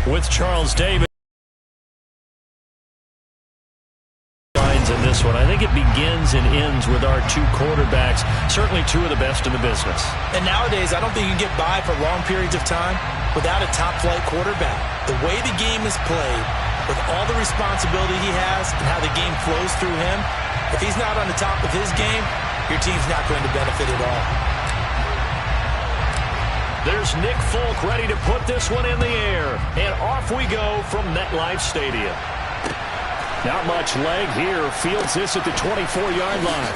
with Charles Davis. In this one, I think it begins and ends with our two quarterbacks, certainly two of the best in the business. And nowadays, I don't think you can get by for long periods of time without a top-flight quarterback. The way the game is played, with all the responsibility he has and how the game flows through him, if he's not on the top of his game, your team's not going to benefit at all. There's Nick Folk ready to put this one in the air, and off we go from MetLife Stadium. Not much leg here. Fields this at the 24-yard line.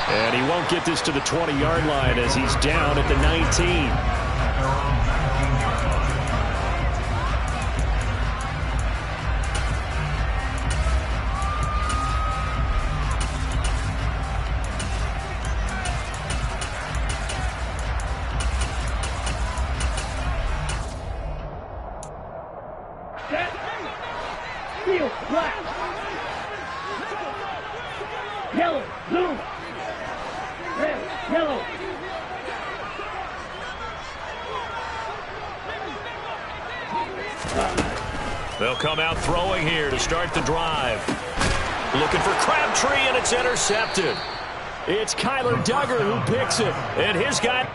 And he won't get this to the 20-yard line as he's down at the 19. Field flat. Yellow, blue. Red, yellow. They'll come out throwing here to start the drive. Looking for Crabtree, and it's intercepted. It's Kyler Duggar who picks it, and his guy...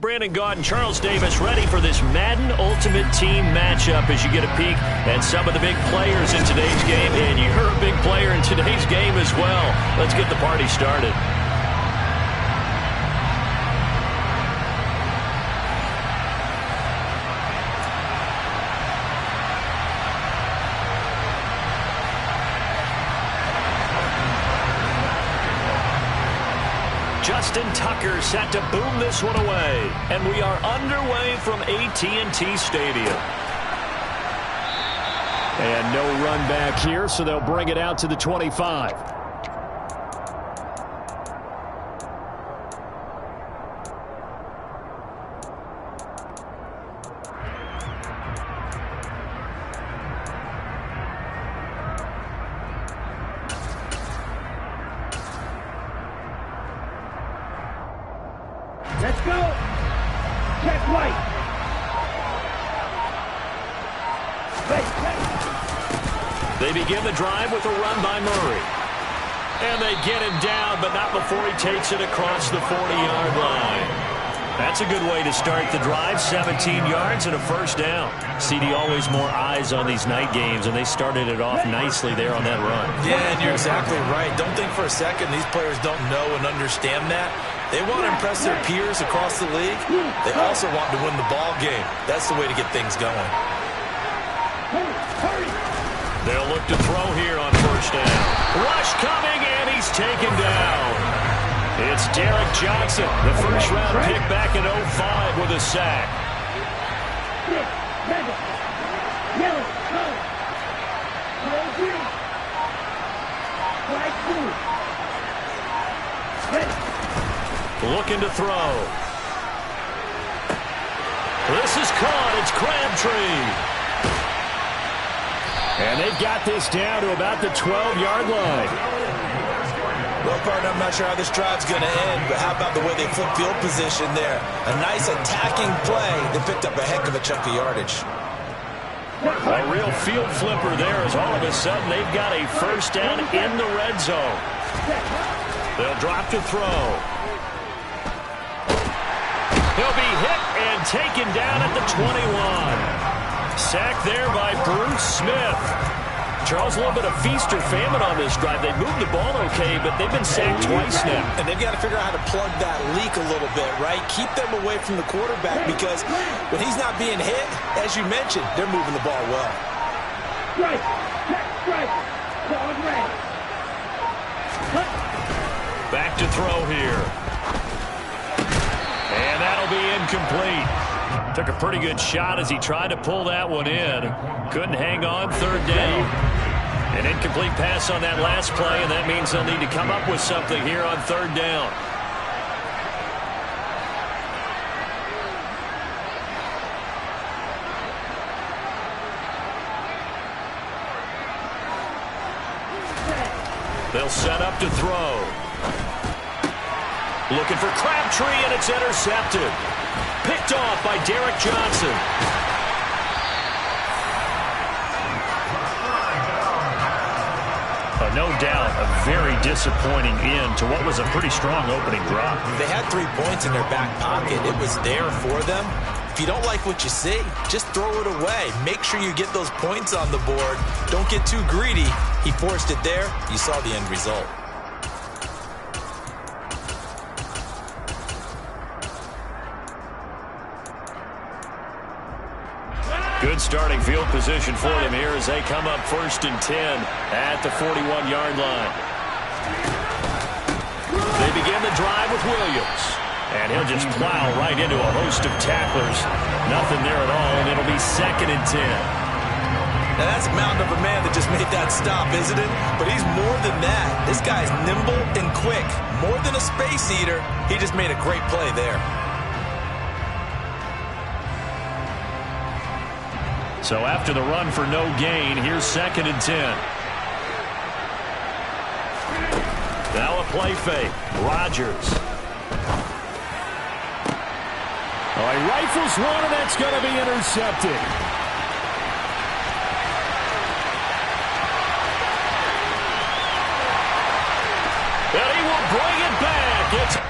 Brandon Gaudin, Charles Davis ready for this Madden Ultimate Team matchup as you get a peek at some of the big players in today's game. And you're a big player in today's game as well. Let's get the party started. Justin Tucker set to boom this one away. And we are underway from AT&T Stadium. And no run back here, so they'll bring it out to the 25. Let's go. Check right. They begin the drive with a run by Murray. And they get him down, but not before he takes it across the 40-yard line. That's a good way to start the drive. 17 yards and a first down. CD, always more eyes on these night games, and they started it off nicely there on that run. Yeah, and you're exactly right. Don't think for a second these players don't know and understand that. They want to impress their peers across the league. They also want to win the ball game. That's the way to get things going. They'll look to throw here on first down. Rush coming, and he's taken down. It's Derek Johnson, the first-round pick back in 05 with a sack. Looking to throw. This is caught. It's Crabtree. And they've got this down to about the 12-yard line. Well, partner, I'm not sure how this drive's going to end, but how about the way they flip field position there? A nice attacking play. They picked up a heck of a chunk of yardage. A real field flipper there as all of a sudden they've got a first down in the red zone. They'll drop to throw. He'll be hit and taken down at the 21. Sacked there by Bruce Smith. Charles, a little bit of feast or famine on this drive. They moved the ball okay, but they've been sacked twice now. And they've got to figure out how to plug that leak a little bit, right? Keep them away from the quarterback because when he's not being hit, as you mentioned, they're moving the ball well. Strike. Check strike. Ball ready. Back to throw here. And that'll be incomplete. Took a pretty good shot as he tried to pull that one in. Couldn't hang on. Third down. An incomplete pass on that last play, and that means they'll need to come up with something here on third down. They'll set up to throw. Looking for Crabtree, and it's intercepted. Picked off by Derek Johnson. No doubt a very disappointing end to what was a pretty strong opening drop. They had 3 points in their back pocket. It was there for them. If you don't like what you see, just throw it away. Make sure you get those points on the board. Don't get too greedy. He forced it there. You saw the end result. Good starting field position for them here as they come up 1st and 10 at the 41-yard line. They begin the drive with Williams. And he'll just plow right into a host of tacklers. Nothing there at all, and it'll be 2nd and 10. Now that's a mountain of a man that just made that stop, isn't it? But he's more than that. This guy's nimble and quick. More than a space eater. He just made a great play there. So after the run for no gain, here's 2nd and 10. Now a play fake. Rodgers. Oh, he rifles one, and that's going to be intercepted. And he will bring it back. It's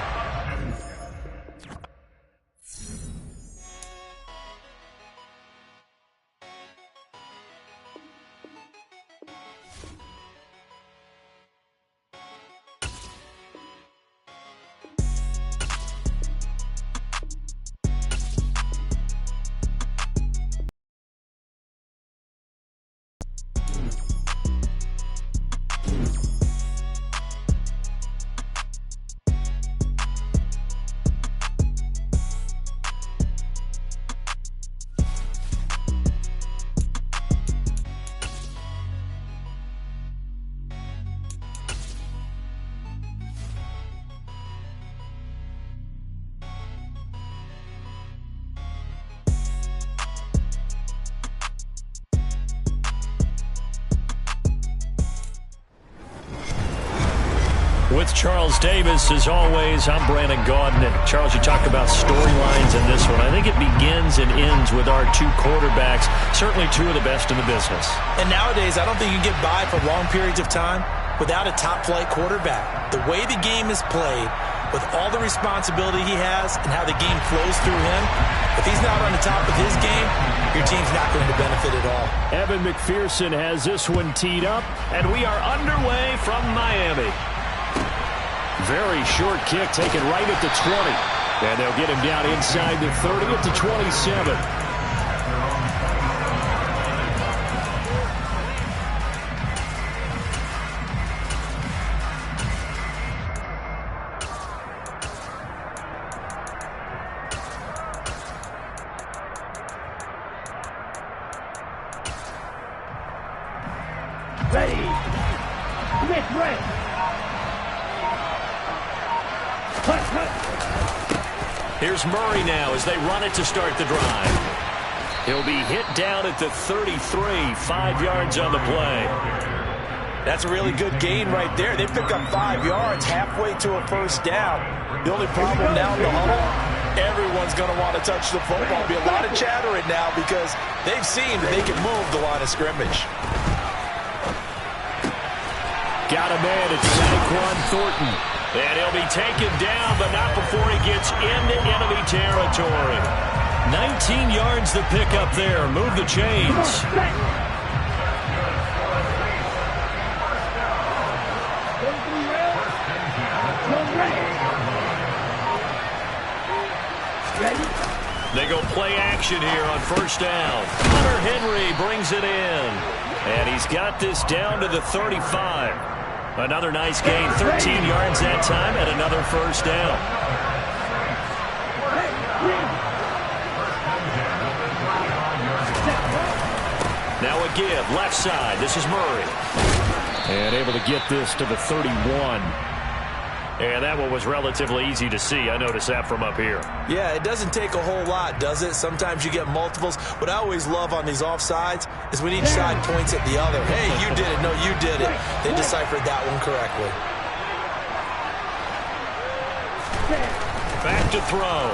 Charles Davis, as always, I'm Brandon Gaudin. And Charles, you talked about storylines in this one. I think it begins and ends with our two quarterbacks, certainly two of the best in the business. And nowadays, I don't think you can get by for long periods of time without a top-flight quarterback. The way the game is played, with all the responsibility he has and how the game flows through him, if he's not on the top of his game, your team's not going to benefit at all. Evan McPherson has this one teed up, and we are underway from Miami. Very short kick taken right at the 20. And they'll get him down inside the 30 at the 27. Ready. Smith ready. Here's Murray now as they run it to start the drive. He'll be hit down at the 33, 5 yards on the play. That's a really good gain right there. They pick up 5 yards halfway to a first down. The only problem now in the huddle, everyone's going to want to touch the football. Be a lot of chattering now because they've seen that they can move the line of scrimmage. Got a man, it's Saquon Thornton. And he'll be taken down, but not before he gets into enemy territory. 19 yards to pick up there. Move the chains. They go play action here on first down. Hunter Henry brings it in. And he's got this down to the 35. Another nice gain, 13 yards that time, and another first down. Now a give, left side. This is Murray. And able to get this to the 31. And that one was relatively easy to see. I noticed that from up here. Yeah, it doesn't take a whole lot, does it? Sometimes you get multiples. What I always love on these offsides is when each side points at the other. Hey, you did it. No, you did it. They deciphered that one correctly. Back to throw.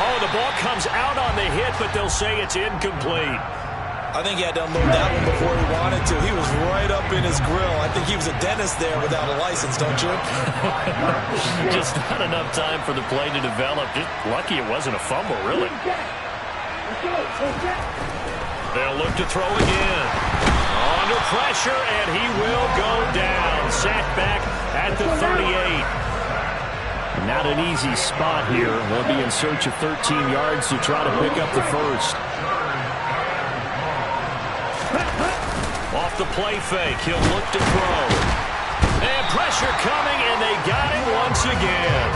Oh, the ball comes out on the hit, but they'll say it's incomplete. I think he had to unload that one before he wanted to. He was right up in his grill. I think he was a dentist there without a license, don't you? Just not enough time for the play to develop. Just lucky it wasn't a fumble, really. They'll look to throw again. Under pressure, and he will go down. Sacked back at the 38. Not an easy spot here. They'll be in search of 13 yards to try to pick up the first. Off the play fake, he'll look to throw. And pressure coming, and they got it once again.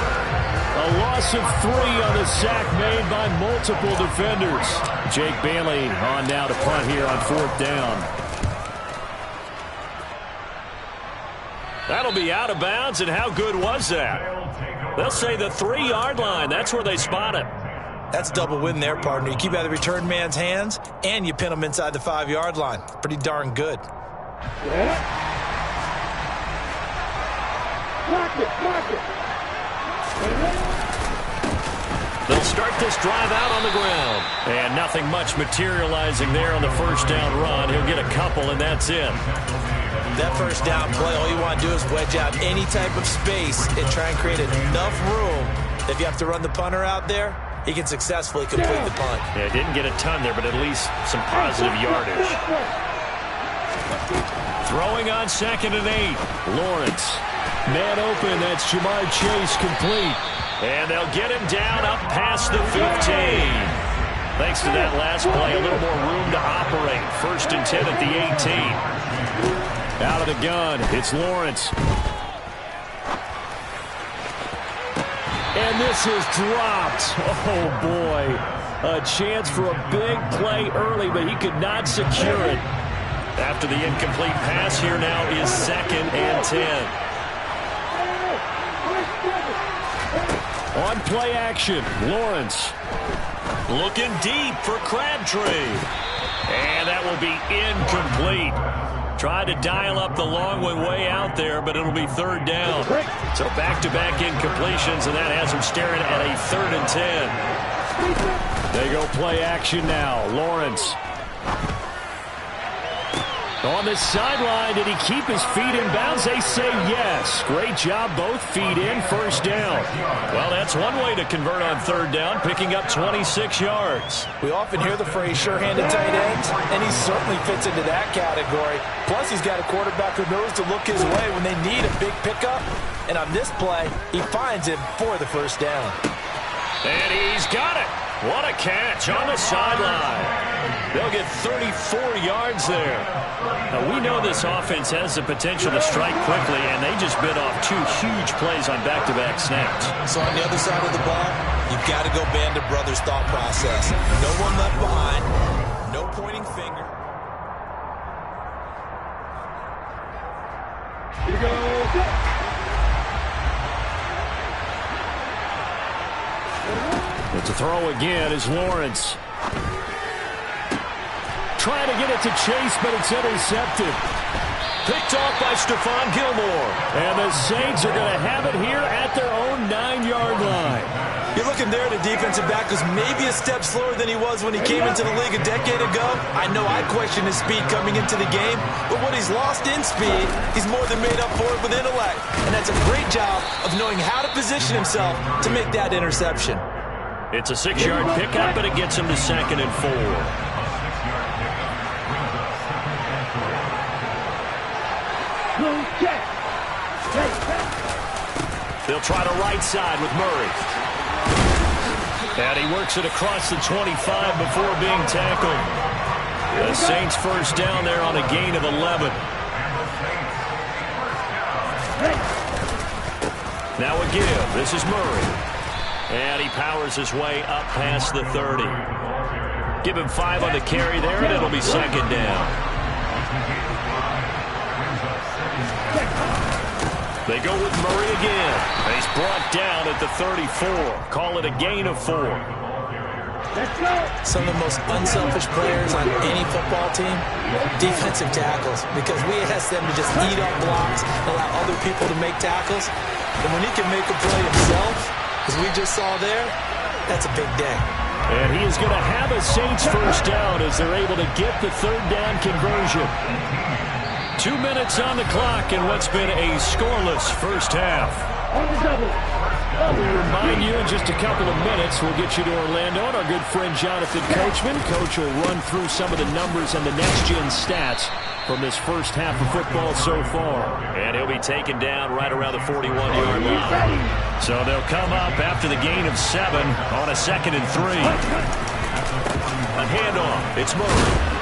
A loss of 3 on the sack made by multiple defenders. Jake Bailey on now to punt here on fourth down. That'll be out of bounds, and how good was that? They'll say the 3-yard line. That's where they spot it. That's a double win there, partner. You keep out of the return man's hands, and you pin him inside the 5-yard line. Pretty darn good. They'll start this drive out on the ground. And nothing much materializing there on the first down run. He'll get a couple, and that's it. That first down play, all you want to do is wedge out any type of space and try and create enough room. If you have to run the punter out there, he can successfully complete the punt. Yeah, didn't get a ton there, but at least some positive yardage. Throwing on 2nd and 8. Lawrence. Man open, that's Jamar Chase complete. And they'll get him down up past the 15. Thanks to that last play, a little more room to operate. 1st and 10 at the 18. Out of the gun, it's Lawrence. And this is dropped. Oh, boy. A chance for a big play early, but he could not secure it. After the incomplete pass, here now is 2nd and 10. On play action, Lawrence. Looking deep for Crabtree. And that will be incomplete. Tried to dial up the long way out there, but it'll be third down. So back-to-back incompletions, and that has them staring at a 3rd and 10. They go play action now. Lawrence. On the sideline, did he keep his feet in bounds? They say yes. Great job, both feet in, first down. Well, that's one way to convert on third down, picking up 26 yards. We often hear the phrase sure-handed tight ends, and he certainly fits into that category. Plus, he's got a quarterback who knows to look his way when they need a big pickup. And on this play, he finds him for the first down. And he's got it. What a catch on the sideline. They'll get 34 yards there. Now, we know this offense has the potential to strike quickly, and they just bit off 2 huge plays on back-to-back snaps. So on the other side of the ball, you've got to go Band of Brothers thought process. No one left behind. No pointing finger. Here we go. But to throw again is Lawrence. Trying to get it to Chase, but it's intercepted. Picked off by Stephon Gilmore. And the Saints are going to have it here at their own 9-yard line. You're looking there at a defensive back who's maybe a step slower than he was when he came into the league a decade ago. I know I questioned his speed coming into the game, but what he's lost in speed, he's more than made up for it with intellect. And that's a great job of knowing how to position himself to make that interception. It's a 6-yard pickup, and it gets him to 2nd and 4. They'll try the right side with Murray. And he works it across the 25 before being tackled. The Saints first down there on a gain of 11. Now a give. This is Murray. And he powers his way up past the 30. Give him 5 on the carry there, and it'll be 2nd down. They go with Murray again. He's brought down at the 34. Call it a gain of 4. Some of the most unselfish players on any football team, defensive tackles, because we ask them to just eat up blocks, allow other people to make tackles. And when he can make a play himself, as we just saw there, that's a big day. And he is going to have a Saints first down as they're able to get the 3rd down conversion. 2 minutes on the clock in what's been a scoreless first half. On the double. We'll remind you in just a couple of minutes, we'll get you to Orlando and our good friend Jonathan Coachman. Coach will run through some of the numbers and the next-gen stats from this first half of football so far. And he'll be taken down right around the 41-yard line. So they'll come up after the gain of 7 on a 2nd and 3. A handoff. It's Murray.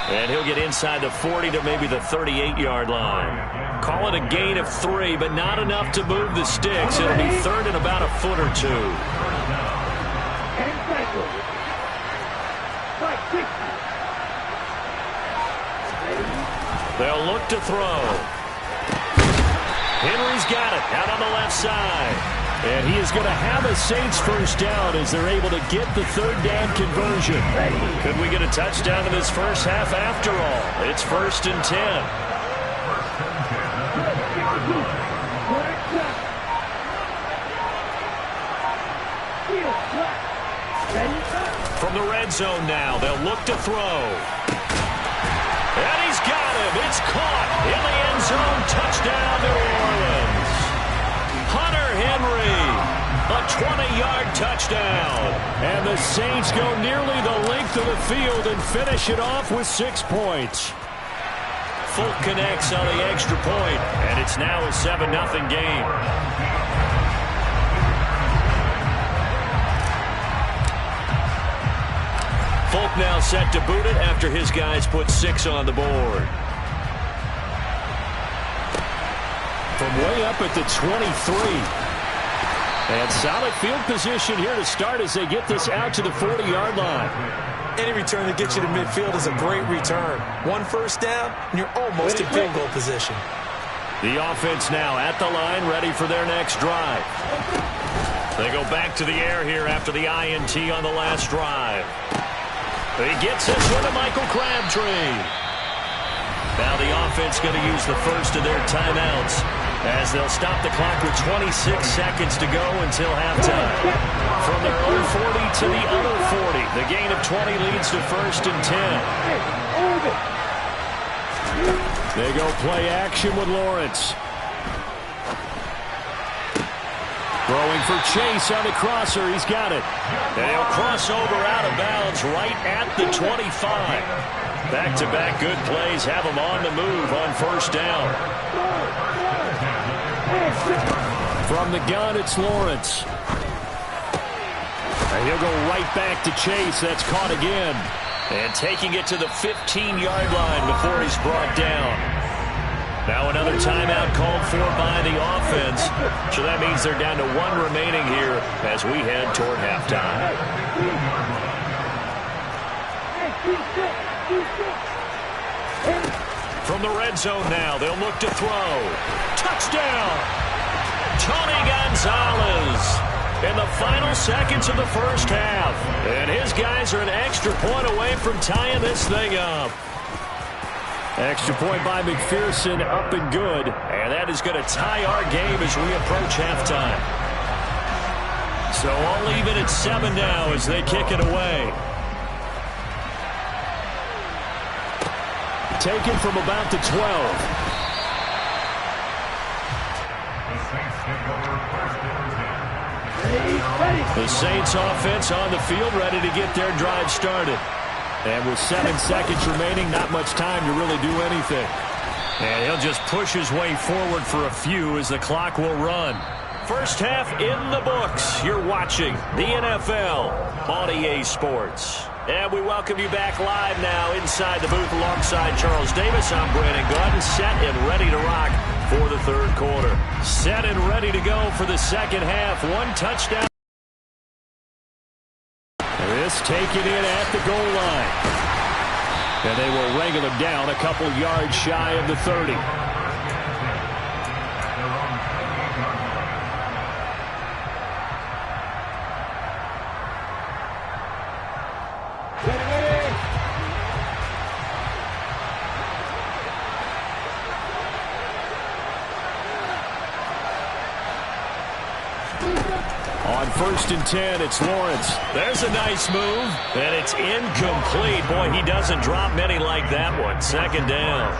And he'll get inside the 40 to maybe the 38-yard line. Call it a gain of 3, but not enough to move the sticks. It'll be 3rd and about a foot or 2. They'll look to throw. Henry's got it out on the left side. And he is going to have a Saints first down as they're able to get the 3rd down conversion. Could we get a touchdown in this first half after all? It's 1st and 10. From the red zone now, they'll look to throw. And he's got him. It's caught in the end zone. Touchdown, New Orleans. Hunter Henry, a 20-yard touchdown. And the Saints go nearly the length of the field and finish it off with 6 points. Folk connects on the extra point, and it's now a 7-0 game. Folk now set to boot it after his guys put 6 on the board. From way up at the 23. And solid field position here to start as they get this out to the 40-yard line. Any return that gets you to midfield is a great return. 1 first down, and you're almost in field goal position. The offense now at the line, ready for their next drive. They go back to the air here after the INT on the last drive. He gets this one to Michael Crabtree. Now the offense going to use the first of their timeouts as they'll stop the clock with 26 seconds to go until halftime. From their own 40 to the other 40, the gain of 20 leads to 1st and 10. They go play action with Lawrence. Throwing for Chase on the crosser. He's got it. And he'll cross over out of bounds right at the 25. Back-to-back good plays have him on the move on 1st down. From the gun, it's Lawrence. And he'll go right back to Chase. That's caught again. And taking it to the 15-yard line before he's brought down. Now another timeout called for by the offense. So that means they're down to 1 remaining here as we head toward halftime. From the red zone now, they'll look to throw. Touchdown! Tony Gonzalez in the final seconds of the first half. And his guys are an extra point away from tying this thing up. Extra point by McPherson, up and good. And that is going to tie our game as we approach halftime. So all even at 7 now as they kick it away. Taken from about the 12. The Saints offense on the field ready to get their drive started. And with 7 seconds remaining, not much time to really do anything. And he'll just push his way forward for a few as the clock will run. First half in the books. You're watching the NFL on EA Sports. And we welcome you back live now inside the booth alongside Charles Davis. I'm Brandon Gaudin, set and ready to rock for the third quarter. Set and ready to go for the second half. 1 touchdown. This taken in at the goal line. And they will wrangle him down a couple yards shy of the 30. On 1st and 10, it's Lawrence. There's a nice move, and it's incomplete. Boy, he doesn't drop many like that one. 2nd down.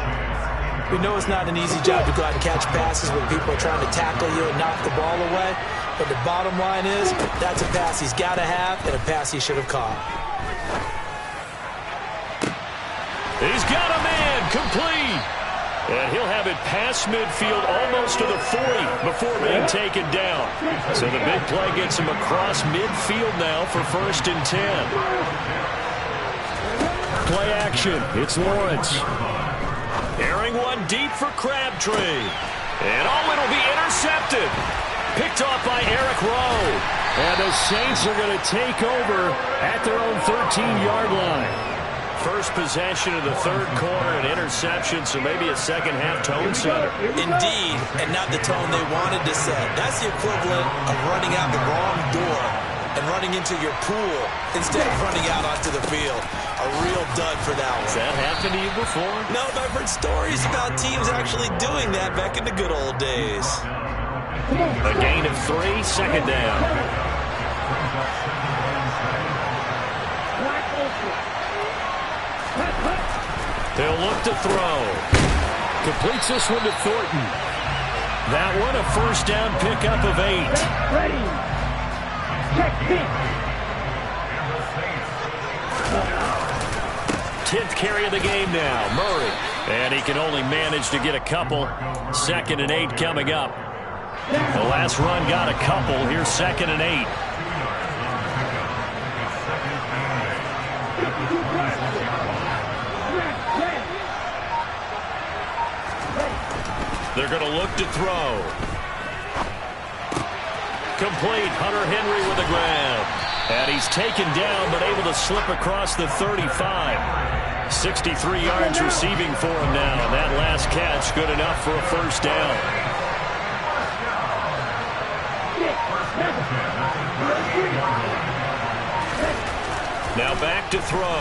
We know it's not an easy job to go out and catch passes when people are trying to tackle you and knock the ball away. But the bottom line is, that's a pass he's got to have and a pass he should have caught. He's got a man, complete. And he'll have it past midfield almost to the 40 before being taken down. So the big play gets him across midfield now for 1st and 10. Play action. It's Lawrence. Airing one deep for Crabtree. And it'll be intercepted. Picked off by Eric Rowe. And the Saints are going to take over at their own 13-yard line. First possession of the third quarter, an interception, so maybe a second-half tone setter. Indeed, and not the tone they wanted to set. That's the equivalent of running out the wrong door and running into your pool instead of running out onto the field. A real dud for that one. Has that happened to you before? No, but I've heard stories about teams actually doing that back in the good old days. A gain of 3, 2nd down. They'll look to throw. Completes this one to Thornton. That one a 1st down pickup of 8. Ready. Check it. 10th carry of the game now. Murray. And he can only manage to get a couple. 2nd and 8 coming up. The last run got a couple. Here's 2nd and 8. They're going to look to throw. Complete. Hunter Henry with a grab. And he's taken down but able to slip across the 35. 63 yards receiving for him now. And that last catch good enough for a 1st down. Now back to throw.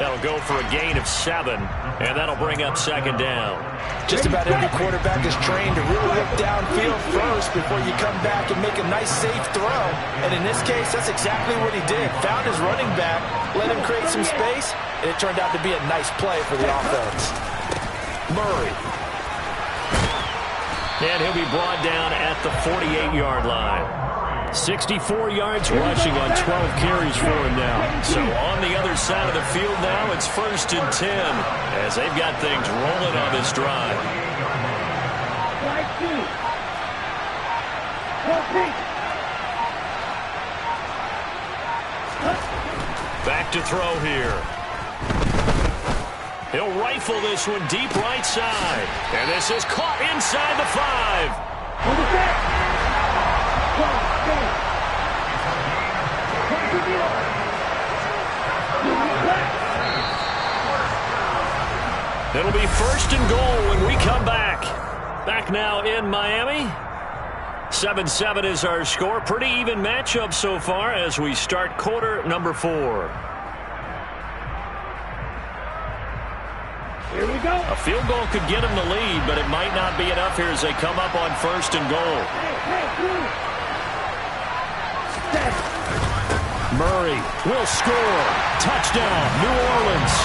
That'll go for a gain of 7, and that'll bring up second down. Just about every quarterback is trained to really look downfield first before you come back and make a nice, safe throw. And in this case, that's exactly what he did. Found his running back, let him create some space, and it turned out to be a nice play for the offense. Murray. And he'll be brought down at the 48-yard line. 64 yards rushing on 12 carries for him now. So on the other side of the field now, it's 1st and 10 as they've got things rolling on this drive. Back to throw here. He'll rifle this one deep right side. And this is caught inside the 5. It'll be 1st and goal when we come back. Back now in Miami. 7-7 is our score. Pretty even matchup so far as we start quarter number 4. Here we go. A field goal could get them the lead, but it might not be enough here as they come up on 1st and goal. Murray will score. Touchdown, New Orleans.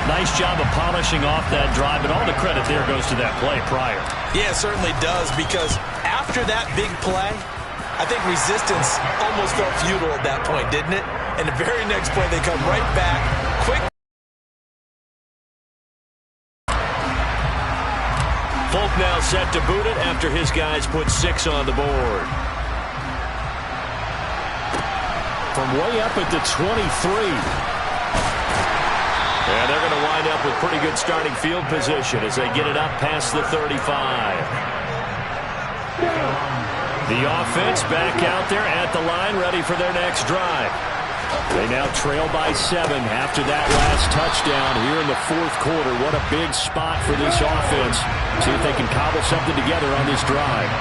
Nice job of polishing off that drive, and all the credit there goes to that play prior. Yeah, it certainly does, because after that big play, I think resistance almost felt futile at that point, didn't it? And the very next play, they come right back, quick. Folk now set to boot it after his guys put 6 on the board. From way up at the 23. And they're going to wind up with pretty good starting field position as they get it up past the 35. The offense back out there at the line, ready for their next drive. They now trail by 7 after that last touchdown here in the 4th quarter. What a big spot for this offense. See if they can cobble something together on this drive.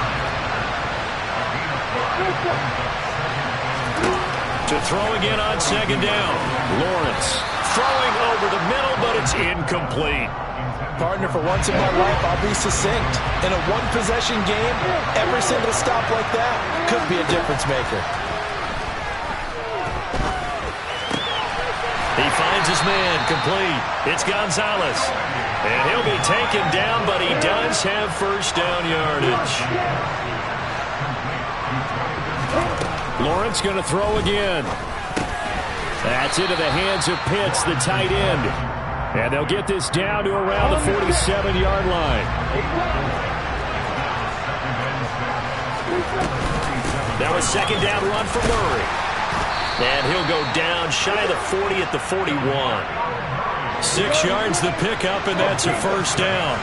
To throw again on 2nd down. Lawrence throwing over the middle, but it's incomplete. Partner, for once in my life, I'll be succinct. In a one-possession game, every single stop like that could be a difference maker. He finds his man, complete. It's Gonzalez. And he'll be taken down, but he does have 1st down yardage. Lawrence going to throw again. That's into the hands of Pitts, the tight end. And they'll get this down to around the 47-yard line. Now a 2nd down run for Murray. And he'll go down shy of the 40 at the 41. 6 yards the pickup, and that's a 1st down.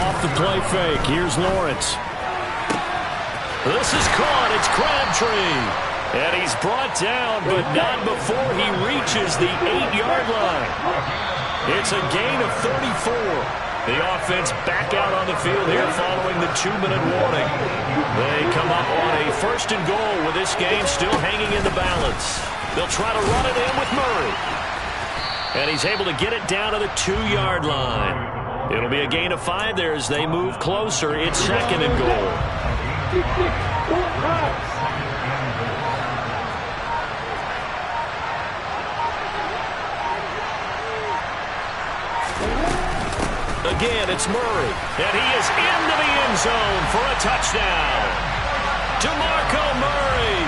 Off the play fake, here's Lawrence. This is caught. It's Crabtree. And he's brought down, but not before he reaches the 8-yard line. It's a gain of 34. The offense back out on the field here following the 2-minute warning. They come up on a 1st and goal with this game still hanging in the balance. They'll try to run it in with Murray. And he's able to get it down to the 2-yard line. It'll be a gain of 5 there as they move closer. It's 2nd and goal. Again, it's Murray, and he is into the end zone for a touchdown. DeMarco Murray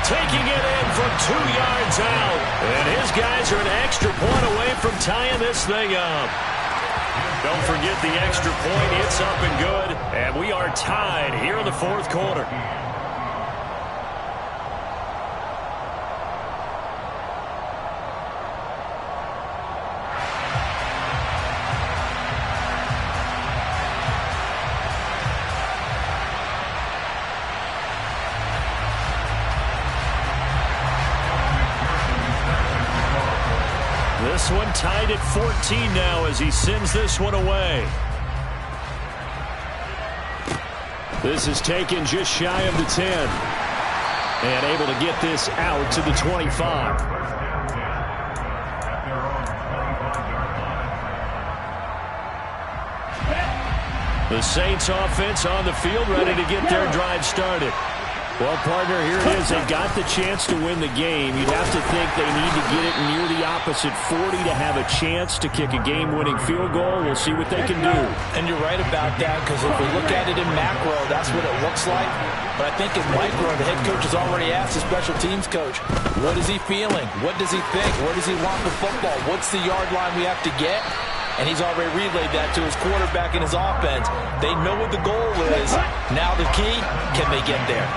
taking it in from 2 yards out, and his guys are an extra point away from tying this thing up. Don't forget the extra point. It's up and good, and we are tied here in the 4th quarter. This one tied at 14 now as he sends this one away. This is taken just shy of the 10. And able to get this out to the 25. The Saints offense on the field, ready to get their drive started. Well, partner, here it is. They got the chance to win the game. You'd have to think they need to get it near the opposite 40 to have a chance to kick a game-winning field goal. We'll see what they can do. And you're right about that, because if we look at it in macro, that's what it looks like. But I think in micro, the head coach has already asked the special teams coach, what is he feeling? What does he think? Where does he want the football? What's the yard line we have to get? And he's already relayed that to his quarterback and his offense. They know what the goal is. Now the key, can they get there?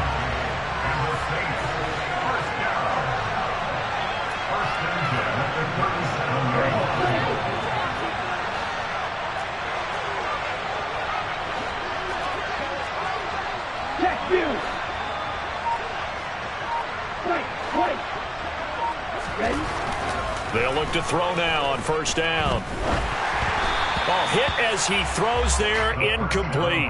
They'll look to throw now on first down. Ball hit as he throws there, incomplete.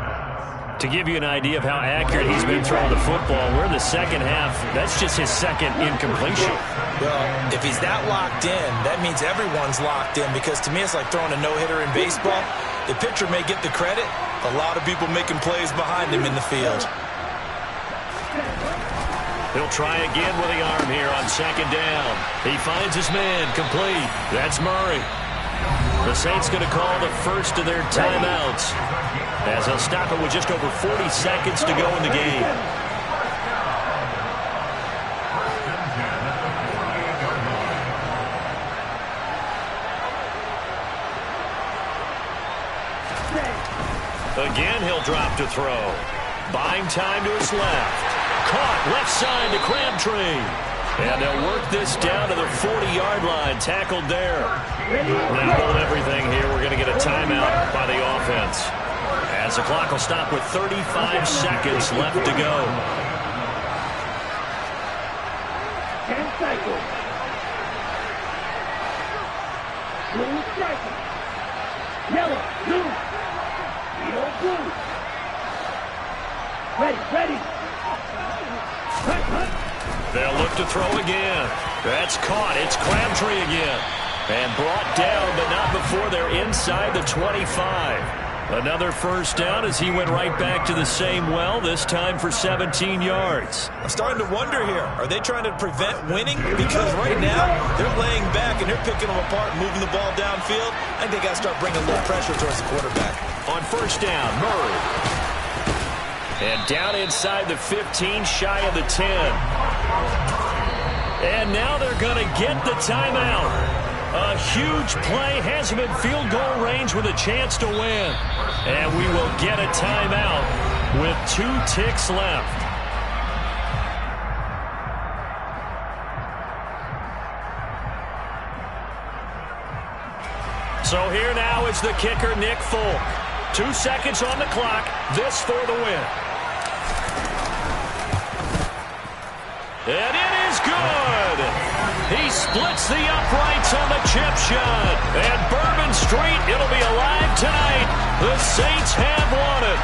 To give you an idea of how accurate he's been throwing the football, we're in the second half. That's just his second incompletion. Well, if he's that locked in, that means everyone's locked in, because to me it's like throwing a no-hitter in baseball. The pitcher may get the credit, a lot of people making plays behind him in the field. He'll try again with the arm here on second down. He finds his man, complete. That's Murray. The Saints going to call the first of their timeouts, as they'll stop it with just over 40 seconds to go in the game. Again, he'll drop to throw. Buying time to his left. Caught left side to Crabtree. And they'll work this down to the 40-yard line. Tackled there. Now hold everything here. We're going to get a timeout by the offense, as the clock will stop with 35 seconds left to go. 10 cycles. Blue striker. Yellow, blue. Yellow, blue. Ready. They'll look to throw again. That's caught. It's Crabtree again. And brought down, but not before they're inside the 25. Another first down as he went right back to the same well, this time for 17 yards. I'm starting to wonder here, are they trying to prevent winning? Because right now, they're laying back and they're picking them apart, moving the ball downfield. I think they got to start bringing a little pressure towards the quarterback. On first down, Murray. And down inside the 15, shy of the 10. And now they're going to get the timeout. A huge play has him in field goal range with a chance to win. And we will get a timeout with 2 ticks left. So here now is the kicker, Nick Folk. 2 seconds on the clock. This for the win. And it is good. He splits the uprights on the chip shot. And Bourbon Street, it'll be alive tonight. The Saints have won it.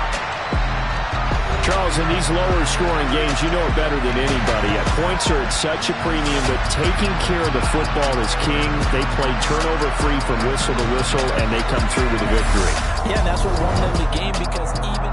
Charles, in these lower scoring games, you know it better than anybody. Points are at such a premium, but taking care of the football is king. They play turnover free from whistle to whistle, and they come through with a victory. Yeah, and that's what won them the game, because even...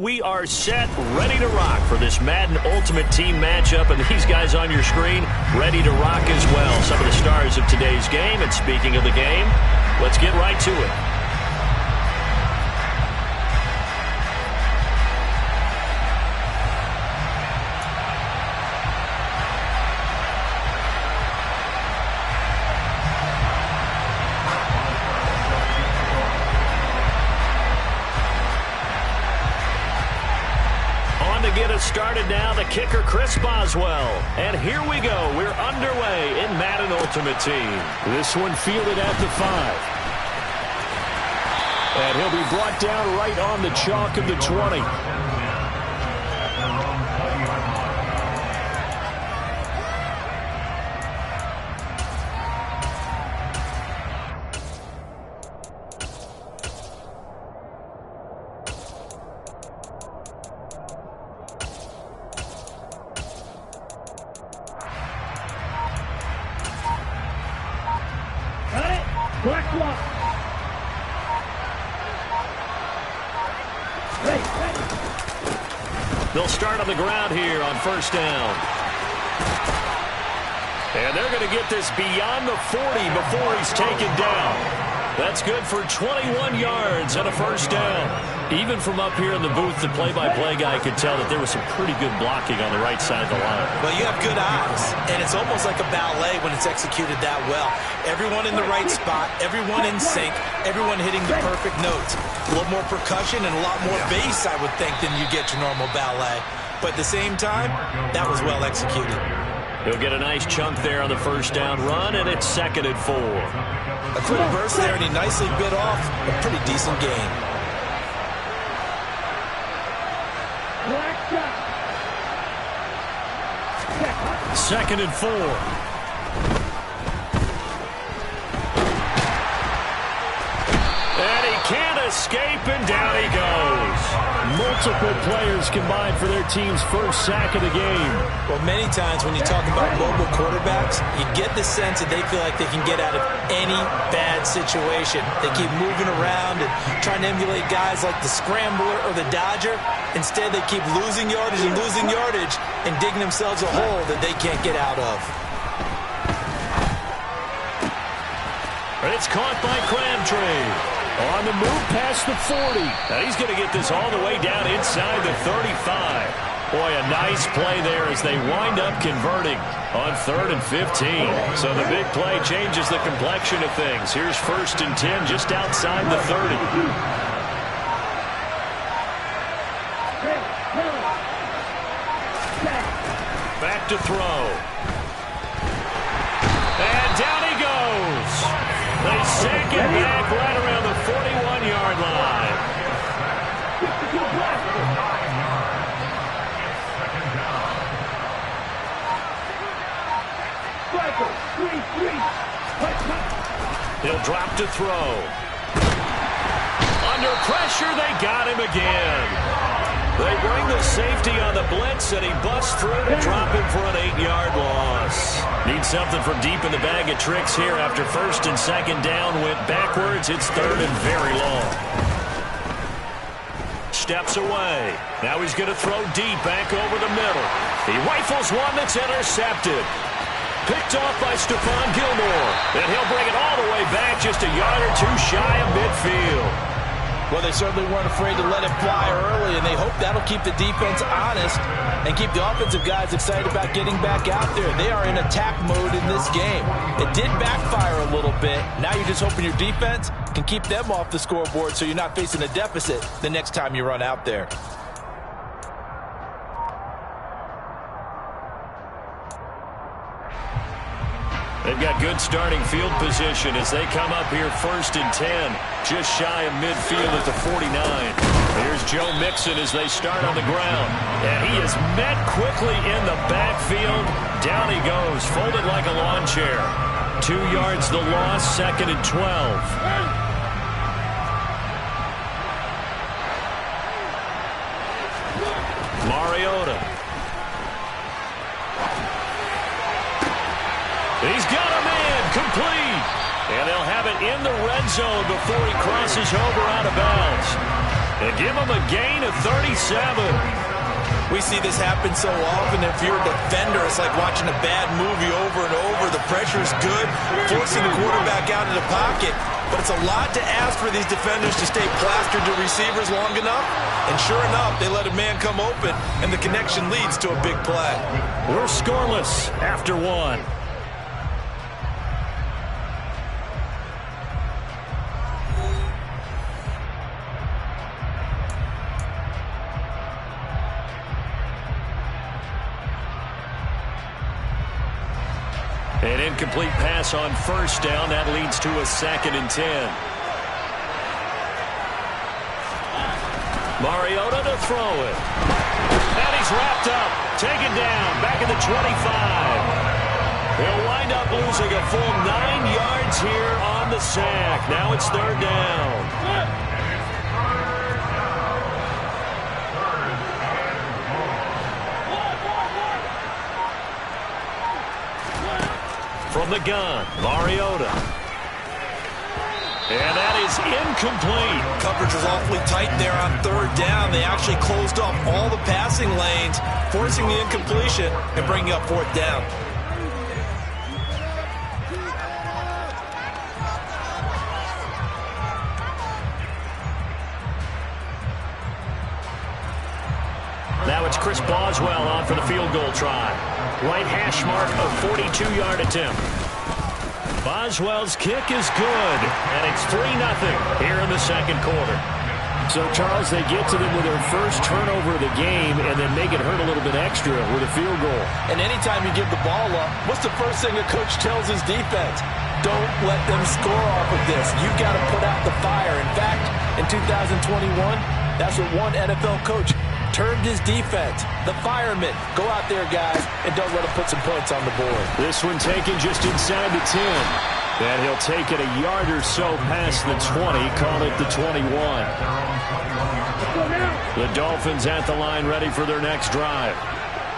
we are set, ready to rock for this Madden Ultimate Team matchup. And these guys on your screen, ready to rock as well. Some of the stars of today's game. And speaking of the game, let's get right to it. Get us started now, the kicker Chris Boswell. And here we go. We're underway in Madden Ultimate Team. This one fielded at the 5. And he'll be brought down right on the chalk of the 20. Black block. They'll start on the ground here on first down. And they're going to get this beyond the 40 before he's taken down. That's good for 21 yards and a first down. Even from up here in the booth, the play-by-play guy could tell that there was some pretty good blocking on the right side of the line. Well, you have good eyes, and it's almost like a ballet when it's executed that well. Everyone in the right spot, everyone in sync, everyone hitting the perfect notes. A little more percussion and a lot more bass, I would think, than you get your normal ballet. But at the same time, that was well executed. He'll get a nice chunk there on the first down run, and it's 2nd and 4. A quick burst there, and he nicely bit off a pretty decent gain. Second and 4. And he can't escape, and down he goes. Multiple players combined for their team's first sack of the game. Well, many times when you talk about mobile quarterbacks, you get the sense that they feel like they can get out of any bad situation. They keep moving around and trying to emulate guys like the Scrambler or the Dodger. Instead, they keep losing yardage and digging themselves a hole that they can't get out of. It's caught by Crabtree. On the move past the 40. Now he's going to get this all the way down inside the 35. Boy, a nice play there as they wind up converting on 3rd and 15. So the big play changes the complexion of things. Here's 1st and 10 just outside the 30. Back to throw. And down he goes. They sack it back right around the 41-yard line. He'll drop to throw. Under pressure, they got him again. They bring the safety on the blitz, and he busts through to drop him for an 8-yard loss. Need something from deep in the bag of tricks here after 1st and 2nd down went backwards. It's 3rd and very long. Steps away. Now he's going to throw deep back over the middle. He rifles one that's intercepted. Picked off by Stephon Gilmore. And he'll bring it all the way back just a yard or two shy of midfield. Well, they certainly weren't afraid to let it fly early, and they hope that'll keep the defense honest and keep the offensive guys excited about getting back out there. They are in attack mode in this game. It did backfire a little bit. Now you're just hoping your defense can keep them off the scoreboard so you're not facing a deficit the next time you run out there. They've got good starting field position as they come up here 1st and 10, just shy of midfield at the 49. Here's Joe Mixon as they start on the ground. And he is met quickly in the backfield. Down he goes, folded like a lawn chair. 2 yards the loss, 2nd and 12. Mariota. He's got a man complete. And they'll have it in the red zone before he crosses over out of bounds. They give him a gain of 37. We see this happen so often. If you're a defender, it's like watching a bad movie over and over. The pressure's good, forcing the quarterback out of the pocket. But it's a lot to ask for these defenders to stay plastered to receivers long enough. And sure enough, they let a man come open, and the connection leads to a big play. We're scoreless after one. An incomplete pass on first down. That leads to a 2nd and 10. Mariota to throw it. And he's wrapped up. Taken down. Back at the 25. He'll wind up losing a full 9 yards here on the sack. Now it's 3rd down. From the gun, Mariota. And that is incomplete. Coverage was awfully tight there on 3rd down. They actually closed off all the passing lanes, forcing the incompletion and bringing up 4th down. Now it's Chris Boswell on for the field goal try. Right hash mark of 42-yard attempt. Boswell's kick is good, and it's 3-0 here in the 2nd quarter. So, Charles, they get to them with their first turnover of the game and then make it hurt a little bit extra with a field goal. And anytime you give the ball up, what's the first thing a coach tells his defense? Don't let them score off of this. You've got to put out the fire. In fact, in 2021, that's what one NFL coach termed his defense, the firemen. Go out there, guys, and don't let them put some points on the board. This one taken just inside the 10. And he'll take it a yard or so past the 20, call it the 21. The Dolphins at the line ready for their next drive.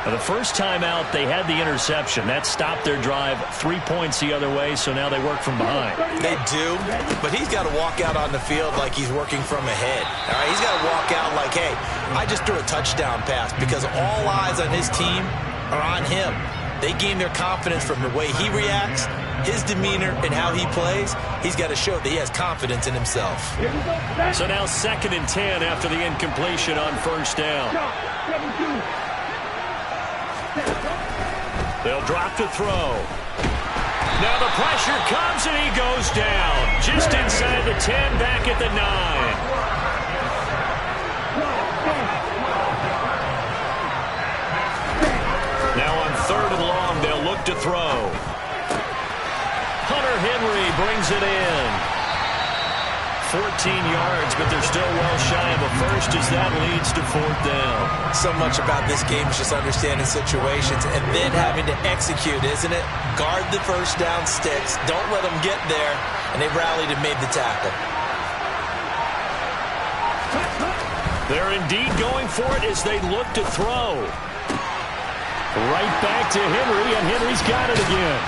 Now, the first time out, they had the interception. That stopped their drive 3 points the other way, so now they work from behind. They do, but he's got to walk out on the field like he's working from ahead. All right, he's got to walk out like, hey, I just threw a touchdown pass, because all eyes on his team are on him. They gain their confidence from the way he reacts, his demeanor, and how he plays. He's got to show that he has confidence in himself. So now 2nd and 10 after the incompletion on first down. They'll drop to throw. Now the pressure comes and he goes down. Just inside the 10, back at the 9. Now on 3rd and long, they'll look to throw. Hunter Henry brings it in. 14 yards, but they're still well shy of a first as that leads to 4th down. So much about this game is just understanding situations and then having to execute, isn't it? Guard the first down sticks. Don't let them get there. And they rallied and made the tackle. They're indeed going for it as they look to throw. Right back to Henry, and Henry's got it again.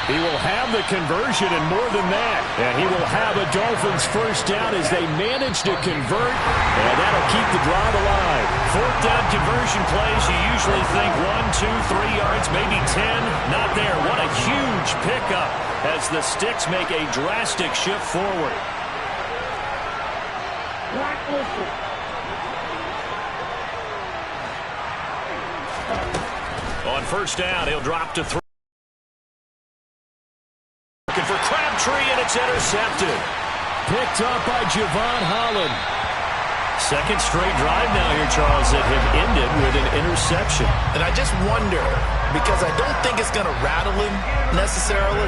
He will have the conversion and more than that. And he will have a Dolphins first down as they manage to convert. And that'll keep the drive alive. 4th down conversion plays, you usually think 1, 2, 3 yards, maybe 10. Not there. What a huge pickup as the Sticks make a drastic shift forward. On first down, he'll drop to 3. For Crabtree, and it's intercepted. Picked up by Javon Holland. 2nd straight drive now here, Charles, that have ended with an interception. And I just wonder, because I don't think it's going to rattle him necessarily,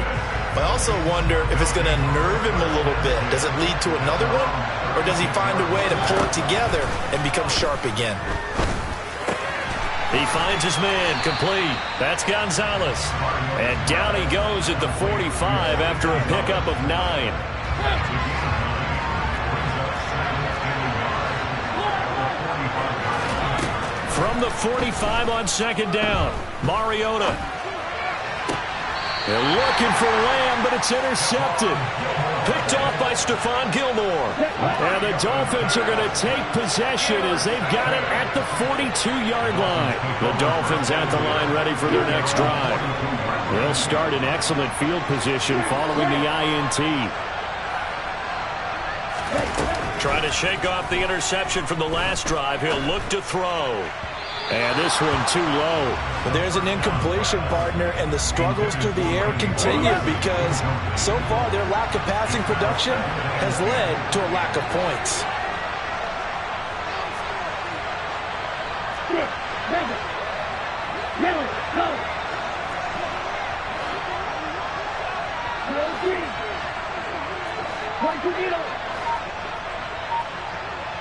but I also wonder if it's going to nerve him a little bit. Does it lead to another one? Or does he find a way to pull it together and become sharp again? He finds his man, complete. That's Gonzalez. And down he goes at the 45 after a pickup of 9. From the 45 on 2nd down, Mariota. They're looking for Lamb, but it's intercepted. Picked off by Stephon Gilmore. And the Dolphins are going to take possession as they've got it at the 42-yard line. The Dolphins at the line ready for their next drive. They'll start in excellent field position following the INT. Trying to shake off the interception from the last drive. He'll look to throw. And this one too low. But there's an incompletion, partner, and the struggles through the air continue because so far their lack of passing production has led to a lack of points. Middle, go.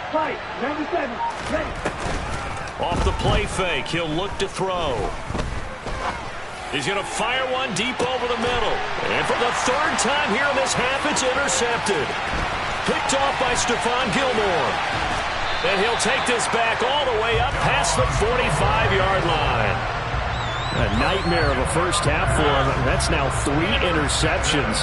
5, 97, ready. Off the play fake, he'll look to throw. He's going to fire one deep over the middle. And for the third time here in this half, it's intercepted. Picked off by Stephon Gilmore. And he'll take this back all the way up past the 45-yard line. A nightmare of a first half for him. That's now 3 interceptions.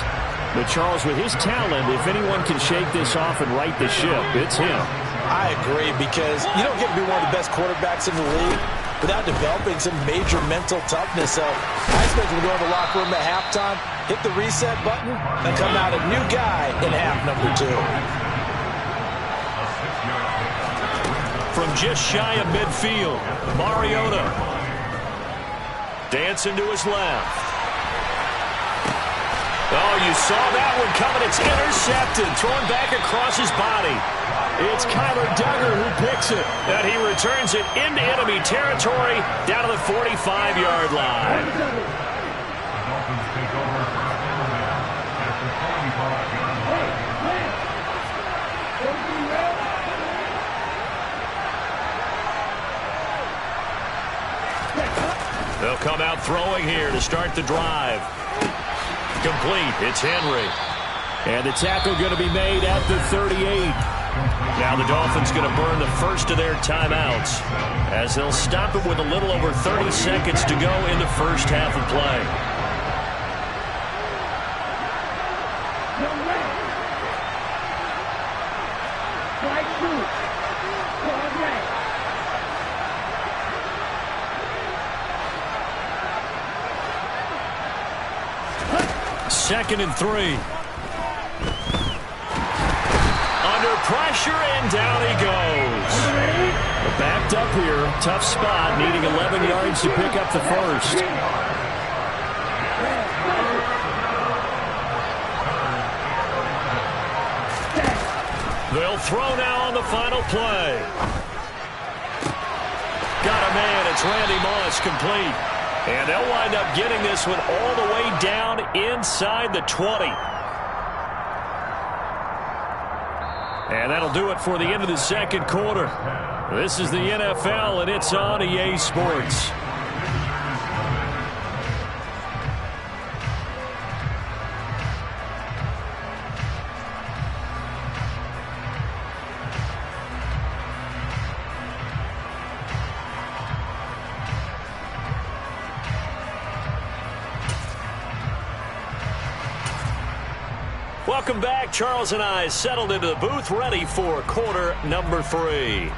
But Charles, with his talent, if anyone can shake this off and right the ship, it's him. I agree, because you don't get to be one of the best quarterbacks in the league without developing some major mental toughness. So I expect him to go in the locker room at halftime, hit the reset button, and come out a new guy in half number 2. From just shy of midfield, Mariota dancing to his left. Oh, you saw that one coming. It's intercepted, thrown back across his body. It's Kyler Duggar who picks it. And he returns it into enemy territory down to the 45-yard line. They'll come out throwing here to start the drive. Complete. It's Henry. And the tackle going to be made at the 38. Now the Dolphins going to burn the first of their timeouts as they'll stop it with a little over 30 seconds to go in the first half of play. Second and 3. Pressure, and down he goes. Backed up here. Tough spot, needing 11 yards to pick up the first. They'll throw now on the final play. Got a man. It's Randy Moss, complete. And they'll wind up getting this one all the way down inside the 20. And that'll do it for the end of the second quarter. This is the NFL, and it's on EA Sports. Welcome back. Charles and I settled into the booth, ready for quarter number 3.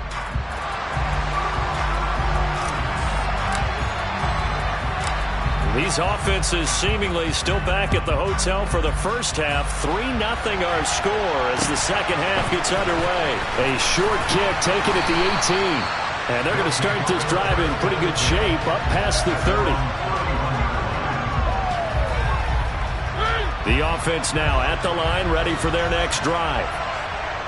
These offenses seemingly still back at the hotel for the first half. 3-0 our score as the second half gets underway. A short kick taken at the 18. And they're going to start this drive in pretty good shape up past the 30. The offense now at the line, ready for their next drive.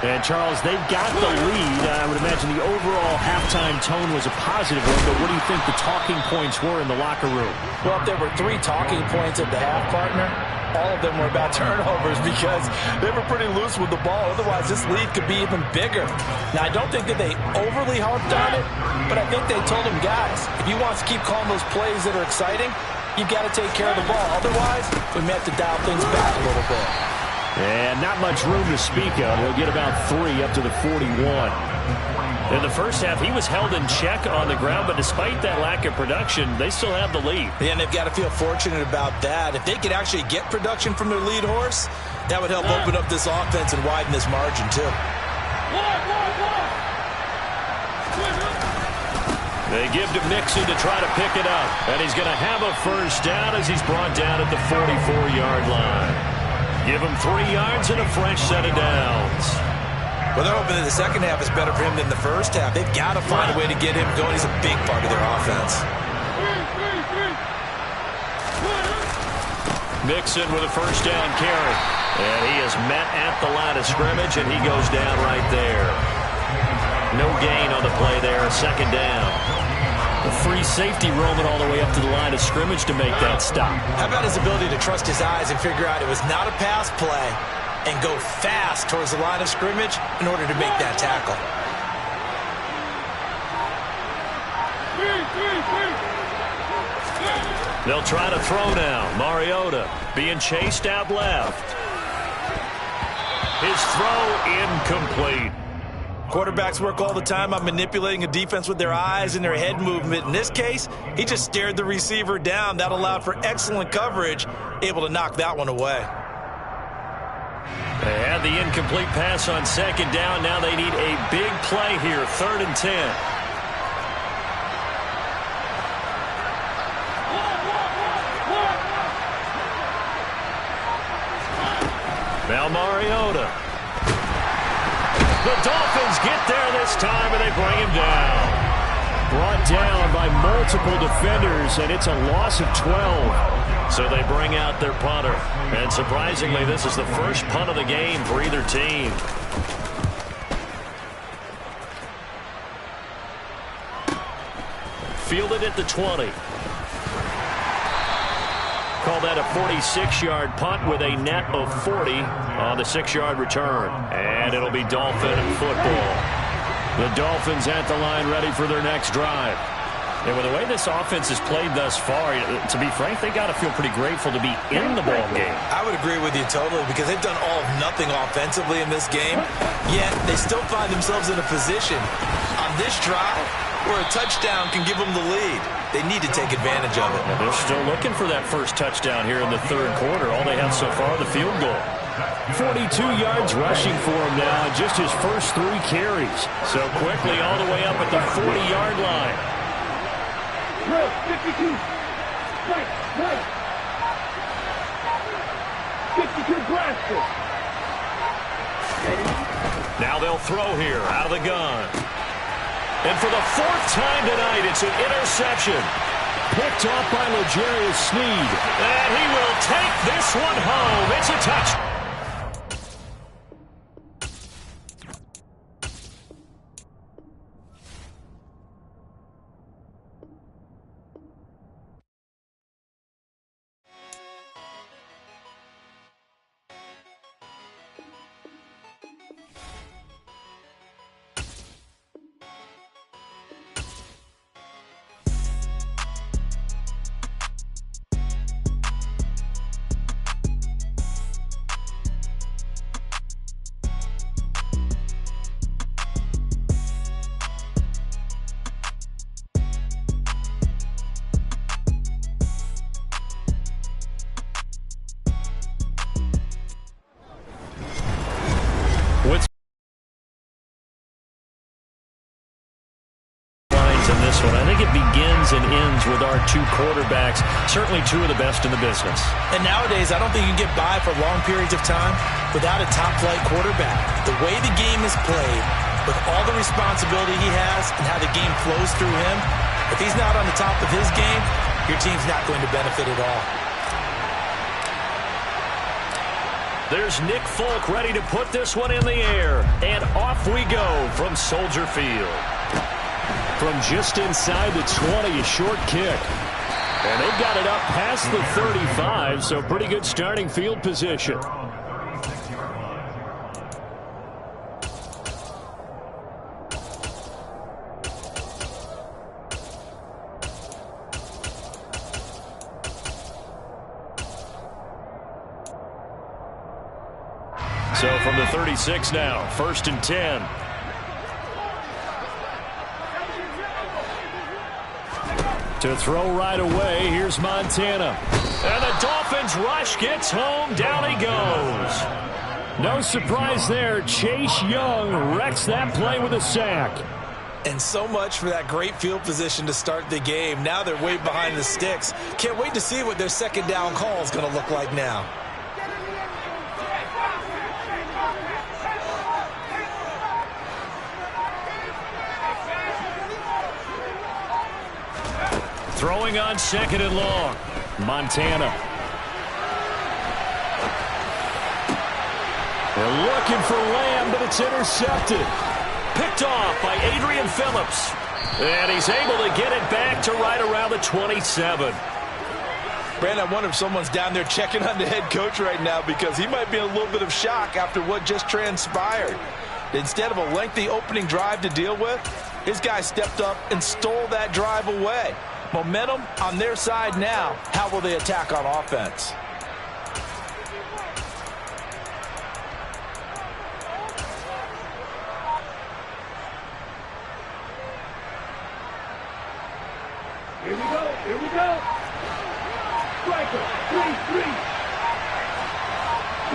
And, Charles, they've got the lead. I would imagine the overall halftime tone was a positive one, but what do you think the talking points were in the locker room? Well, if there were 3 talking points at the half, partner, all of them were about turnovers because they were pretty loose with the ball. Otherwise, this lead could be even bigger. Now, I don't think that they overly harped on it, but I think they told them, guys, if you want to keep calling those plays that are exciting, you've got to take care of the ball. Otherwise, we may have to dial things back a little bit. And not much room to speak of. They'll get about 3 up to the 41. In the first half, he was held in check on the ground, but despite that lack of production, they still have the lead. Yeah, and they've got to feel fortunate about that. If they could actually get production from their lead horse, that would help open up this offense and widen this margin, too. They give to Mixon to try to pick it up, and he's going to have a first down as he's brought down at the 44-yard line. Give him 3 yards and a fresh set of downs. Well, they're hoping that the second half is better for him than the first half. They've got to find a way to get him going. He's a big part of their offense. Mixon with a first down carry. And he is met at the line of scrimmage, and he goes down right there. No gain on the play there, second down. The free safety roaming all the way up to the line of scrimmage to make that stop. How about his ability to trust his eyes and figure out it was not a pass play and go fast towards the line of scrimmage in order to make that tackle. They'll try to throw now. Mariota being chased out left. His throw incomplete. Quarterbacks work all the time on manipulating a defense with their eyes and their head movement. In this case, he just stared the receiver down. That allowed for excellent coverage, able to knock that one away. They had the incomplete pass on second down. Now they need a big play here, 3rd and 10. Now Mariota. The Dolphins get there this time, and they bring him down. Brought down by multiple defenders, and it's a loss of 12. So they bring out their punter. And surprisingly, this is the first punt of the game for either team. Fielded at the 20. Call that a 46-yard punt with a net of 40 on the 6-yard return. And it'll be Dolphin football. The Dolphins at the line ready for their next drive. And with the way this offense has played thus far, to be frank, they got to feel pretty grateful to be in the ball game. I would agree with you totally because they've done all of nothing offensively in this game, yet they still find themselves in a position on this drive where a touchdown can give them the lead. They need to take advantage of it. They're still looking for that first touchdown here in the 3rd quarter. All they have so far, the field goal. 42 yards rushing for him now, just his first 3 carries. So quickly all the way up at the 40-yard line. 52. Right. 52 Glasgow. Now they'll throw here out of the gun. And for the 4th time tonight, it's an interception. Picked off by L'Jarius Sneed. And he will take this one home. It's a touchdown. I think it begins and ends with our 2 quarterbacks, certainly 2 of the best in the business. And nowadays, I don't think you can get by for long periods of time without a top-flight quarterback. The way the game is played, with all the responsibility he has and how the game flows through him, if he's not on the top of his game, your team's not going to benefit at all. There's Nick Folk ready to put this one in the air. And off we go from Soldier Field. From just inside the 20, a short kick. And they've got it up past the 35, so pretty good starting field position. So from the 36 now, 1st and 10. To throw right away, here's Montana. And the Dolphins rush gets home. Down he goes. No surprise there. Chase Young wrecks that play with a sack. And so much for that great field position to start the game. Now they're way behind the sticks. Can't wait to see what their second down call is going to look like now. Throwing on second and long. Montana. They're looking for Lamb, but it's intercepted. Picked off by Adrian Phillips. And he's able to get it back to right around the 27. Brandon, I wonder if someone's down there checking on the head coach right now because he might be in a little bit of shock after what just transpired. Instead of a lengthy opening drive to deal with, his guy stepped up and stole that drive away. Momentum on their side now. How will they attack on offense? Here we go. Here we go. Striker. 3-3.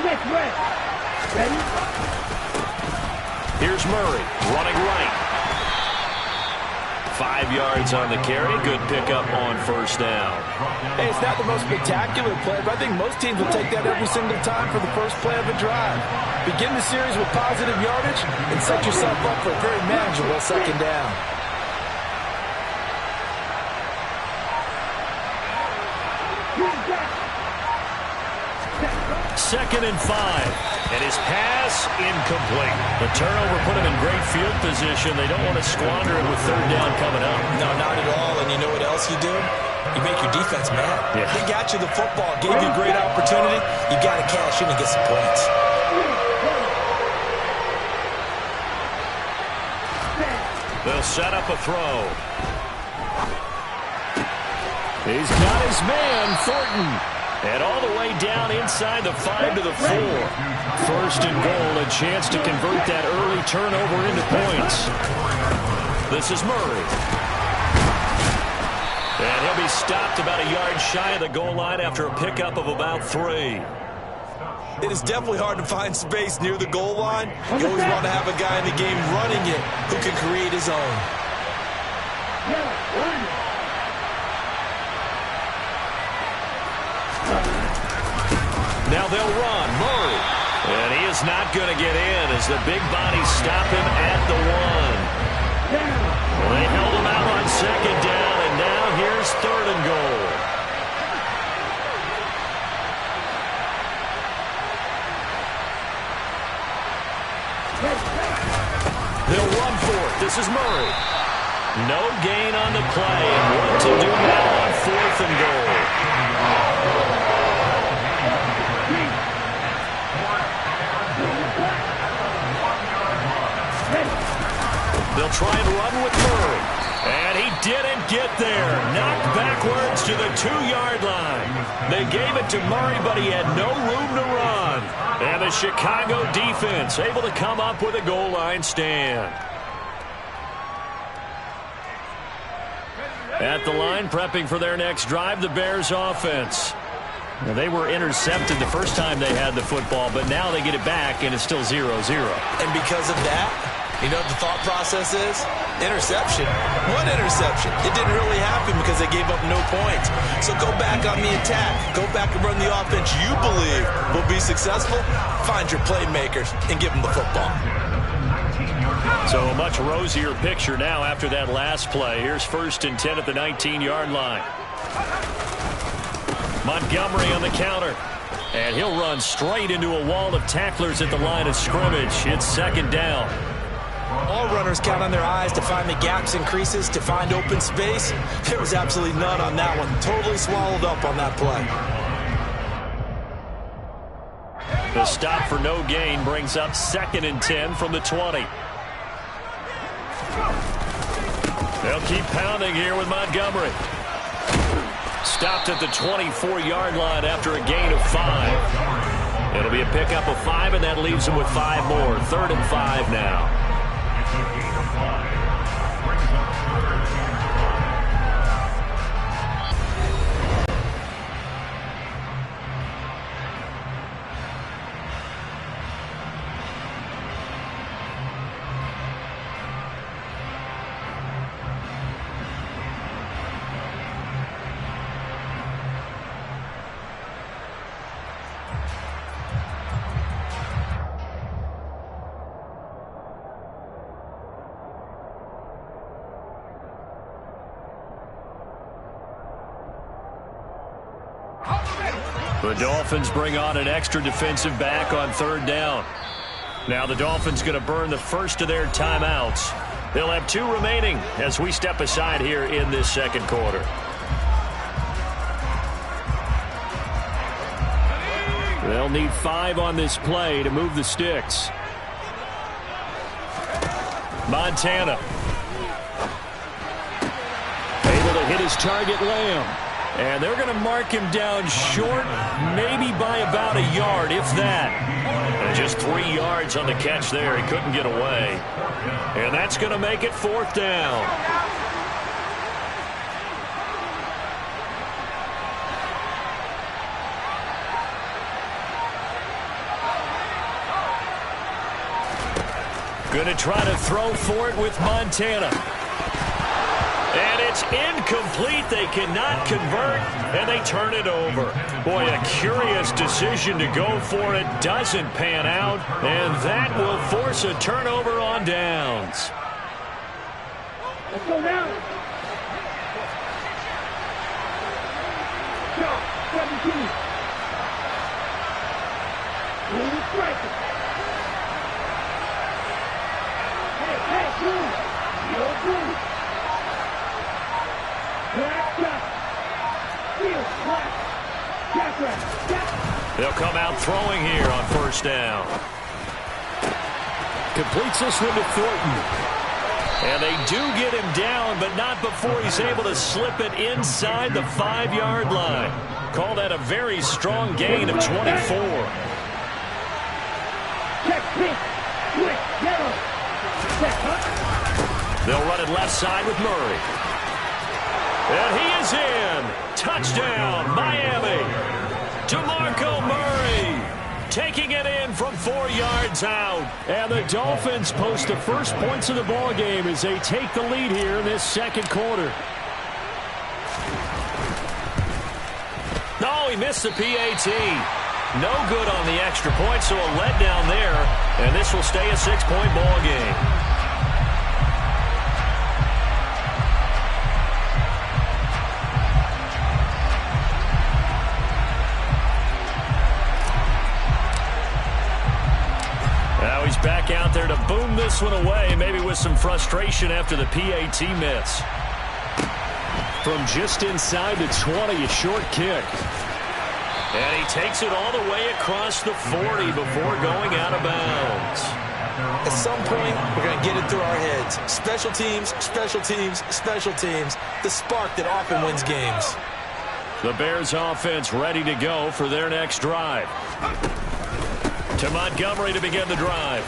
Next red. Ready? Here's Murray running right. 5 yards on the carry. Good pickup on first down. Hey, it's not the most spectacular play, but I think most teams will take that every single time for the first play of a drive. Begin the series with positive yardage and set yourself up for a very manageable second down. Second and 5. And his pass incomplete. The turnover put him in great field position. They don't want to squander it with third down coming up. No, not at all. And you know what else you do? You make your defense mad. Yeah. They got you the football, gave you a great opportunity. You got to cash in and get some points. They'll set up a throw. He's got his man, Thornton. And all the way down inside the 5 to the 4. First and goal, a chance to convert that early turnover into points. This is Murray. And he'll be stopped about a yard shy of the goal line after a pickup of about 3. It is definitely hard to find space near the goal line. You always want to have a guy in the game running it who can create his own. Now they'll run. Murray. And he is not going to get in as the big bodies stop him at the 1. Well, they held him out on second down, and now here's third and goal. They'll run for it. This is Murray. No gain on the play, and what to do now on fourth and goal. They'll try and run with Murray. And he didn't get there. Knocked backwards to the 2-yard line. They gave it to Murray, but he had no room to run. And the Chicago defense able to come up with a goal line stand. At the line, prepping for their next drive, the Bears offense. Now, they were intercepted the first time they had the football, but now they get it back, and it's still 0-0. And because of that, you know what the thought process is? Interception. What interception? It didn't really happen because they gave up no points. So go back on the attack. Go back and run the offense you believe will be successful. Find your playmakers and give them the football. So a much rosier picture now after that last play. Here's first and 10 at the 19-yard line. Montgomery on the counter. And he'll run straight into a wall of tacklers at the line of scrimmage. It's second down. All runners count on their eyes to find the gaps and creases, to find open space. There was absolutely none on that one. Totally swallowed up on that play. The stop for no gain brings up second and 10 from the 20. They'll keep pounding here with Montgomery. Stopped at the 24-yard line after a gain of 5. It'll be a pickup of 5, and that leaves them with 5 more. Third and 5 now. The Dolphins bring on an extra defensive back on third down. Now the Dolphins going to burn the first of their timeouts. They'll have 2 remaining as we step aside here in this second quarter. They'll need 5 on this play to move the sticks. Montana. Able to hit his target, Lamb. And they're going to mark him down short, maybe by about a yard, if that. And just 3 yards on the catch there. He couldn't get away. And that's going to make it 4th down. Going to try to throw for it with Montana. And it's incomplete. They cannot convert, and they turn it over. Boy, a curious decision to go for it. Doesn't pan out, and that will force a turnover on downs. Let's go now. Shot, 17. Move striker. Hey, move. You're good. They'll come out throwing here on first down. Completes this one to Thornton. And they do get him down, but not before he's able to slip it inside the 5-yard line. Call that a very strong gain of 24. They'll run it left side with Murray. And he is in. Touchdown, Miami. DeMarco Murray taking it in from 4 yards out. And the Dolphins post the first points of the ball game as they take the lead here in this second quarter. No, he missed the PAT. No good on the extra point, so a letdown there. And this will stay a 6-point ball game. He's back out there to boom this one away, maybe with some frustration after the PAT miss. From just inside the 20, a short kick. And he takes it all the way across the 40 before going out of bounds. At some point, we're going to get it through our heads. Special teams, special teams, special teams. The spark that often wins games. The Bears offense ready to go for their next drive. To Montgomery to begin the drive.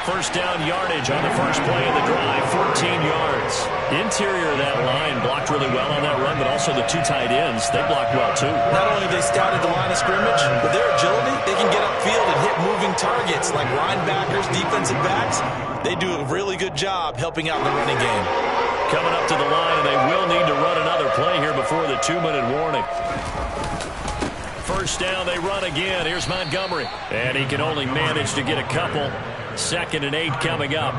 First down yardage on the first play of the drive, 14 yards. Interior of that line blocked really well on that run, but also the 2 tight ends, they blocked well too. Not only have they scouted the line of scrimmage, but their agility, they can get upfield and hit moving targets like linebackers, defensive backs. They do a really good job helping out in the running game. Coming up to the line, and they will need to run another play here before the 2-minute warning. First down, they run again. Here's Montgomery. And he can only manage to get a couple. 2nd and 8 coming up.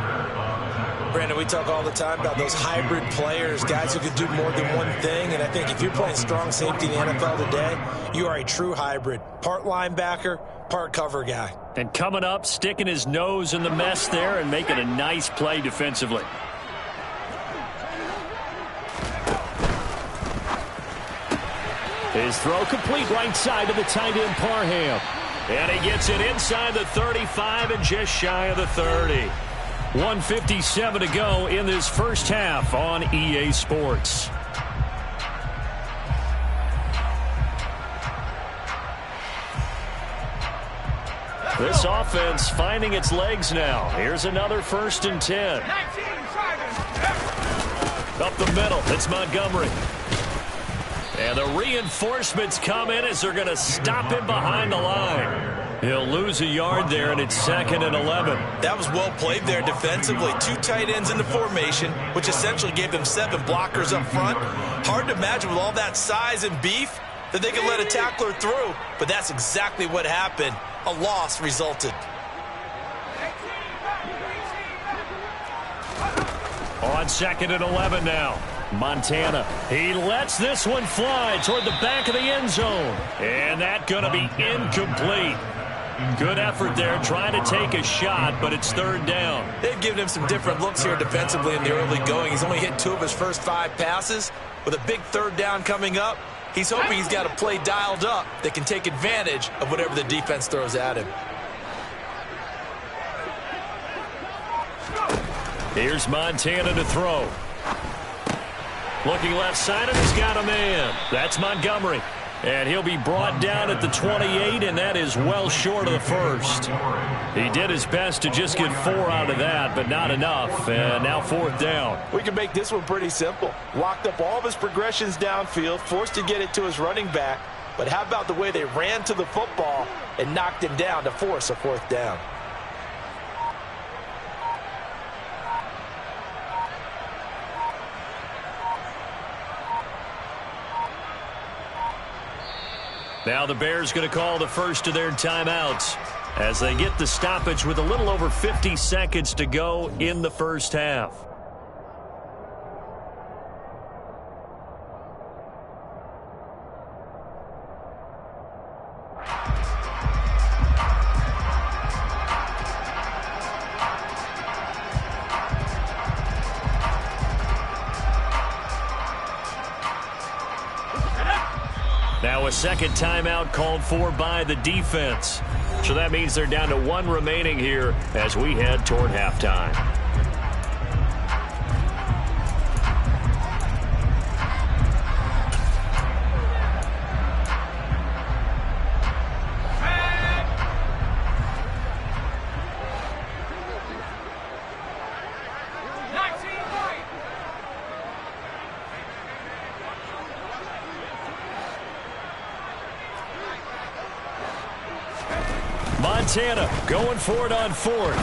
Brandon, we talk all the time about those hybrid players, guys who can do more than one thing. And I think if you're playing strong safety in the NFL today, you are a true hybrid. Part linebacker, part cover guy. And coming up, sticking his nose in the mess there and making a nice play defensively. His throw complete right side to the tight end Parham. And he gets it inside the 35 and just shy of the 30. 1:57 to go in this first half on EA Sports. This offense finding its legs now. Here's another 1st and 10. Up the middle, it's Montgomery. And the reinforcements come in as they're going to stop him behind the line. He'll lose a yard there, and it's 2nd and 11. That was well played there defensively. 2 tight ends in the formation, which essentially gave them 7 blockers up front. Hard to imagine with all that size and beef that they could let a tackler through. But that's exactly what happened. A loss resulted. On 2nd and 11 now. Montana, he lets this one fly toward the back of the end zone. And that's going to be incomplete. Good effort there, trying to take a shot, but it's third down. They've given him some different looks here defensively in the early going. He's only hit 2 of his first 5 passes. With a big third down coming up, he's hoping he's got a play dialed up that can take advantage of whatever the defense throws at him. Here's Montana to throw. Looking left side, and he's got a man. That's Montgomery. And he'll be brought down at the 28, and that is well short of the first. He did his best to just get 4 out of that, but not enough. And now fourth down. We can make this one pretty simple. Locked up all of his progressions downfield, forced to get it to his running back. But how about the way they ran to the football and knocked him down to force a fourth down? Now the Bears going to call the first of their timeouts as they get the stoppage with a little over 50 seconds to go in the first half. Now a second timeout called for by the defense. So that means they're down to 1 remaining here as we head toward halftime. Montana going for it on 4th.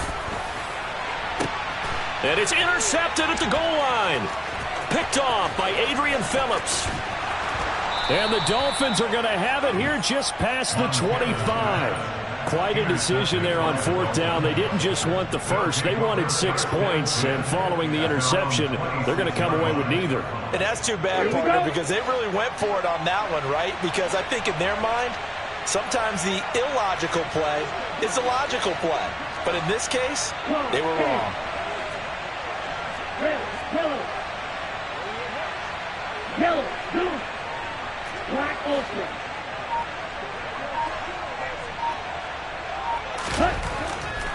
And it's intercepted at the goal line. Picked off by Adrian Phillips. And the Dolphins are going to have it here just past the 25. Quite a decision there on 4th down. They didn't just want the first. They wanted 6 points. And following the interception, they're going to come away with neither. And that's too bad, partner, because they really went for it on that one, right? Because I think in their mind, sometimes the illogical play is a logical play. But in this case, they were wrong. Yellow, blue, black, ultra.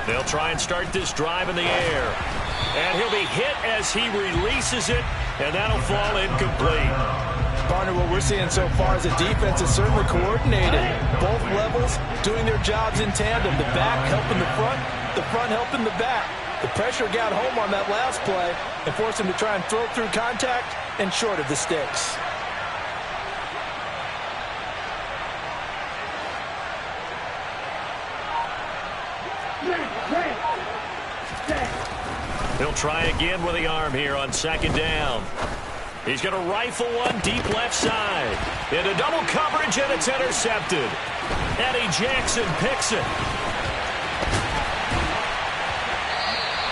They'll try and start this drive in the air. And he'll be hit as he releases it, and that'll fall incomplete. Partner, what we're seeing so far is the defense is certainly coordinated. Both levels doing their jobs in tandem. The back helping the front helping the back. The pressure got home on that last play and forced him to try and throw through contact and short of the sticks. He'll try again with the arm here on 2nd down. He's going to rifle one deep left side. Into double coverage, and it's intercepted. Eddie Jackson picks it.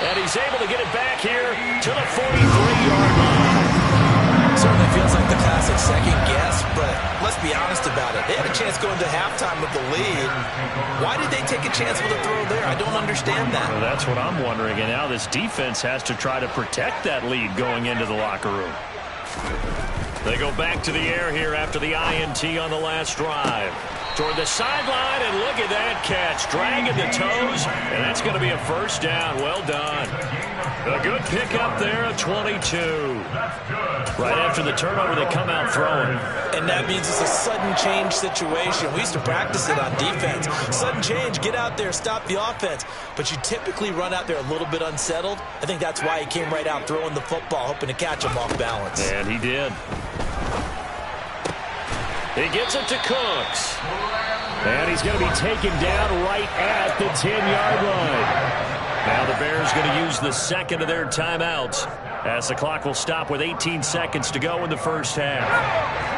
And he's able to get it back here to the 43-yard line. Certainly feels like the classic second guess, but let's be honest about it. They had a chance going to halftime with the lead. Why did they take a chance with a throw there? I don't understand that. Well, that's what I'm wondering. And now this defense has to try to protect that lead going into the locker room. They go back to the air here after the INT on the last drive. Toward the sideline, and look at that catch. Dragging the toes, and that's going to be a first down. Well done. A good pickup there at 22. Right after the turnover, they come out throwing. And that means it's a sudden change situation. We used to practice it on defense. Sudden change, get out there, stop the offense. But you typically run out there a little bit unsettled. I think that's why he came right out throwing the football, hoping to catch him off balance. And he did. He gets it to Cooks. And he's going to be taken down right at the 10-yard line. Now the Bears going to use the second of their timeouts as the clock will stop with 18 seconds to go in the first half.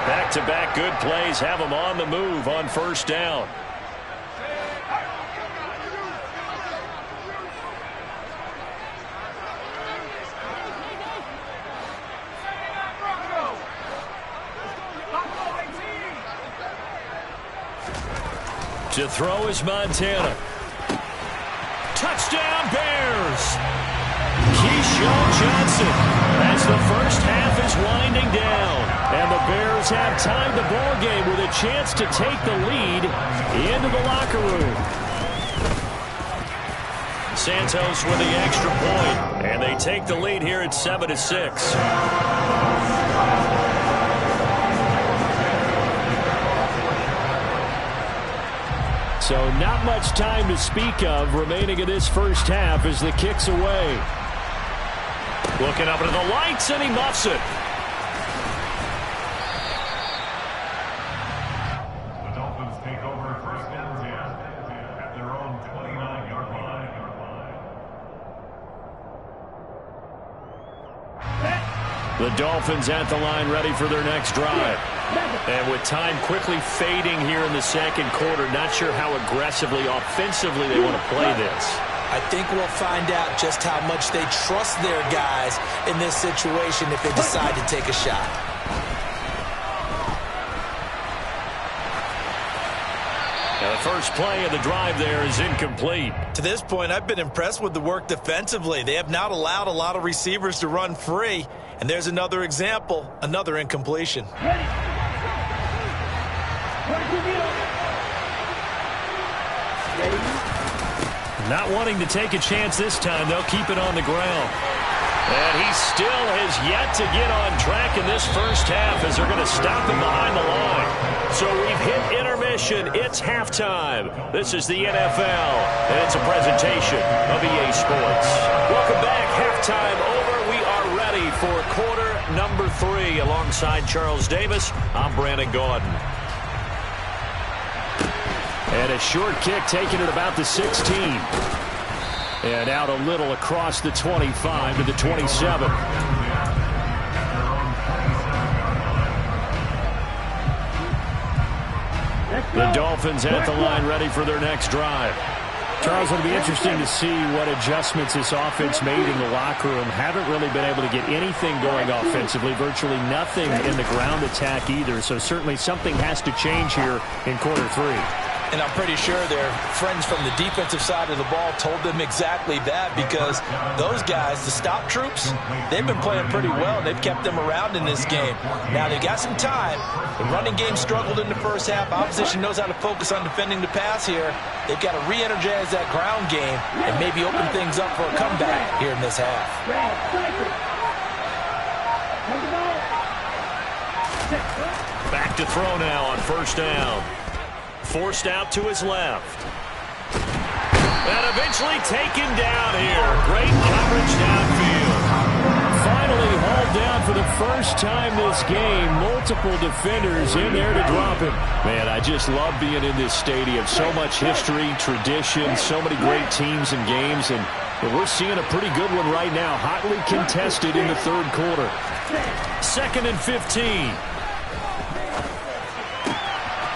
Back-to-back good plays have them on the move on first down. To throw is Montana. Touchdown, Bears! Keyshawn Johnson as the first half is winding down. And the Bears have tied the ball game with a chance to take the lead into the locker room. Santos with the extra point, and they take the lead here at 7-6. So not much time to speak of remaining in this first half as the kick's away. Looking up into the lights, and he muffs it. The Dolphins take over first down at their own 29-yard line. The Dolphins at the line, ready for their next drive. And with time quickly fading here in the second quarter, not sure how aggressively, offensively they want to play this. I think we'll find out just how much they trust their guys in this situation if they decide to take a shot. Now the first play of the drive there is incomplete. To this point, I've been impressed with the work defensively. They have not allowed a lot of receivers to run free. And there's another example, another incompletion. Not wanting to take a chance this time, they'll keep it on the ground. And he still has yet to get on track in this first half as they're going to stop him behind the line. So we've hit intermission. It's halftime. This is the NFL, and it's a presentation of EA Sports. Welcome back. Halftime over. We are ready for quarter number 3. Alongside Charles Davis, I'm Brandon Gaudin. And a short kick taken at about the 16. And out a little across the 25 to the 27. The Dolphins at the line ready for their next drive. Charles, it'll be interesting to see what adjustments this offense made in the locker room. Haven't really been able to get anything going offensively, virtually nothing in the ground attack either. So certainly something has to change here in quarter 3. And I'm pretty sure their friends from the defensive side of the ball told them exactly that, because those guys, the stop troops, they've been playing pretty well. They've kept them around in this game. Now, they've got some time. The running game struggled in the first half. Opposition knows how to focus on defending the pass here. They've got to re-energize that ground game and maybe open things up for a comeback here in this half. Back to throw now on first down. Forced out to his left. And eventually taken down here. Great coverage downfield. Finally hauled down for the first time this game. Multiple defenders in there to drop him. Man, I just love being in this stadium. So much history, tradition, so many great teams and games. And we're seeing a pretty good one right now. Hotly contested in the third quarter. 2nd and 15.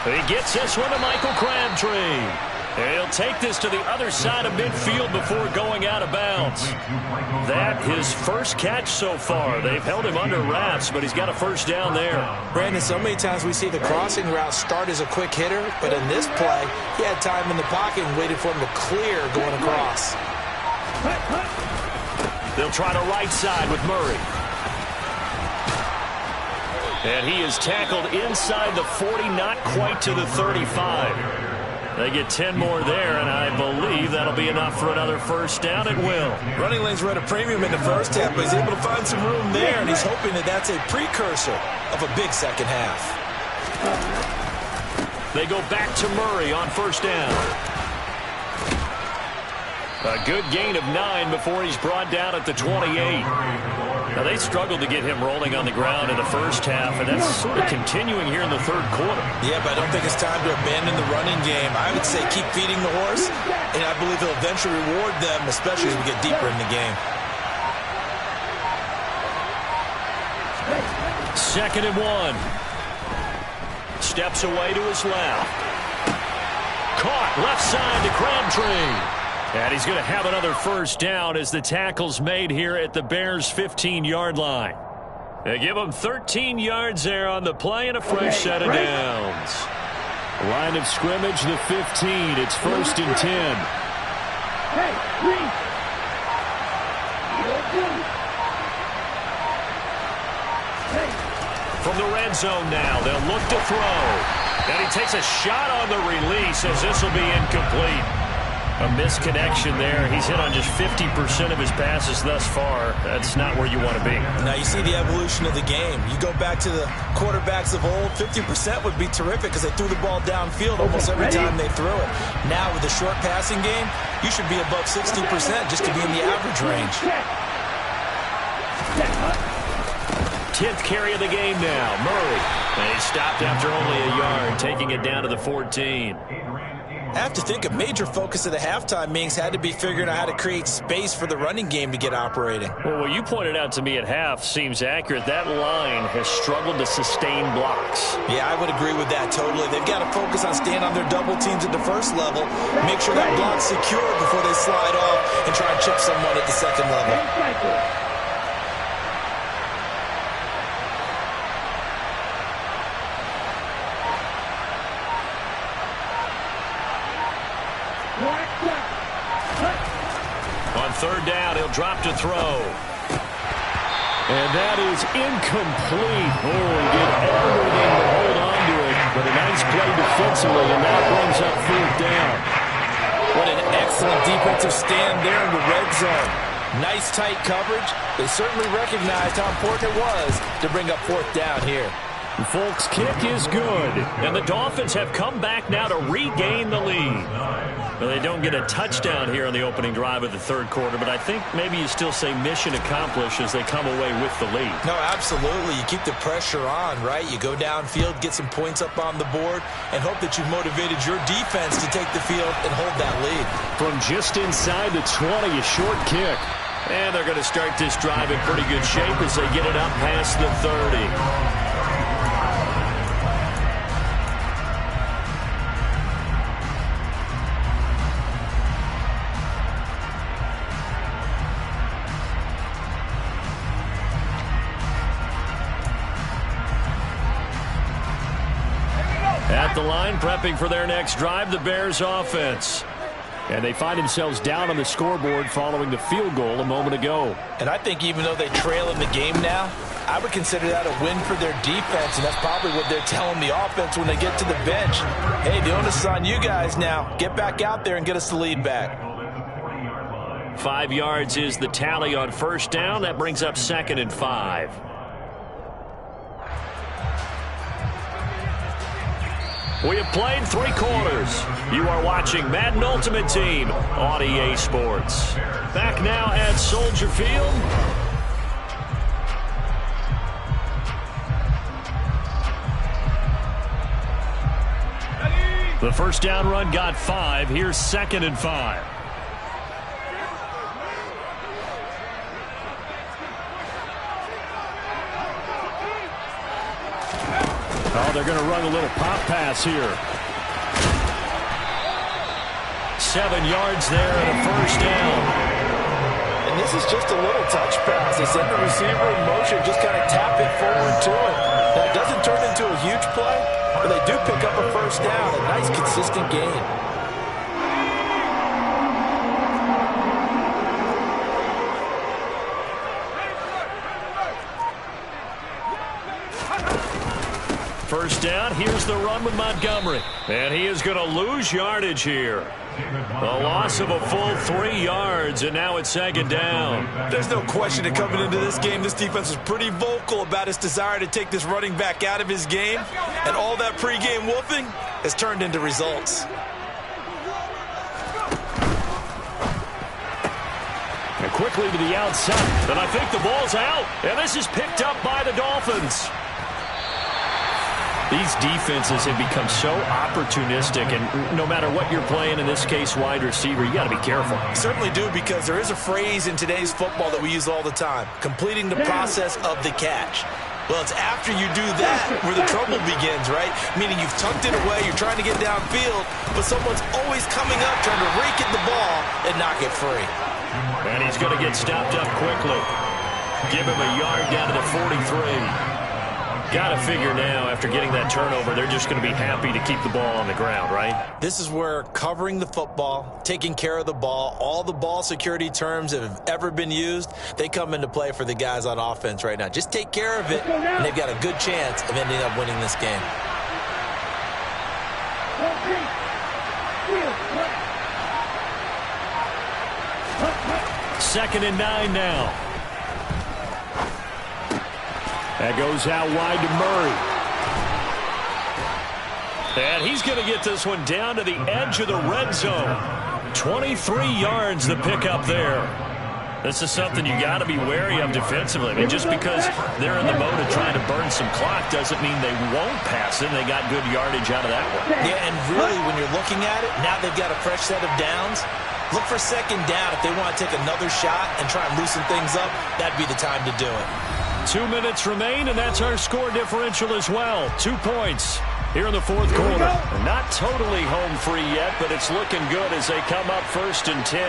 He gets this one to Michael Crabtree. He'll take this to the other side of midfield before going out of bounds. That his first catch so far. They've held him under wraps, but he's got a first down there. Brandon, so many times we see the crossing route start as a quick hitter, but in this play, he had time in the pocket and waited for him to clear going across. They'll try to right side with Murray. And he is tackled inside the 40, not quite to the 35. They get 10 more there, and I believe that'll be enough for another first down. It will. Running lanes were at a premium in the first half, but he's able to find some room there, and he's hoping that that's a precursor of a big second half. They go back to Murray on first down. A good gain of 9 before he's brought down at the 28. Now, they struggled to get him rolling on the ground in the first half, and that's sort of continuing here in the third quarter. Yeah, but I don't think it's time to abandon the running game. I would say keep feeding the horse, and I believe he'll eventually reward them, especially as we get deeper in the game. 2nd and 1. Steps away to his left. Caught left side to Crabtree. And he's going to have another first down as the tackle's made here at the Bears' 15-yard line. They give him 13 yards there on the play and a fresh set of downs. Line of scrimmage, the 15. It's 1st and 10. Hey, Green. From the red zone now, they'll look to throw. And he takes a shot on the release as this will be incomplete. A misconnection there. He's hit on just 50% of his passes thus far. That's not where you want to be. Now you see the evolution of the game. You go back to the quarterbacks of old, 50% would be terrific because they threw the ball downfield almost every time they threw it. Now with the short passing game, you should be above 60% just to be in the average range. 10th carry of the game now. Murray. And he stopped after only a yard, taking it down to the 14. I have to think a major focus of the halftime meetings had to be figuring out how to create space for the running game to get operating. Well, what you pointed out to me at half seems accurate. That line has struggled to sustain blocks. Yeah, I would agree with that totally. They've got to focus on staying on their double teams at the first level, make sure that block's secure before they slide off and try and chip someone at the second level. On 3rd down, he'll drop to throw. And that is incomplete. Oh, he did everything to hold on to it. But a nice play defensively, and that brings up 4th down. What an excellent defensive stand there in the red zone. Nice tight coverage. They certainly recognized how important it was to bring up 4th down here. The Folks' kick is good. And the Dolphins have come back now to regain the lead. Well, they don't get a touchdown here on the opening drive of the 3rd quarter, but I think maybe you still say mission accomplished as they come away with the lead. No, absolutely. You keep the pressure on, right? You go downfield, get some points up on the board, and hope that you've motivated your defense to take the field and hold that lead. From just inside the 20, a short kick. And they're going to start this drive in pretty good shape as they get it up past the 30. At the line, prepping for their next drive, the Bears offense. And they find themselves down on the scoreboard following the field goal a moment ago. And I think even though they trail in the game now, I would consider that a win for their defense, and that's probably what they're telling the offense when they get to the bench. Hey, the onus is on you guys now. Get back out there and get us the lead back. 5 yards is the tally on 1st down. That brings up 2nd and 5. We have played 3 quarters. You are watching Madden Ultimate Team on EA Sports. Back now at Soldier Field. The 1st down run got 5. Here's 2nd and 5. Oh, they're going to run a little pop pass here. 7 yards there and a 1st down. And this is just a little touch pass. They send the receiver in motion, just kind of tap it forward to it. Now, it doesn't turn into a huge play, but they do pick up a 1st down. A nice, consistent gain. First down, here's the run with Montgomery. And he is going to lose yardage here. A loss of a full 3 yards, and now it's 2nd down. There's no question that coming into this game, this defense was pretty vocal about its desire to take this running back out of his game. And all that pregame wolfing has turned into results. And quickly to the outside. And I think the ball's out. And this is picked up by the Dolphins. These defenses have become so opportunistic, and no matter what you're playing, in this case wide receiver, you got to be careful. You certainly do, because there is a phrase in today's football that we use all the time, completing the process of the catch. Well, it's after you do that where the trouble begins, right? Meaning you've tucked it away, you're trying to get downfield, but someone's always coming up trying to rake at the ball and knock it free. And he's going to get stopped up quickly. Give him a yard down to the 43. Got to figure now, after getting that turnover, they're just going to be happy to keep the ball on the ground, right? This is where covering the football, taking care of the ball, all the ball security terms that have ever been used, they come into play for the guys on offense right now. Just take care of it, and they've got a good chance of ending up winning this game. Second and 9 now. That goes out wide to Murray. And he's going to get this one down to the edge of the red zone. 23 yards the pickup there. This is something you got to be wary of defensively. I mean, just because they're in the mode of trying to burn some clock doesn't mean they won't pass it. They got good yardage out of that one. Yeah, and really, when you're looking at it, now they've got a fresh set of downs. Look for second down. If they want to take another shot and try and loosen things up, that'd be the time to do it. 2 minutes remain, and that's our score differential as well. 2 points here in the fourth quarter. They're not totally home free yet, but it's looking good as they come up 1st and 10.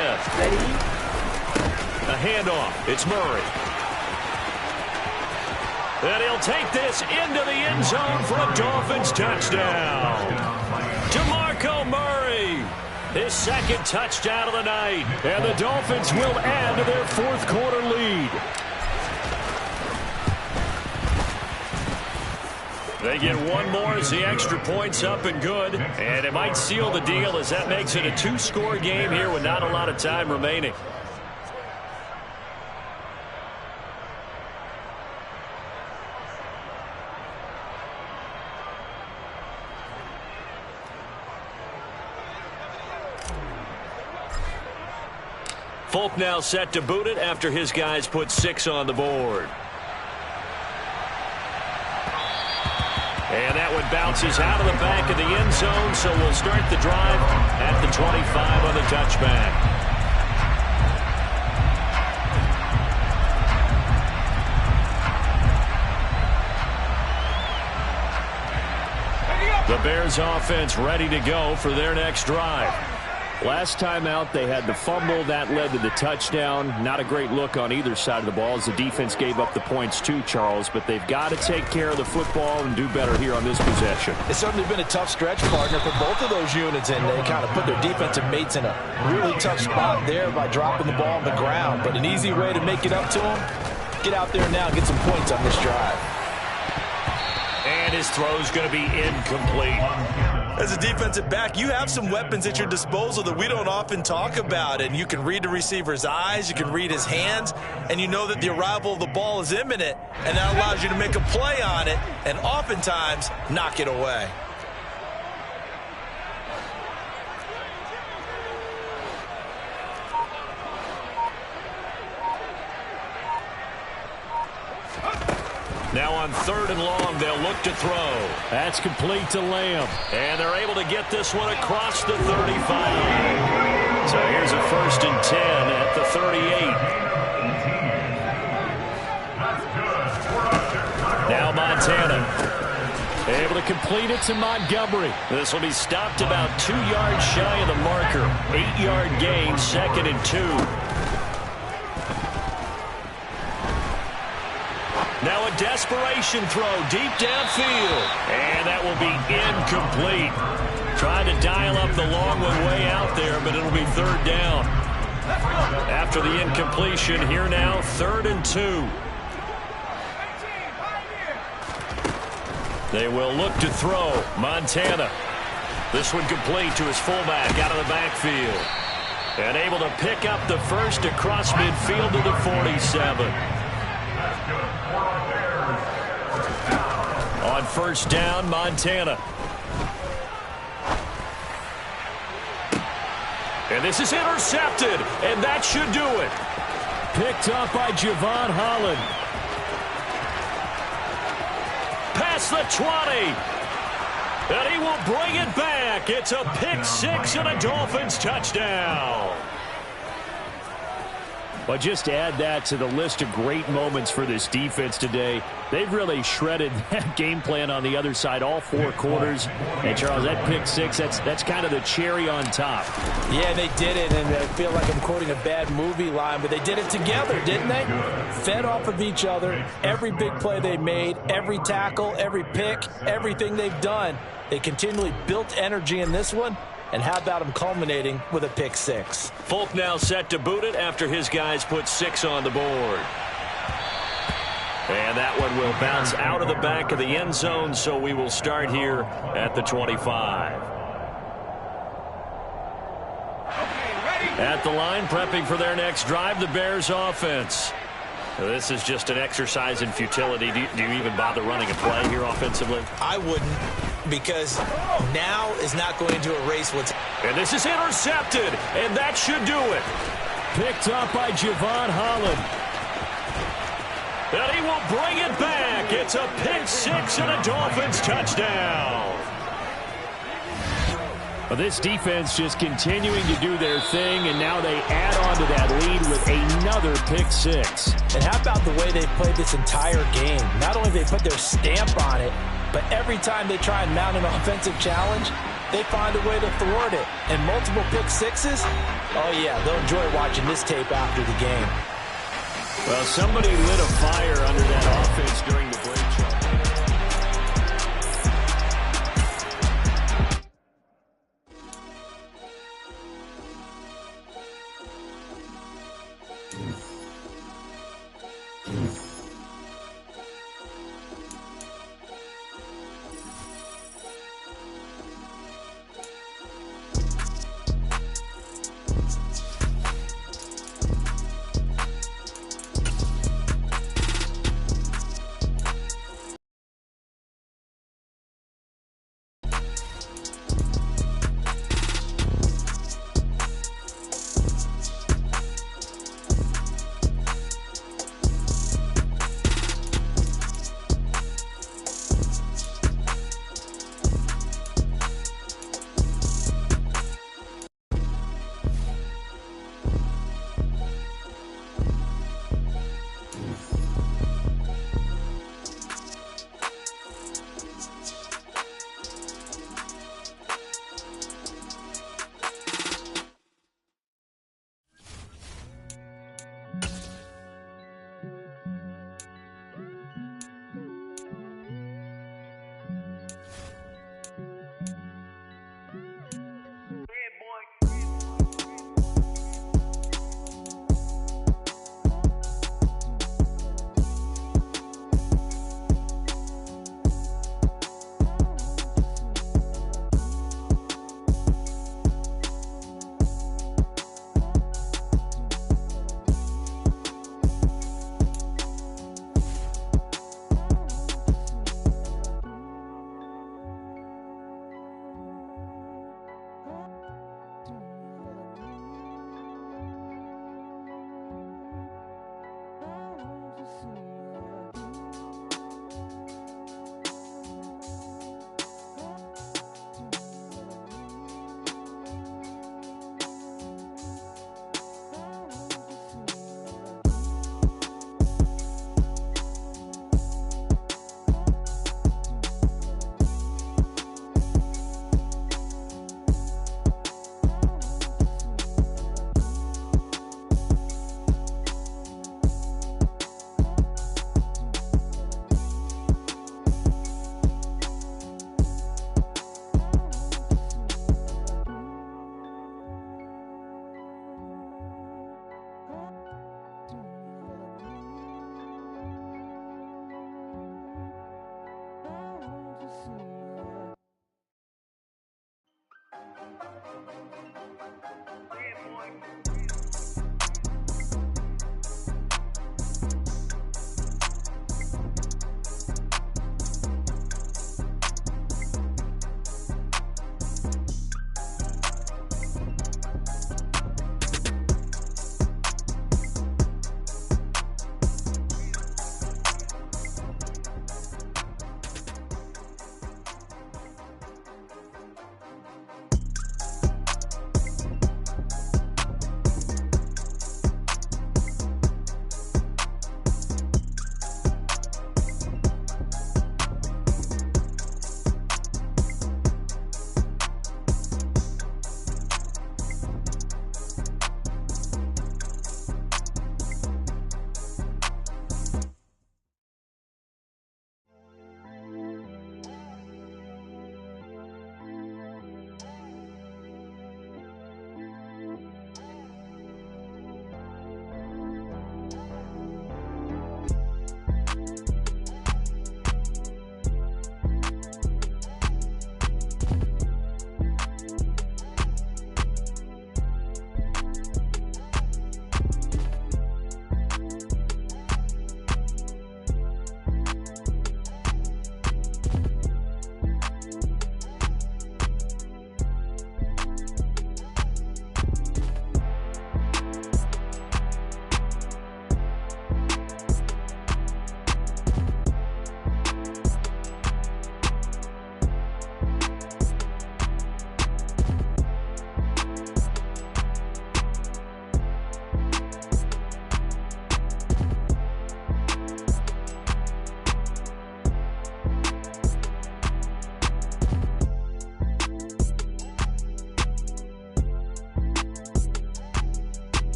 A handoff. It's Murray. And he'll take this into the end zone for a Dolphins touchdown. DeMarco Murray, his second touchdown of the night. And the Dolphins will add to their fourth quarter lead. They get one more as the extra point's up and good. And it might seal the deal as that makes it a 2-score game here with not a lot of time remaining. Folk now set to boot it after his guys put 6 on the board. And that one bounces out of the back of the end zone, so we'll start the drive at the 25 on the touchback. The Bears offense ready to go for their next drive. Last time out, they had the fumble. That led to the touchdown. Not a great look on either side of the ball as the defense gave up the points too, Charles. But they've got to take care of the football and do better here on this possession. It's certainly been a tough stretch, partner, for both of those units, and they kind of put their defensive mates in a really tough spot there by dropping the ball on the ground. But an easy way to make it up to them, get out there now and get some points on this drive. And his throw's going to be incomplete. As a defensive back, you have some weapons at your disposal that we don't often talk about. And you can read the receiver's eyes, you can read his hands, and you know that the arrival of the ball is imminent. And that allows you to make a play on it and oftentimes knock it away. Now on 3rd and long, they'll look to throw. That's complete to Lamb. And they're able to get this one across the 35. So here's a 1st and 10 at the 38. Now Montana. Able to complete it to Montgomery. This will be stopped about 2 yards shy of the marker. 8-yard gain, 2nd and 2. Now a desperation throw deep downfield. And that will be incomplete. Trying to dial up the long one way out there, but it'll be 3rd down. After the incompletion, here now, 3rd and 2. They will look to throw. Montana. This one complete to his fullback out of the backfield. And able to pick up the first across midfield to the 47. On 1st down, Montana. And this is intercepted, and that should do it. Picked up by Javon Holland. Past the 20. And he will bring it back. It's a pick 6 and a Dolphins touchdown. Well, just to add that to the list of great moments for this defense today, they've really shredded that game plan on the other side all 4 quarters. And, Charles, that pick 6, that's kind of the cherry on top. Yeah, they did it, and I feel like I'm quoting a bad movie line, but they did it together, didn't they? Fed off of each other, every big play they made, every tackle, every pick, everything they've done. They continually built energy in this one. And how about him culminating with a pick 6? Folk now set to boot it after his guys put 6 on the board. And that one will bounce out of the back of the end zone, so we will start here at the 25. At the line, prepping for their next drive, the Bears offense. This is just an exercise in futility. Do you even bother running a play here offensively? I wouldn't, because now is not going to erase what's... And this is intercepted, and that should do it. Picked up by Javon Holland. And he will bring it back. It's a pick 6 and a Dolphins touchdown. Well, this defense just continuing to do their thing, and now they add on to that lead with another pick 6. And how about the way they played this entire game? Not only they put their stamp on it, but every time they try and mount an offensive challenge, they find a way to thwart it. And multiple pick 6s, oh yeah, they'll enjoy watching this tape after the game. Well, somebody lit a fire under that offense during the break, Charles.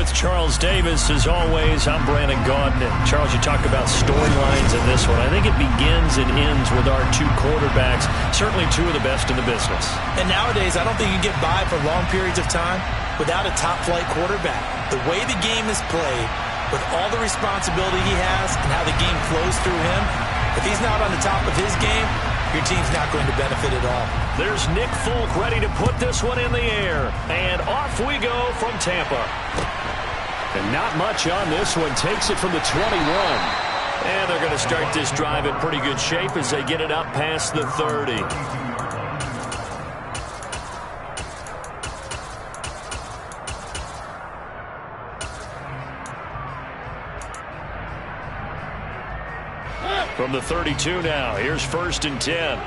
With Charles Davis, as always, I'm Brandon Gaudin. And Charles, you talk about storylines in this one. I think it begins and ends with our two quarterbacks, certainly two of the best in the business. And nowadays, I don't think you can get by for long periods of time without a top-flight quarterback. The way the game is played, with all the responsibility he has and how the game flows through him, if he's not on the top of his game, your team's not going to benefit at all. There's Nick Folk ready to put this one in the air. And off we go from Tampa. And not much on this one. Takes it from the 21. And they're going to start this drive in pretty good shape as they get it up past the 30. From the 32 now, here's 1st and 10.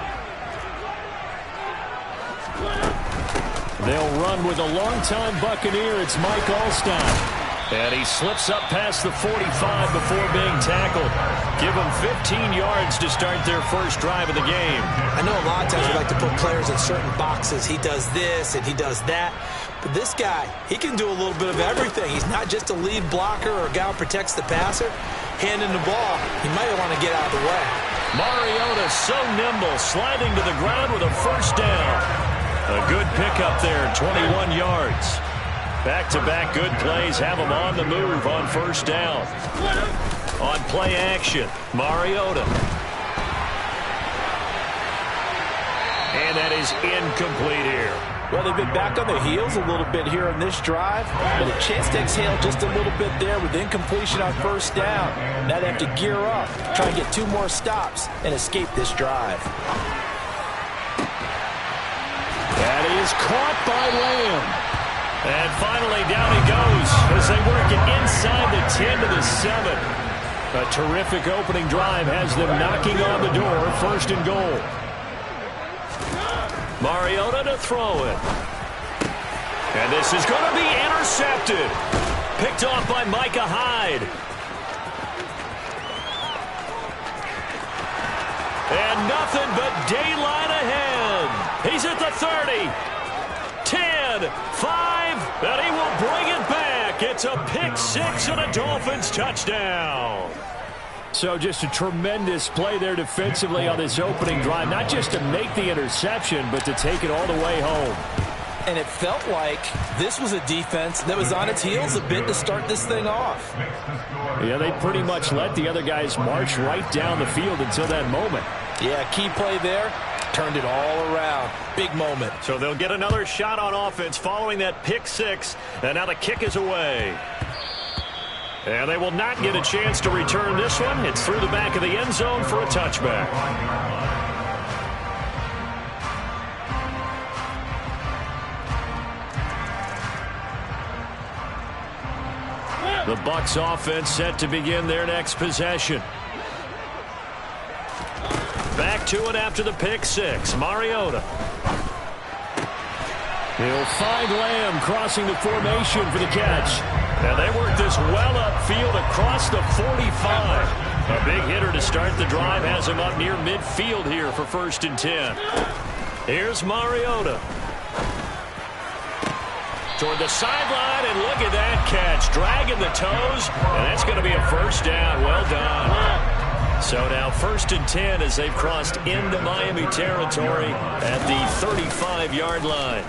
They'll run with a longtime Buccaneer. It's Mike Alstott. And he slips up past the 45 before being tackled. Give him 15 yards to start their first drive of the game. I know a lot of times we like to put players in certain boxes. He does this and he does that. But this guy, he can do a little bit of everything. He's not just a lead blocker or a guy who protects the passer. Handing the ball, he might want to get out of the way. Mariota so nimble, sliding to the ground with a first down. A good pickup there, 21 yards. Back-to-back good plays have him on the move on first down. On play action, Mariota. And that is incomplete here. Well, they've been back on their heels a little bit here in this drive, but a chance to exhale just a little bit there with incompletion on first down. Now they have to gear up, try and get 2 more stops, and escape this drive. That is caught by Lamb. And finally, down he goes as they work it inside the 10 to the 7. A terrific opening drive has them knocking on the door, 1st and goal. Mariota to throw it. And this is going to be intercepted. Picked off by Micah Hyde. And nothing but daylight ahead. He's at the 30. 10, 5, and he will bring it back. It's a pick 6 and a Dolphins touchdown. So just a tremendous play there defensively on this opening drive. Not just to make the interception, but to take it all the way home. And it felt like this was a defense that was on its heels a bit to start this thing off. Yeah, they pretty much let the other guys march right down the field until that moment. Yeah, key play there. Turned it all around. Big moment. So they'll get another shot on offense following that pick 6. And now the kick is away. And they will not get a chance to return this one. It's through the back of the end zone for a touchback. The Bucs offense set to begin their next possession. Back to it after the pick 6. Mariota. He'll find Lamb crossing the formation for the catch. And they work this well upfield across the 45. A big hitter to start the drive has him up near midfield here for 1st and 10. Here's Mariota. Toward the sideline, and look at that catch. Dragging the toes, and that's going to be a first down. Well done. So now 1st and 10 as they've crossed into Miami territory at the 35-yard line.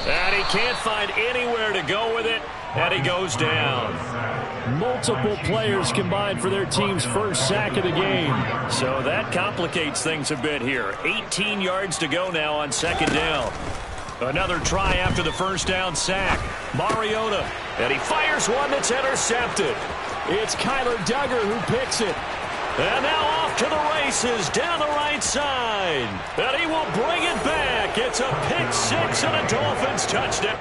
And he can't find anywhere to go with it, and he goes down. Multiple players combined for their team's first sack of the game. So that complicates things a bit here. 18 yards to go now on 2nd down. Another try after the first down sack. Mariota, and he fires one that's intercepted. It's Kyler Duggar who picks it. And now off to the races down the right side. And he will bring it back. It's a pick 6 and a Dolphins touchdown.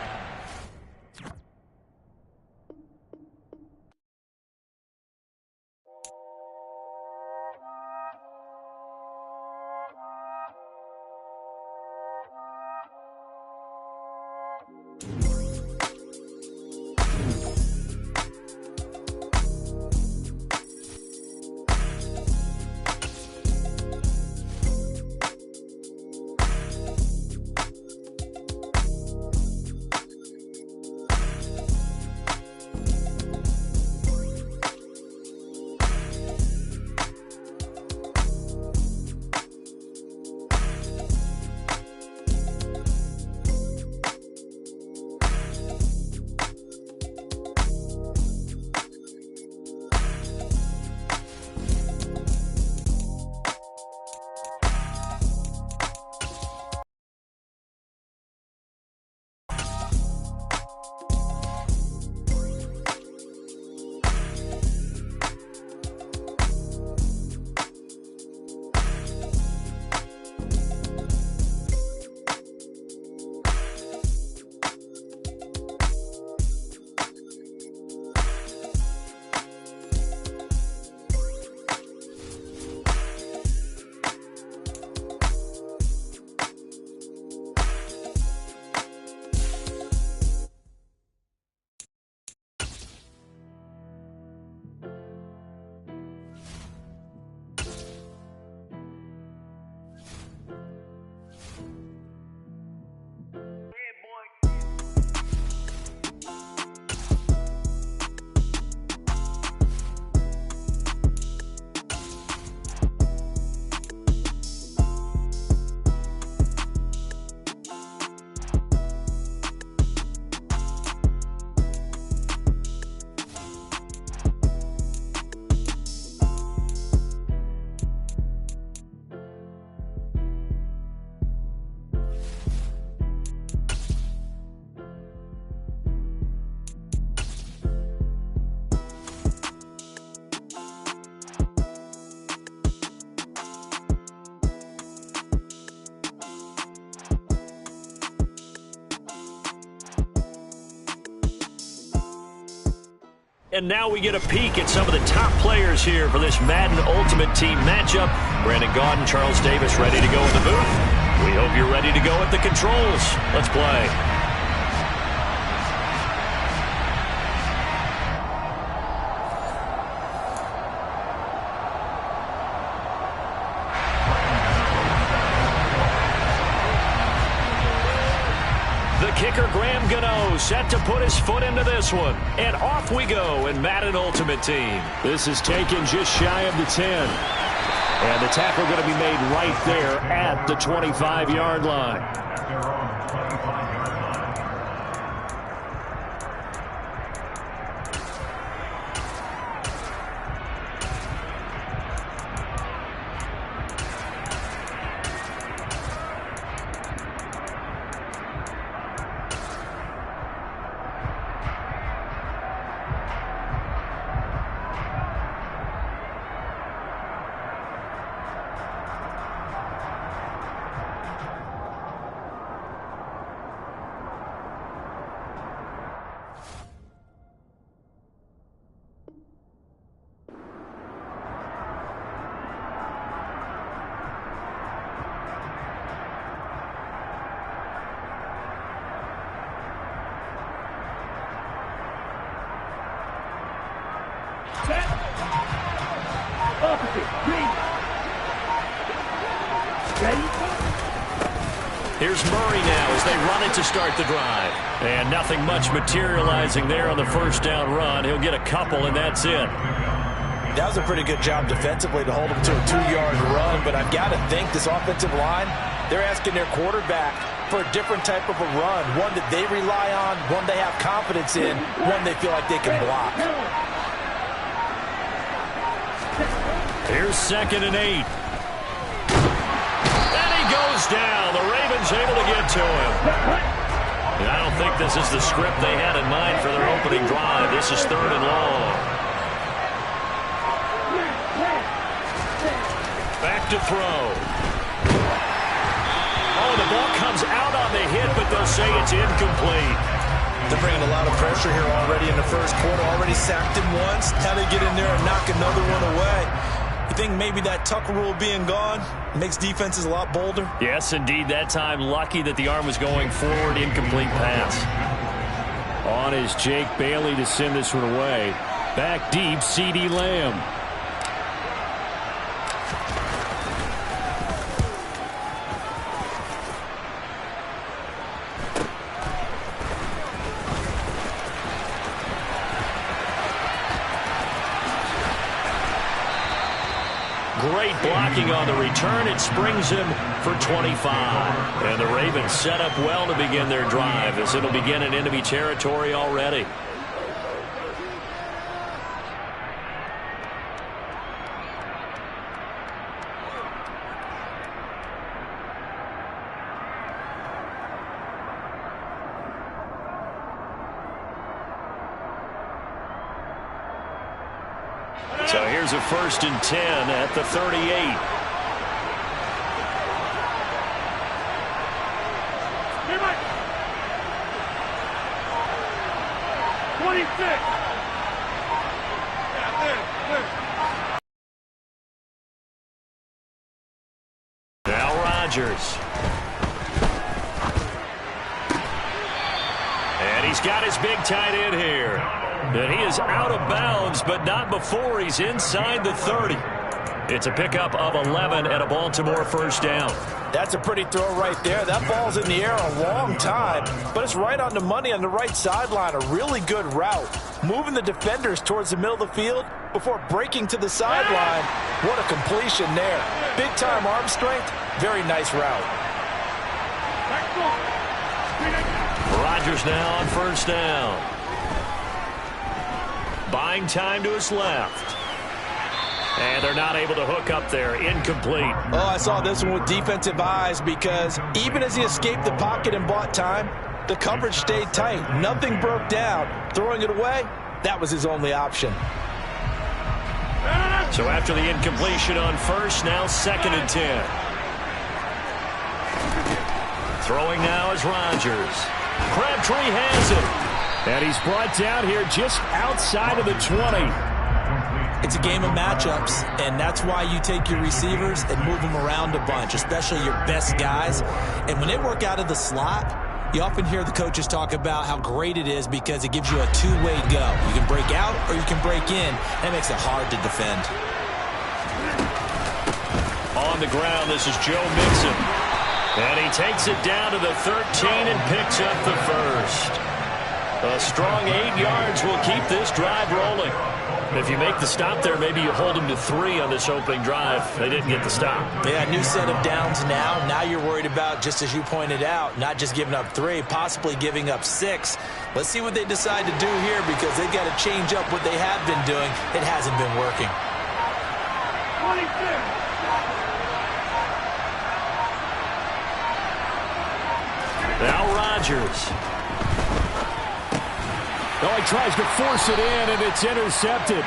and now we get a peek at some of the top players here for this Madden Ultimate Team matchup. Brandon Gaudin, Charles Davis ready to go in the booth. We hope you're ready to go at the controls. Let's play. Kicker Graham Gano set to put his foot into this one. And off we go in Madden Ultimate Team. This is taken just shy of the 10. And the tackle going to be made right there at the 25-yard line. At their own 25-yard line. Here's Murray now as they run it to start the drive. And nothing much materializing there on the first down run. He'll get a couple, and that's it. That was a pretty good job defensively to hold him to a 2-yard run, but I've got to think this offensive line, they're asking their quarterback for a different type of a run, one that they rely on, one they have confidence in, one they feel like they can block. Here's 2nd and 8. And he goes down. The Ravens able to get to him. And I don't think this is the script they had in mind for their opening drive. This is 3rd and long. Back to throw. Oh, the ball comes out on the hit, but they'll say it's incomplete. They're bringing a lot of pressure here already in the first quarter. Already sacked him once. Now they get in there and knock another one away. You think maybe that Tucker rule being gone makes defenses a lot bolder? Yes, indeed. That time, lucky that the arm was going forward. Incomplete pass. On is Jake Bailey to send this one away. Back deep, CeeDee Lamb. Great blocking on the return. It springs him for 25. And the Ravens set up well to begin their drive as it'll begin in enemy territory already. So here's a 1st and 10 at the 38. Now Rodgers. And he's got his big tight end here. And he is out of bounds, but not before he's inside the 30. It's a pickup of 11 and a Baltimore first down. That's a pretty throw right there. That ball's in the air a long time, but it's right on the money on the right sideline. A really good route. Moving the defenders towards the middle of the field before breaking to the sideline. What a completion there. Big-time arm strength. Very nice route. Rodgers now on first down. Buying time to his left. And they're not able to hook up there. Incomplete. Oh, I saw this one with defensive eyes because even as he escaped the pocket and bought time, the coverage stayed tight. Nothing broke down. Throwing it away, that was his only option. So after the incompletion on first, now 2nd and 10. Throwing now is Rodgers. Crabtree has it. And he's brought down here just outside of the 20. It's a game of matchups, and that's why you take your receivers and move them around a bunch, especially your best guys. And when they work out of the slot, you often hear the coaches talk about how great it is because it gives you a two-way go. You can break out or you can break in. That makes it hard to defend. On the ground, this is Joe Mixon. And he takes it down to the 13 and picks up the first. A strong 8 yards will keep this drive rolling. If you make the stop there, maybe you hold them to 3 on this opening drive. They didn't get the stop. Yeah, new set of downs now. Now you're worried about, just as you pointed out, not just giving up 3, possibly giving up 6. Let's see what they decide to do here because they've got to change up what they have been doing. It hasn't been working. 26. Now Rodgers. Oh, he tries to force it in, and it's intercepted.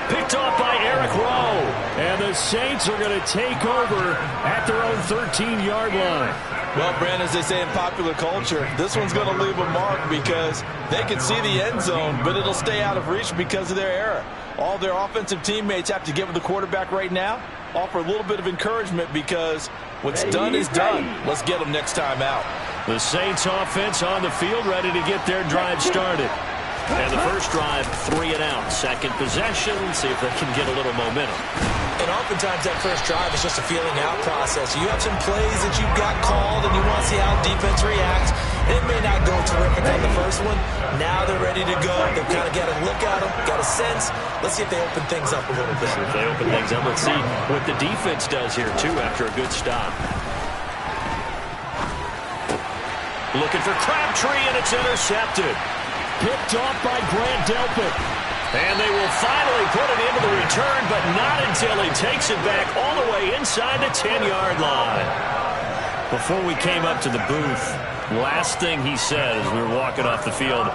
Picked off by Eric Rowe. And the Saints are going to take over at their own 13-yard line. Well, Brent, as they say in popular culture, this one's going to leave a mark because they can see the end zone, but it'll stay out of reach because of their error. All their offensive teammates have to give the quarterback right now, offer a little bit of encouragement because what's done is done. Let's get them next time out. The Saints offense on the field, ready to get their drive started. And the first drive, 3 and out. Second possession, see if they can get a little momentum. And oftentimes that first drive is just a feeling out process. You have some plays that you've got called and you want to see how defense reacts. It may not go terrific on the first one. Now they're ready to go. They've kind of got a look at them, got a sense. Let's see if they open things up a little bit. If they open things up, let's see what the defense does here, too, after a good stop. Looking for Crabtree, and it's intercepted. Picked off by Grant Delpit. And they will finally put it into the return, but not until he takes it back all the way inside the 10-yard line. Before we came up to the booth, last thing he said as we were walking off the field,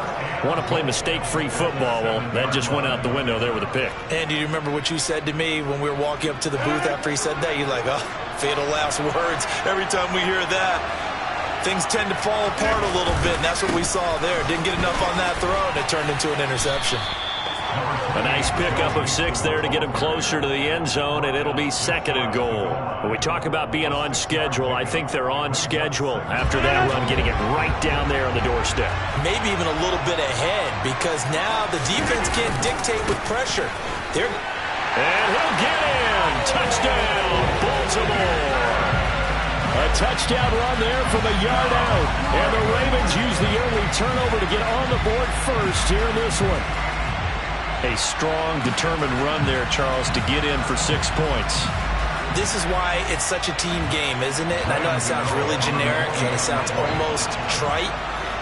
want to play mistake-free football. Well, that just went out the window there with a pick. And do you remember what you said to me when we were walking up to the booth after he said that? You're like, oh, fatal last words. Every time we hear that, things tend to fall apart a little bit, and that's what we saw there. Didn't get enough on that throw, and it turned into an interception. A nice pickup of 6 there to get him closer to the end zone, and it'll be 2nd and goal. When we talk about being on schedule, I think they're on schedule after that run, getting it right down there on the doorstep. Maybe even a little bit ahead, because now the defense can't dictate with pressure. And he'll get in. Touchdown, Baltimore. A touchdown run there from a yard out. And the Ravens use the early turnover to get on the board first here in this one. A strong, determined run there, Charles, to get in for 6 points. This is why it's such a team game, isn't it? And I know it sounds really generic and it sounds almost trite,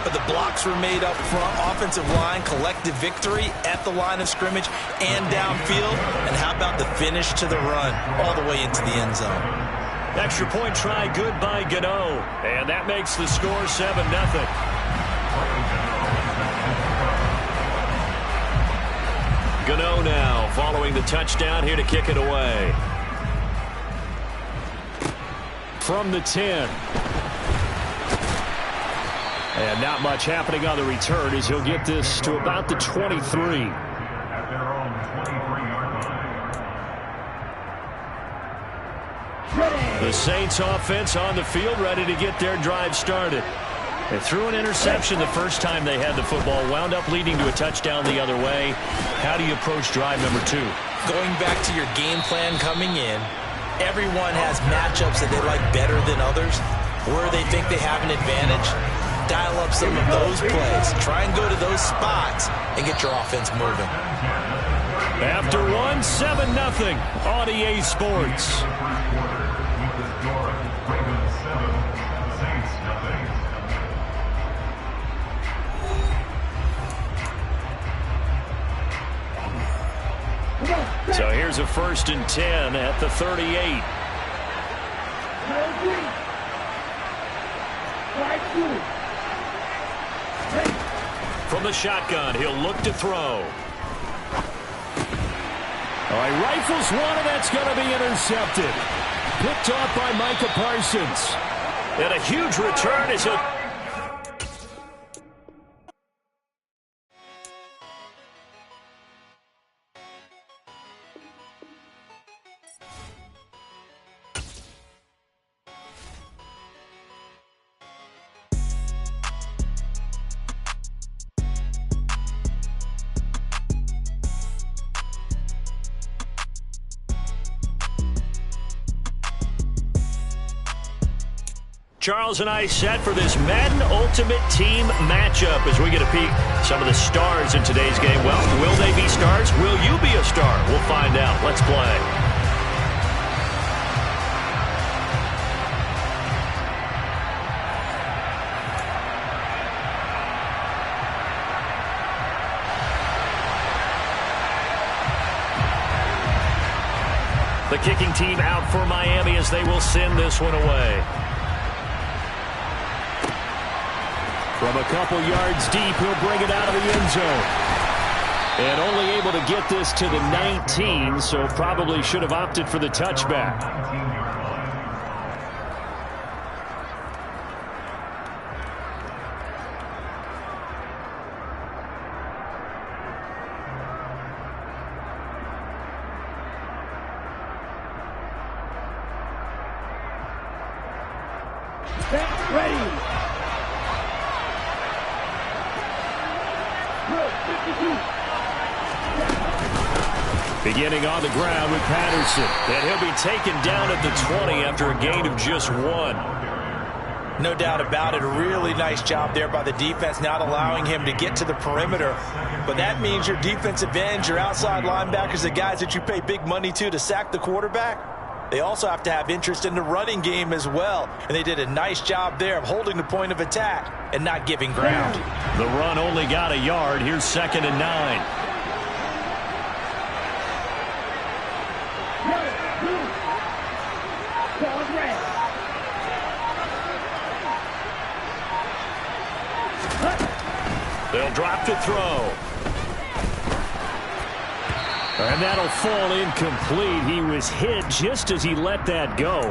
but the blocks were made up front, offensive line, collective victory at the line of scrimmage and downfield. And how about the finish to the run all the way into the end zone? Extra point try, good by Gano. And that makes the score 7-0. Gano now following the touchdown here to kick it away. From the 10. And not much happening on the return as he'll get this to about the 23. At their own 23-yard line. The Saints offense on the field, ready to get their drive started. They threw an interception the first time they had the football, wound up leading to a touchdown the other way. How do you approach drive number 2? Going back to your game plan coming in, everyone has matchups that they like better than others, where they think they have an advantage. Dial up some of those plays. Try and go to those spots and get your offense moving. After one, 7-0 on EA Sports. So here's a 1st and 10 at the 38. From the shotgun, he'll look to throw. All right, rifles one, and that's going to be intercepted. Picked off by Micah Parsons. And a huge return as he'll Charles and I set for this Madden Ultimate Team matchup as we get a peek at some of the stars in today's game. Well, will they be stars? Will you be a star? We'll find out. Let's play. The kicking team out for Miami as they will send this one away. From a couple yards deep, he'll bring it out of the end zone. And only able to get this to the 19, so probably should have opted for the touchback. 19-yard line. Back ready. Good, 52. Beginning on the ground with Patterson. And he'll be taken down at the 20 after a gain of just 1. No doubt about it. A really nice job there by the defense, not allowing him to get to the perimeter. But that means your defensive ends, your outside linebackers, the guys that you pay big money to sack the quarterback, they also have to have interest in the running game as well. And they did a nice job there of holding the point of attack and not giving ground. The run only got a yard. Here's 2nd and 9. They'll drop to throw. And that'll fall incomplete. He was hit just as he let that go.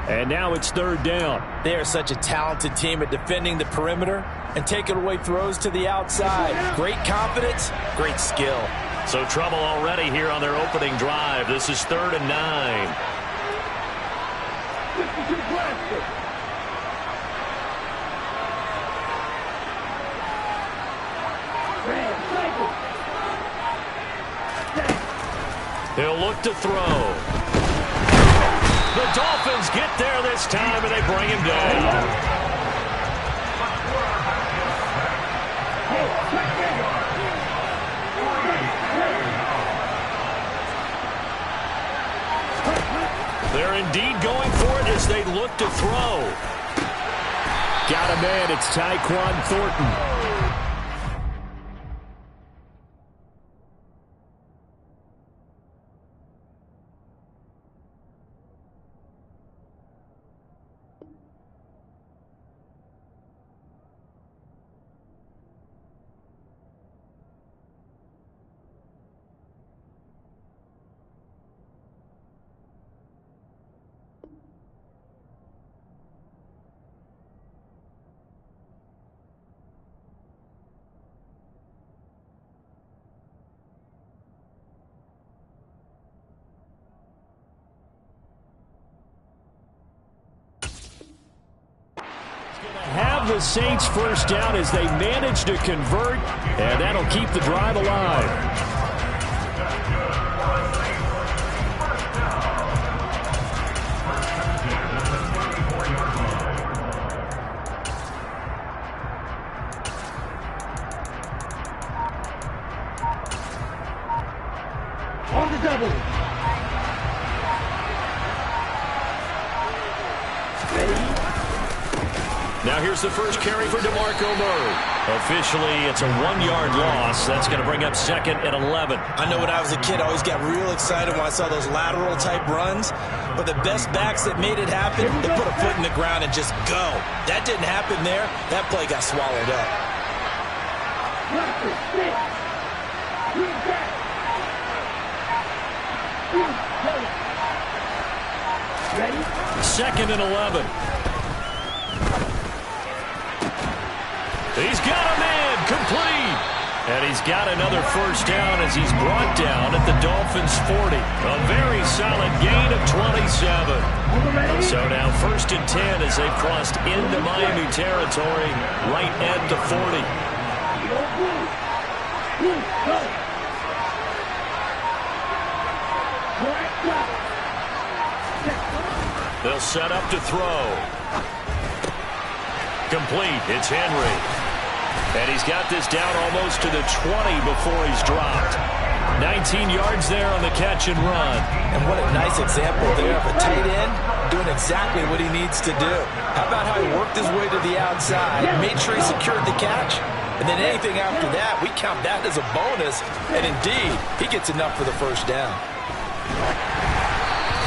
And now it's 3rd down. They are such a talented team at defending the perimeter and taking away throws to the outside. Great confidence, great skill. So trouble already here on their opening drive. This is 3rd and 9. He'll look to throw. The Dolphins get there this time, and they bring him down. They're indeed going for it as they look to throw. Got a man. It's Tyquan Thornton. Have the Saints first down as they manage to convert, and that'll keep the drive alive. On the double. Now here's the first carry for DeMarco Murray. Officially, it's a 1-yard loss. That's going to bring up 2nd and 11. I know when I was a kid, I always got real excited when I saw those lateral type runs. But the best backs that made it happen, they put a foot in the ground and just go. That didn't happen there. That play got swallowed up. Ready? 2nd and 11. He's got a man, complete. And he's got another first down as he's brought down at the Dolphins' 40. A very solid gain of 27. So now 1st and 10 as they've crossed into Miami territory right at the 40. They'll set up to throw. Complete. It's Henry. And he's got this down almost to the 20 before he's dropped. 19 yards there on the catch and run. And what a nice example there of a tight end doing exactly what he needs to do. How about how he worked his way to the outside, made sure he secured the catch, and then anything after that, we count that as a bonus. And indeed, he gets enough for the first down.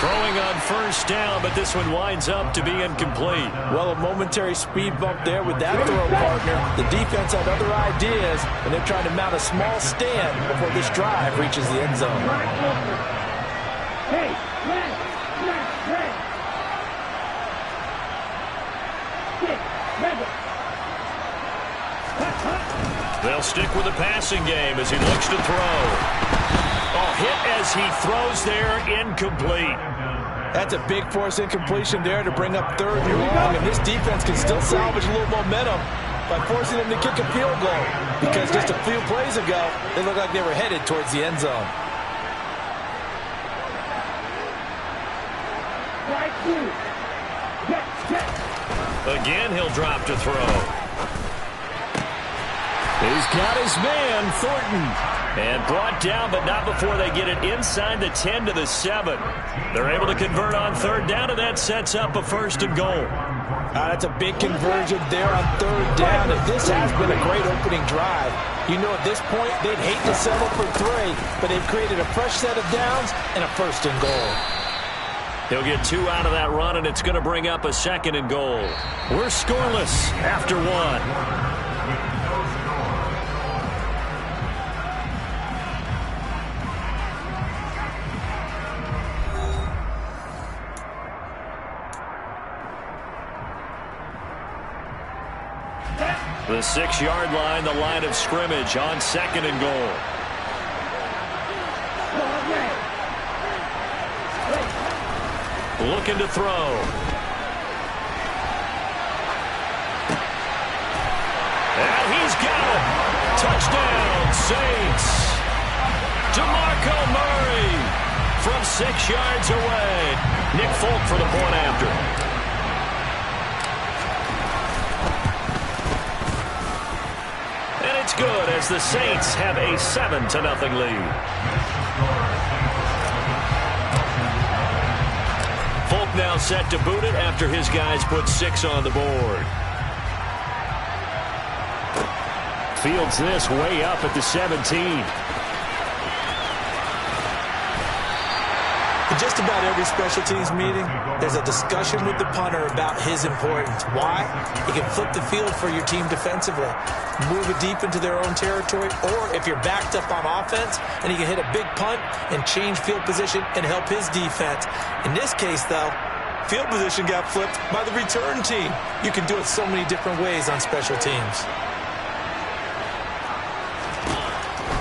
Throwing on first down, but this one winds up to be incomplete. Well, a momentary speed bump there with that throw partner. The defense had other ideas, and they're trying to mount a small stand before this drive reaches the end zone. Hey, They'll stick with the passing game as he looks to throw. Oh, hit as he throws there, incomplete. That's a big force incompletion there to bring up 3rd and long, and this defense can still salvage a little momentum by forcing them to kick a field goal, because just a few plays ago, they looked like they were headed towards the end zone. Again, he'll drop to throw. He's got his man, Thornton. And brought down, but not before they get it inside the 10 to the 7. They're able to convert on 3rd down, and that sets up a 1st and goal. That's a big conversion there on 3rd down. And this has been a great opening drive. You know, at this point, they'd hate to settle for 3, but they've created a fresh set of downs and a 1st and goal. He'll get 2 out of that run, and it's going to bring up a 2nd and goal. We're scoreless after 1. The 6-yard line, the line of scrimmage on 2nd and goal. Looking to throw. And he's got it. Touchdown, Saints. DeMarco Murray from 6 yards away. Nick Folk for the point after. It's good as the Saints have a 7-0 lead. Folk now set to boot it after his guys put 6 on the board. Fields this way up at the 17. In just about every special teams meeting, there's a discussion with the punter about his importance. Why? He can flip the field for your team defensively, move it deep into their own territory, or if you're backed up on offense, and he can hit a big punt and change field position and help his defense. In this case, though, field position got flipped by the return team. You can do it so many different ways on special teams.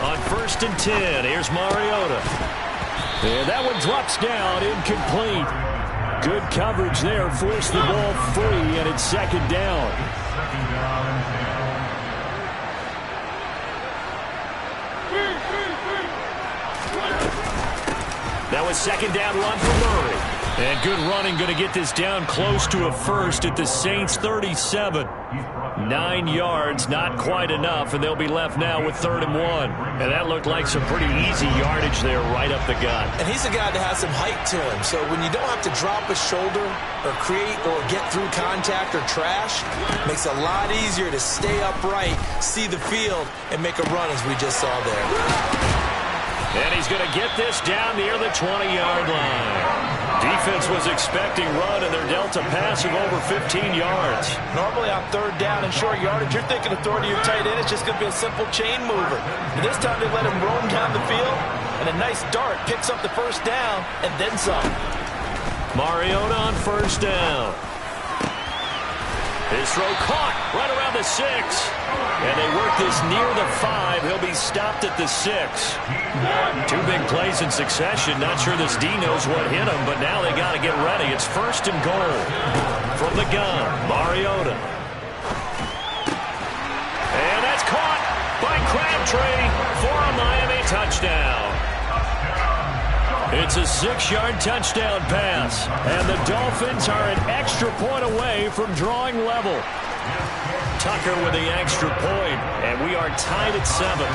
On 1st and 10, here's Mariota. And that one drops down, incomplete. Good coverage there, forced the ball free, and it's 2nd down. That was 2nd down run for Murray. And good running, going to get this down close to a 1st at the Saints' 37. 9 yards, not quite enough, and they'll be left now with 3rd and 1. And that looked like some pretty easy yardage there right up the gut. And he's a guy that has some height to him, so when you don't have to drop a shoulder or create or get through contact or trash, it makes it a lot easier to stay upright, see the field, and make a run as we just saw there. And he's going to get this down near the 20-yard line. Defense was expecting run, and they're dealt a pass of over 15 yards. Normally on 3rd down and short yardage, you're thinking of throwing to your tight end. It's just going to be a simple chain mover. But this time they let him roam down the field, and a nice dart picks up the 1st down and then some. Mariota on 1st down. His throw caught right around the 6. And they work this near the 5. He'll be stopped at the 6. 2 big plays in succession. Not sure this D knows what hit him, but now they got to get ready. It's 1st and goal. From the gun, Mariota. And that's caught by Crabtree for a Miami touchdown. It's a 6-yard touchdown pass, and the Dolphins are an extra point away from drawing level. Tucker with the extra point, and we are tied at 7.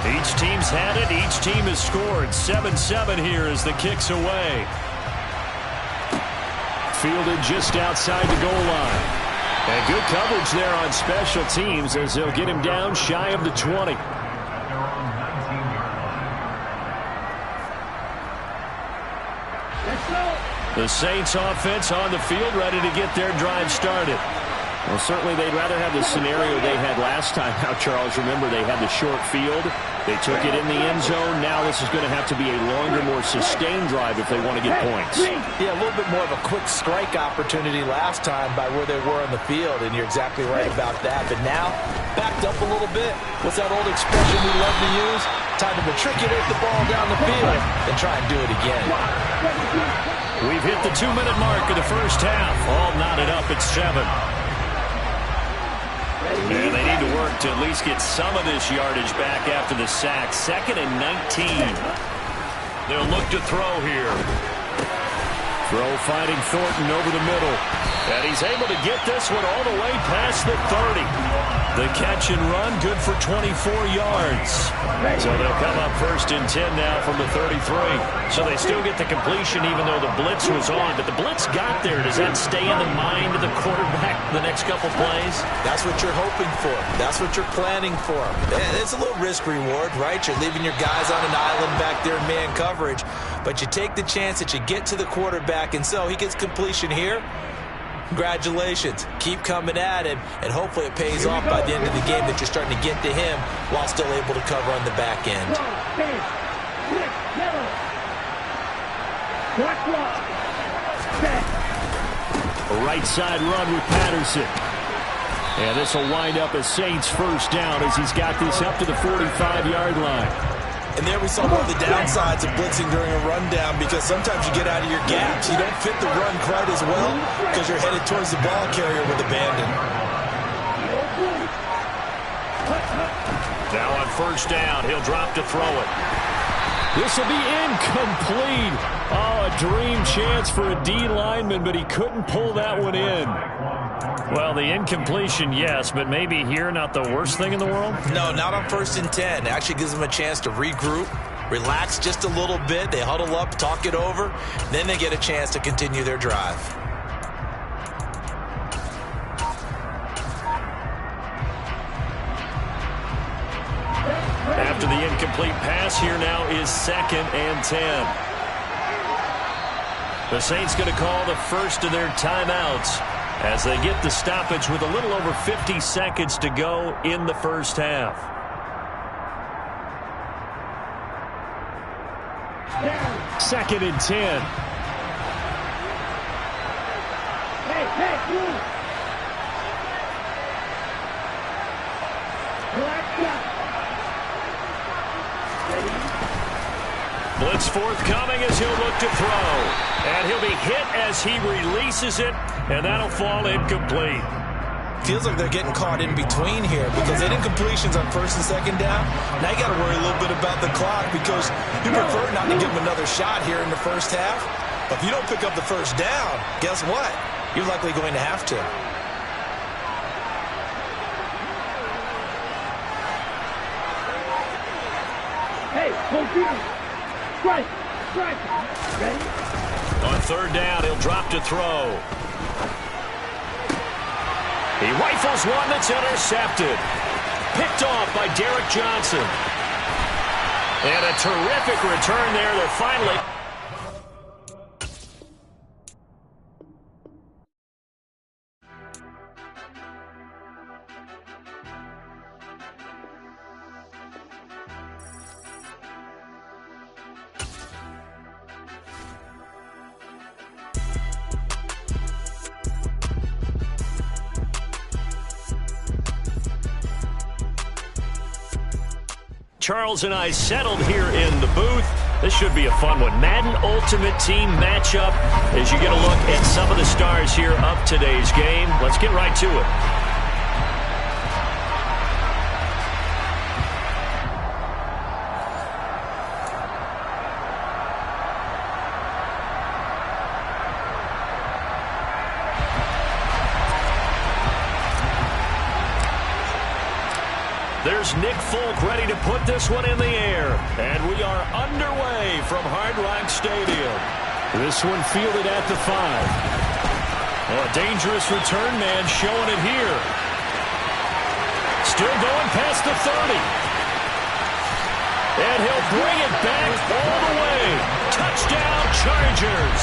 Each team's had it. Each team has scored. 7-7 here as the kick's away. Fielded just outside the goal line. And good coverage there on special teams as they'll get him down shy of the 20. The Saints offense on the field, ready to get their drive started. Well, certainly they'd rather have the scenario they had last time. Now, Charles, remember they had the short field. They took it in the end zone. Now this is going to have to be a longer, more sustained drive if they want to get points. Yeah, a little bit more of a quick strike opportunity last time by where they were on the field, and you're exactly right about that. But now, backed up a little bit. What's that old expression we love to use? Time to matriculate the ball down the field and try and do it again. We've hit the 2-minute mark of the first half. All knotted up at 7. And they need to work to at least get some of this yardage back after the sack. 2nd and 19. They'll look to throw here. Throw finding Thornton over the middle. And he's able to get this one all the way past the 30. The catch and run, good for 24 yards. So they'll come up 1st and 10 now from the 33. So they still get the completion even though the blitz was on. But the blitz got there. Does that stay in the mind of the quarterback the next couple plays? That's what you're hoping for. That's what you're planning for. It's a little risk reward, right? You're leaving your guys on an island back there in man coverage. But you take the chance that you get to the quarterback, and so he gets completion here. Congratulations. Keep coming at him, and hopefully it pays off by the end of the game that you're starting to get to him while still able to cover on the back end. A right side run with Patterson. And this will wind up a Saints first down as he's got this up to the 45-yard line. And there we saw one of the downsides of blitzing during a rundown, because sometimes you get out of your gaps. You don't fit the run quite as well because you're headed towards the ball carrier with abandon. Now on 1st down, he'll drop to throw it. This will be incomplete. Oh, a dream chance for a D lineman, but he couldn't pull that one in. Well, the incompletion, yes, but maybe here not the worst thing in the world? No, not on 1st and 10. It actually gives them a chance to regroup, relax just a little bit. They huddle up, talk it over. Then they get a chance to continue their drive. After the incomplete pass, here now is 2nd and 10. The Saints going to call the first of their timeouts as they get the stoppage with a little over 50 seconds to go in the first half. Second and 10. Blitz forthcoming as he'll look to throw. And he'll be hit as he releases it, and that'll fall incomplete. Feels like they're getting caught in between here because they did completions on 1st and 2nd down. Now you got to worry a little bit about the clock because you prefer not to give them another shot here in the first half. But if you don't pick up the 1st down, guess what? You're likely going to have to. Hey, hold you. Strike. Ready? On 3rd down, he'll drop to throw. He rifles one that's intercepted. Picked off by Derek Johnson. And a terrific return there. They'll finally... Charles and I settled here in the booth. This should be a fun one. Madden Ultimate Team matchup as you get a look at some of the stars here of today's game. Let's get right to it. There's Nick Folk ready to put this one in the air. And we are underway from Hard Rock Stadium. This one fielded at the 5. Oh, a dangerous return man showing it here. Still going past the 30. And he'll bring it back all the way. Touchdown, Chargers.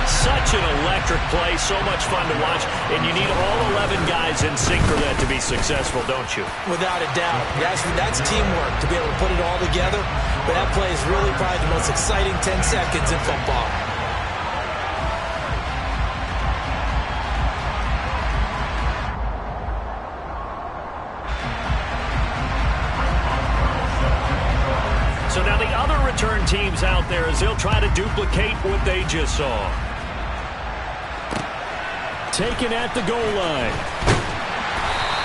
Such an electric play, so much fun to watch, and you need all 11 guys in sync for that to be successful, don't you? Without a doubt. That's teamwork to be able to put it all together, but that play is really probably the most exciting 10 seconds in football. So now the other return teams out there as they'll try to duplicate what they just saw. Taken at the goal line.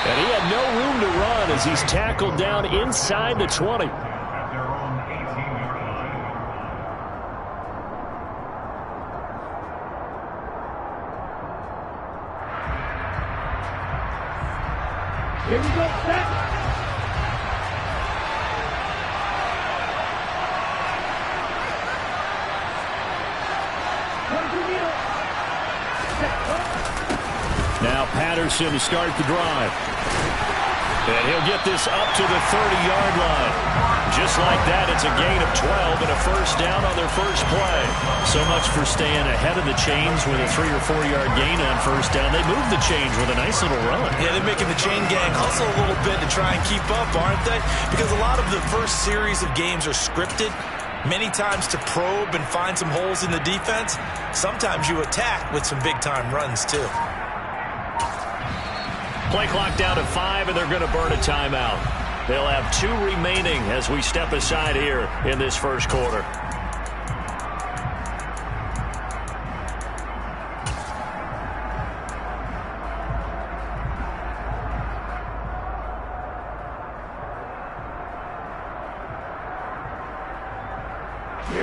And he had no room to run as he's tackled down inside the 20. At their own 18-yard line. Here we go, set. Now Patterson to start the drive. And he'll get this up to the 30-yard line. Just like that, it's a gain of 12 and a first down on their first play. So much for staying ahead of the chains with a 3- or 4-yard gain on first down. They moved the chains with a nice little run. Yeah, they're making the chain gang hustle a little bit to try and keep up, aren't they? Because a lot of the first series of games are scripted. Many times to probe and find some holes in the defense. Sometimes you attack with some big-time runs, too. Play clock down to 5, and they're going to burn a timeout. They'll have 2 remaining as we step aside here in this first quarter.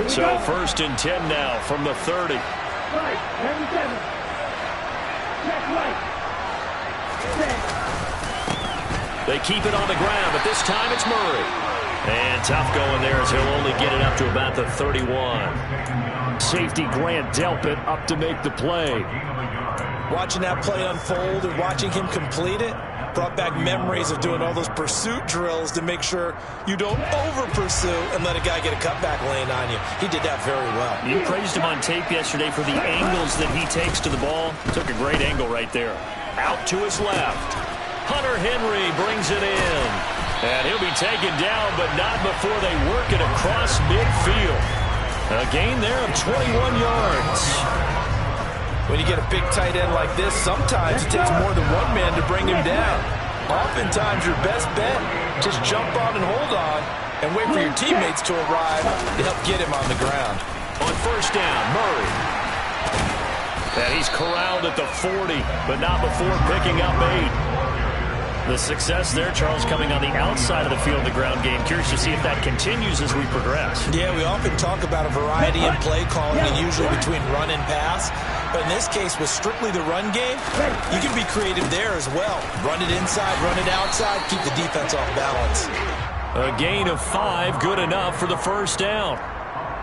So first and 10 now from the 30. Right, 77. Check right. They keep it on the ground, but this time it's Murray. And tough going there as he'll only get it up to about the 31. Safety Grant Delpit up to make the play. Watching that play unfold and watching him complete it brought back memories of doing all those pursuit drills to make sure you don't over-pursue and let a guy get a cutback lane on you. He did that very well. You praised him on tape yesterday for the angles that he takes to the ball. Took a great angle right there. Out to his left. Hunter Henry brings it in. And he'll be taken down, but not before they work it across midfield. A gain there of 21 yards. When you get a big tight end like this, sometimes it takes more than one man to bring him down. Oftentimes, your best bet, just jump on and hold on and wait for your teammates to arrive to help get him on the ground. On first down, Murray. And he's corralled at the 40, but not before picking up 8. The success there, Charles, coming on the outside of the field, the ground game. Curious to see if that continues as we progress. Yeah, we often talk about a variety in play calling and usually between run and pass. But in this case, with strictly the run game, you can be creative there as well. Run it inside, run it outside, keep the defense off balance. A gain of 5, good enough for the first down.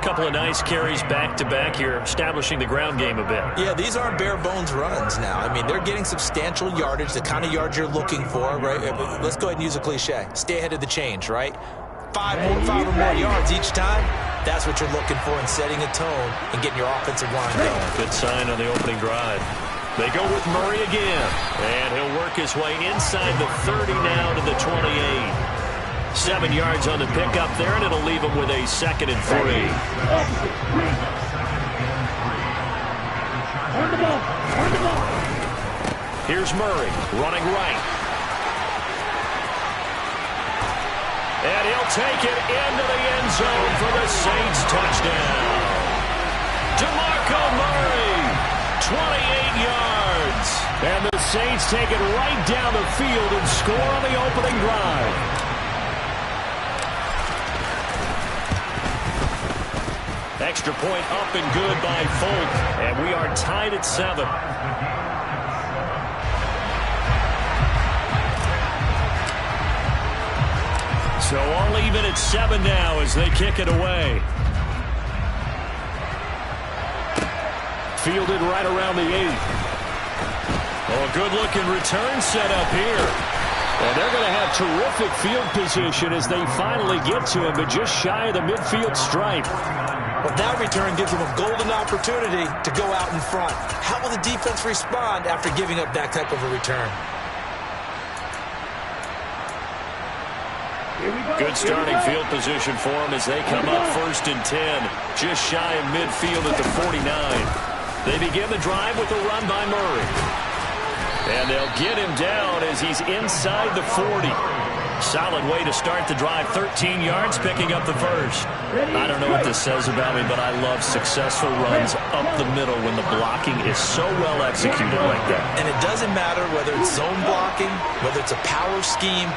Couple of nice carries back-to-back here, establishing the ground game a bit. Yeah, these aren't bare-bones runs now. I mean, they're getting substantial yardage, the kind of yards you're looking for, right? Let's go ahead and use a cliche. Stay ahead of the change, right? 5 or more yards each time. That's what you're looking for in setting a tone and getting your offensive line going. Good sign on the opening drive. They go with Murray again, and he'll work his way inside the 30 now to the 28. 7 yards on the pickup there, and it'll leave him with a 2nd and 3. Here's Murray running right. And he'll take it into the end zone for the Saints touchdown. DeMarco Murray, 28 yards. And the Saints take it right down the field and score on the opening drive. Extra point up and good by Folk. And we are tied at 7. So all even at 7 now as they kick it away. Fielded right around the 8. Oh, good-looking return set up here. And they're going to have terrific field position as they finally get to him, but just shy of the midfield stripe. Well, that return gives them a golden opportunity to go out in front. How will the defense respond after giving up that type of a return? Good starting field position for them as they come up 1st and 10, just shy of midfield at the 49. They begin the drive with a run by Murray. And they'll get him down as he's inside the 40. Solid way to start the drive, 13 yards, picking up the first. I don't know what this says about me, but I love successful runs up the middle when the blocking is so well executed like that. And it doesn't matter whether it's zone blocking, whether it's a power scheme.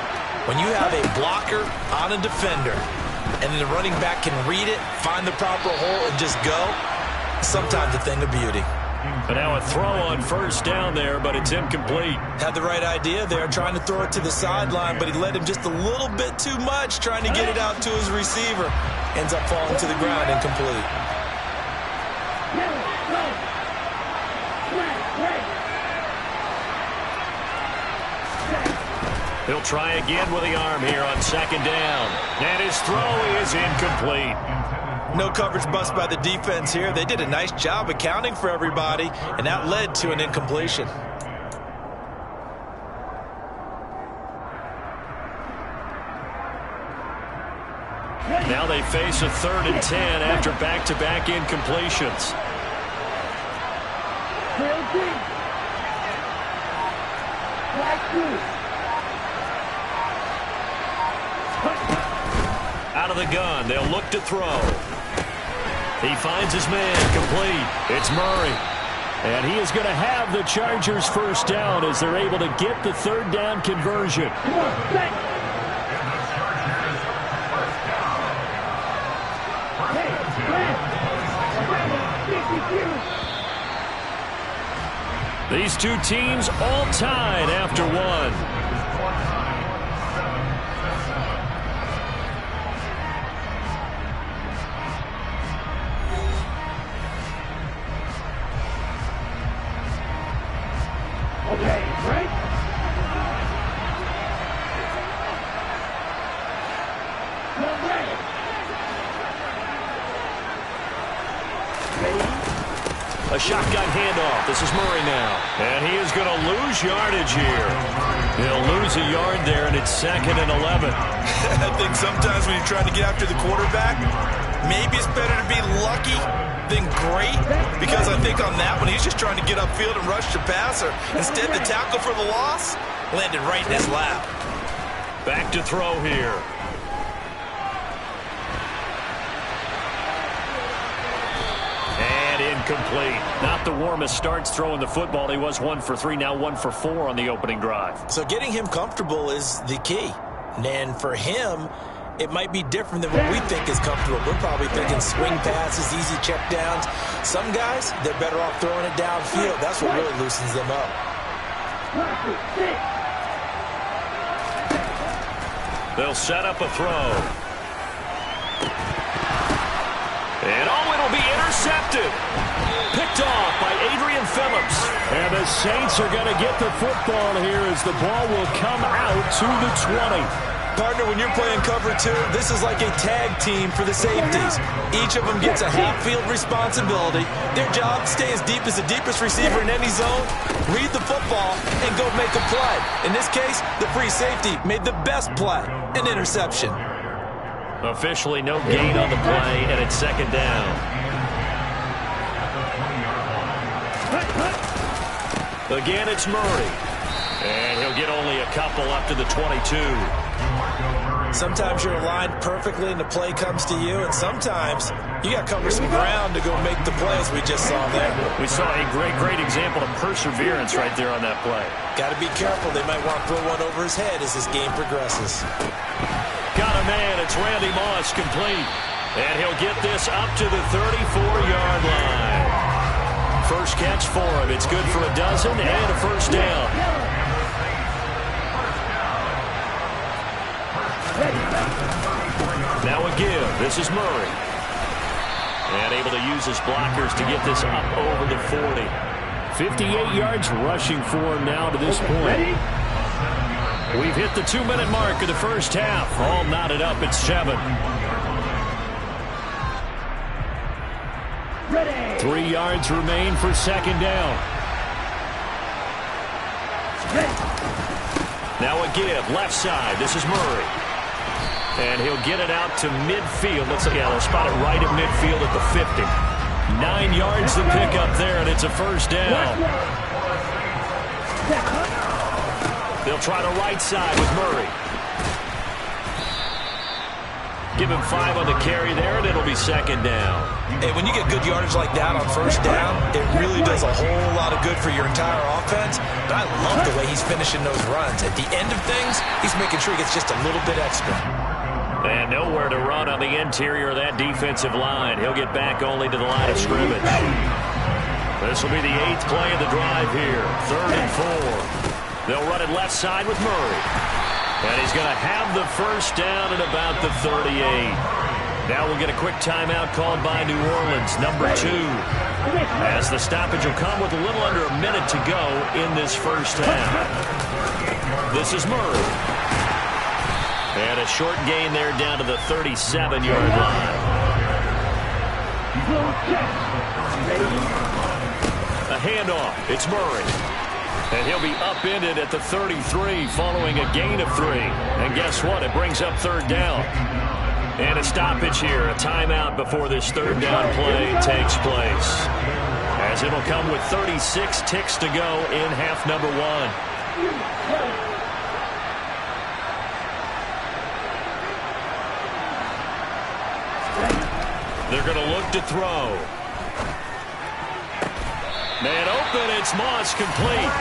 When you have a blocker on a defender and then the running back can read it, find the proper hole, and just go, sometimes a thing of beauty. But now a throw on 1st down there, but it's incomplete. Had the right idea there, trying to throw it to the sideline, but he led him just a little bit too much, trying to get it out to his receiver. Ends up falling to the ground, incomplete. He'll try again with the arm here on 2nd down. And his throw is incomplete. No coverage bust by the defense here. They did a nice job accounting for everybody, and that led to an incompletion. Now they face a 3rd and 10 after back-to-back incompletions. Out of the gun, they'll look to throw. He finds his man, complete. It's Murray. And he is going to have the Chargers 1st down as they're able to get the 3rd down conversion. These two teams all tied after one. A shotgun handoff. This is Murray now. And he is going to lose yardage here. He'll lose a yard there, and it's 2nd and 11. I think sometimes when you're trying to get after the quarterback, maybe it's better to be lucky than great, because I think on that one, he's just trying to get upfield and rush the passer. Instead, the tackle for the loss landed right in his lap. Back to throw here. Incomplete. Not the warmest starts throwing the football. He was 1 for 3, now 1 for 4 on the opening drive. So getting him comfortable is the key. And for him, it might be different than what we think is comfortable. We're probably thinking swing passes, easy check downs. Some guys, they're better off throwing it downfield. That's what really loosens them up. They'll set up a throw. And it'll be intercepted. Picked off by Adrian Phillips. And the Saints are going to get the football here as the ball will come out to the 20. Partner, when you're playing cover 2, this is like a tag team for the safeties. Each of them gets a half-field responsibility. Their job, stay as deep as the deepest receiver in any zone, read the football, and go make a play. In this case, the free safety made the best play, an interception. Officially no gain on the play, and it's 2nd down. Again, it's Murray. And he'll get only a couple up to the 22. Sometimes you're aligned perfectly and the play comes to you, and sometimes you got to cover some ground to go make the play, as we just saw there. We saw a great example of perseverance right there on that play. Got to be careful. They might want to throw one over his head as this game progresses. Got a man. It's Randy Moss, complete. And he'll get this up to the 34-yard line. First catch for him. It's good for a dozen and a 1st down. This is Murray. And able to use his blockers to get this up over the 40. 58 yards rushing for him now to this point. We've hit the 2-minute mark of the first half. All knotted up at 7. 3 yards remain for second down. Now a give, left side. This is Murray. And he'll get it out to midfield. They'll spot it right at midfield at the 50. 9 yards to pick up there, and it's a first down. They'll try the right side with Murray. Give him 5 on the carry there, and it'll be second down. Hey, when you get good yardage like that on first down, it really does a whole lot of good for your entire offense. But I love the way he's finishing those runs. At the end of things, he's making sure he gets just a little bit extra. And nowhere to run on the interior of that defensive line. He'll get back only to the line of scrimmage. This will be the 8th play of the drive here. 3rd and 4. They'll run it left side with Murray. And he's going to have the first down at about the 38. Now we'll get a quick timeout called by New Orleans, number 2. As the stoppage will come with a little under a minute to go in this first half. This is Murray. And a short gain there down to the 37-yard line. A handoff. It's Murray. And he'll be upended at the 33 following a gain of 3. And guess what? It brings up 3rd down. And a stoppage here, a timeout before this 3rd down play takes place. As it'll come with 36 ticks to go in half number 1. They're going to look to throw. Man open, it's Moss, complete.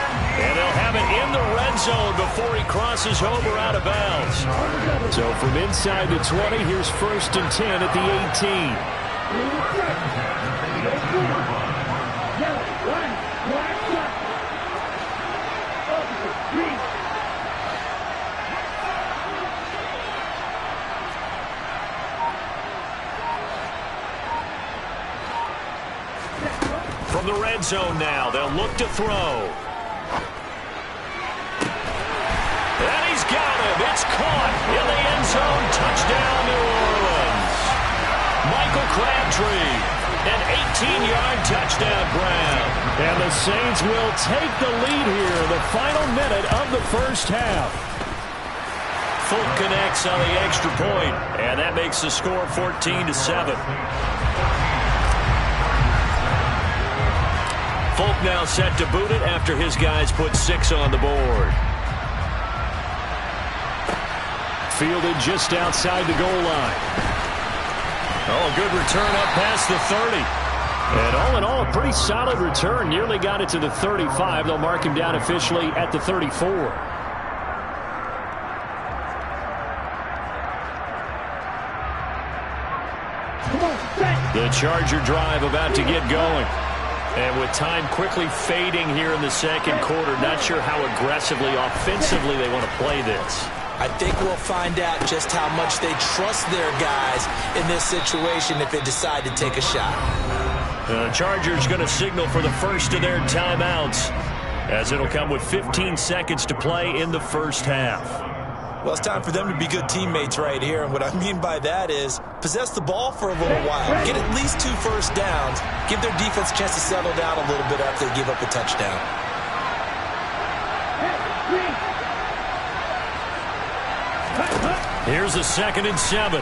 And they'll have it in the red zone before he crosses over out of bounds. So from inside the 20, here's 1st and 10 at the 18. From the red zone now, they'll look to throw. And he's got him. It's caught in the end zone. Touchdown, New Orleans. Michael Crabtree, an 18-yard touchdown grab. And the Saints will take the lead here, the final minute of the first half. Folk connects on the extra point, and that makes the score 14-7. Folk now set to boot it after his guys put 6 on the board. Fielded just outside the goal line. Oh, a good return up past the 30. And all in all, a pretty solid return. Nearly got it to the 35. They'll mark him down officially at the 34. The Charger drive about to get going. And with time quickly fading here in the second quarter, not sure how aggressively, offensively they want to play this. I think we'll find out just how much they trust their guys in this situation if they decide to take a shot. The Chargers going to signal for the first of their timeouts, as it'll come with 15 seconds to play in the first half. Well, it's time for them to be good teammates right here. And what I mean by that is possess the ball for a little while. Get at least 2 first downs. Give their defense a chance to settle down a little bit after they give up a touchdown. Here's a 2nd and 7.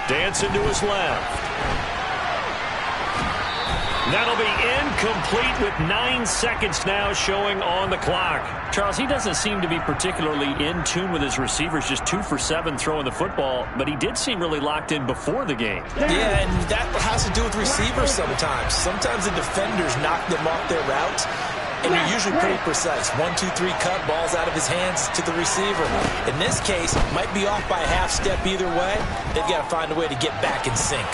Dancing to his left. That'll be incomplete with 9 seconds now showing on the clock. Charles, he doesn't seem to be particularly in tune with his receivers, just 2 for 7 throwing the football, but he did seem really locked in before the game. Yeah, and that has to do with receivers sometimes. Sometimes the defenders knock them off their routes, and they're usually pretty precise. 1, 2, 3 cut, balls out of his hands to the receiver. In this case, might be off by a half step either way. They've got to find a way to get back in sync.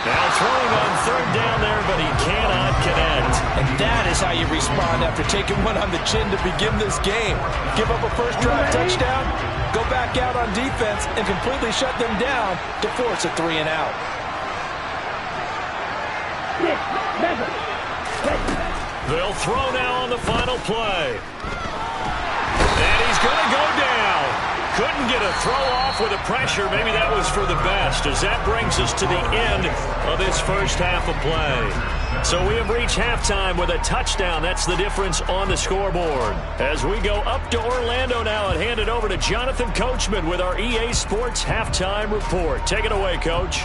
Now throwing on 3rd down there, but he cannot connect. And that is how you respond after taking one on the chin to begin this game. Give up a first drive touchdown, go back out on defense and completely shut them down to force a 3 and out. 6, 7, 8. They'll throw now on the final play. And he's going to go down. Couldn't get a throw off with the pressure. Maybe that was for the best, as that brings us to the end of this first half of play. So we have reached halftime with a touchdown. That's the difference on the scoreboard. As we go up to Orlando now and hand it over to Jonathan Coachman with our EA Sports Halftime Report. Take it away, Coach.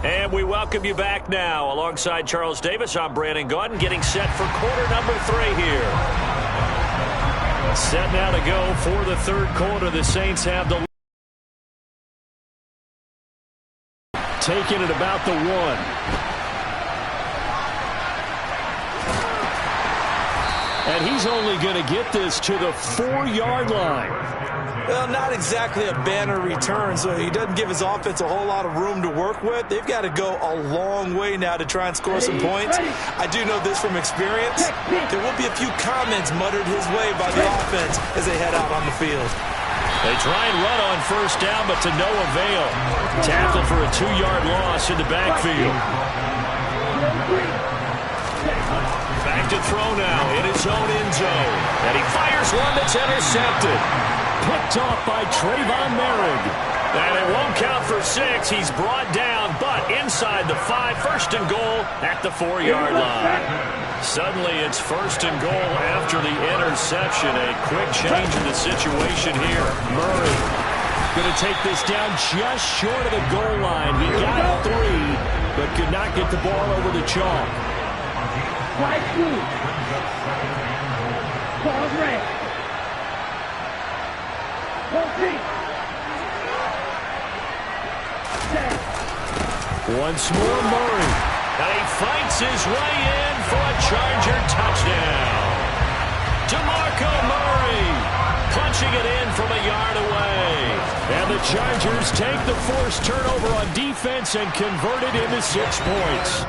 And we welcome you back now. Alongside Charles Davis, I'm Brandon Gaudin, getting set for quarter number 3 here. Set now to go for the third quarter. The Saints have the taking it about the 1. And he's only going to get this to the 4-yard line. Well, not exactly a banner return, so he doesn't give his offense a whole lot of room to work with. They've got to go a long way now to try and score some points. I do know this from experience. There will be a few comments muttered his way by the offense as they head out on the field. They try and run on first down, but to no avail. Tackle for a 2-yard loss in the backfield. Back to throw now in his own end zone. And he fires one that's intercepted. Picked off by Trayvon Merrick. And it won't count for 6. He's brought down, but inside the 5. First and goal at the 4-yard line. Suddenly it's first and goal after the interception. A quick change in the situation here. Murray going to take this down just short of the goal line. He got 3, but could not get the ball over the chalk. Flag blue. Ball red. Ball pink. Once more, Murray. And he fights his way in for a Charger touchdown. DeMarco Murray punching it in from a yard away. And the Chargers take the forced turnover on defense and convert it into 6 points.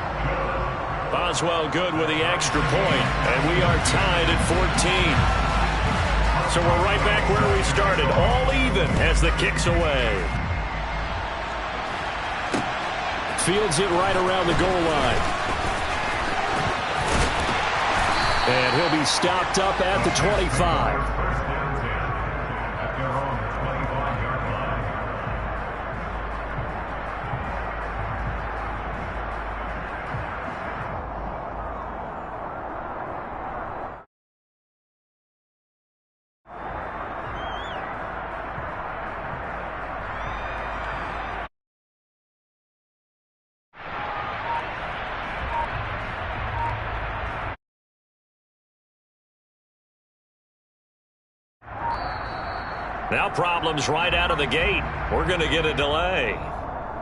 Boswell good with the extra point, and we are tied at 14. So we're right back where we started, all even as the kick's away. Fields it right around the goal line. And he'll be stopped up at the 25. Now problems right out of the gate. We're going to get a delay.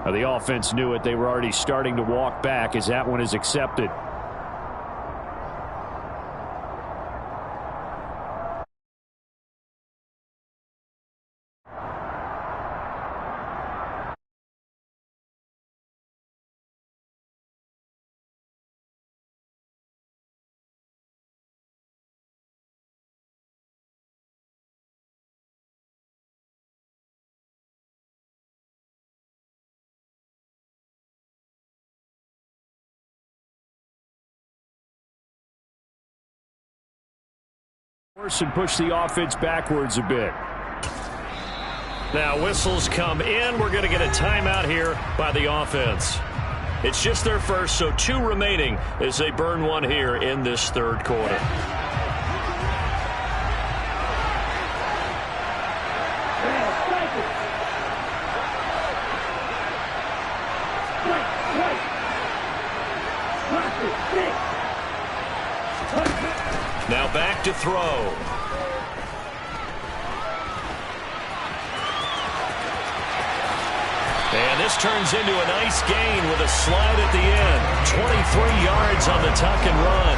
The offense knew it. They were already starting to walk back as that one is accepted. And push the offense backwards a bit. Now whistles come in. We're going to get a timeout here by the offense. It's just their first, so 2 remaining as they burn one here in this third quarter. Now back to throw. And this turns into a nice gain with a slide at the end. 23 yards on the tuck and run.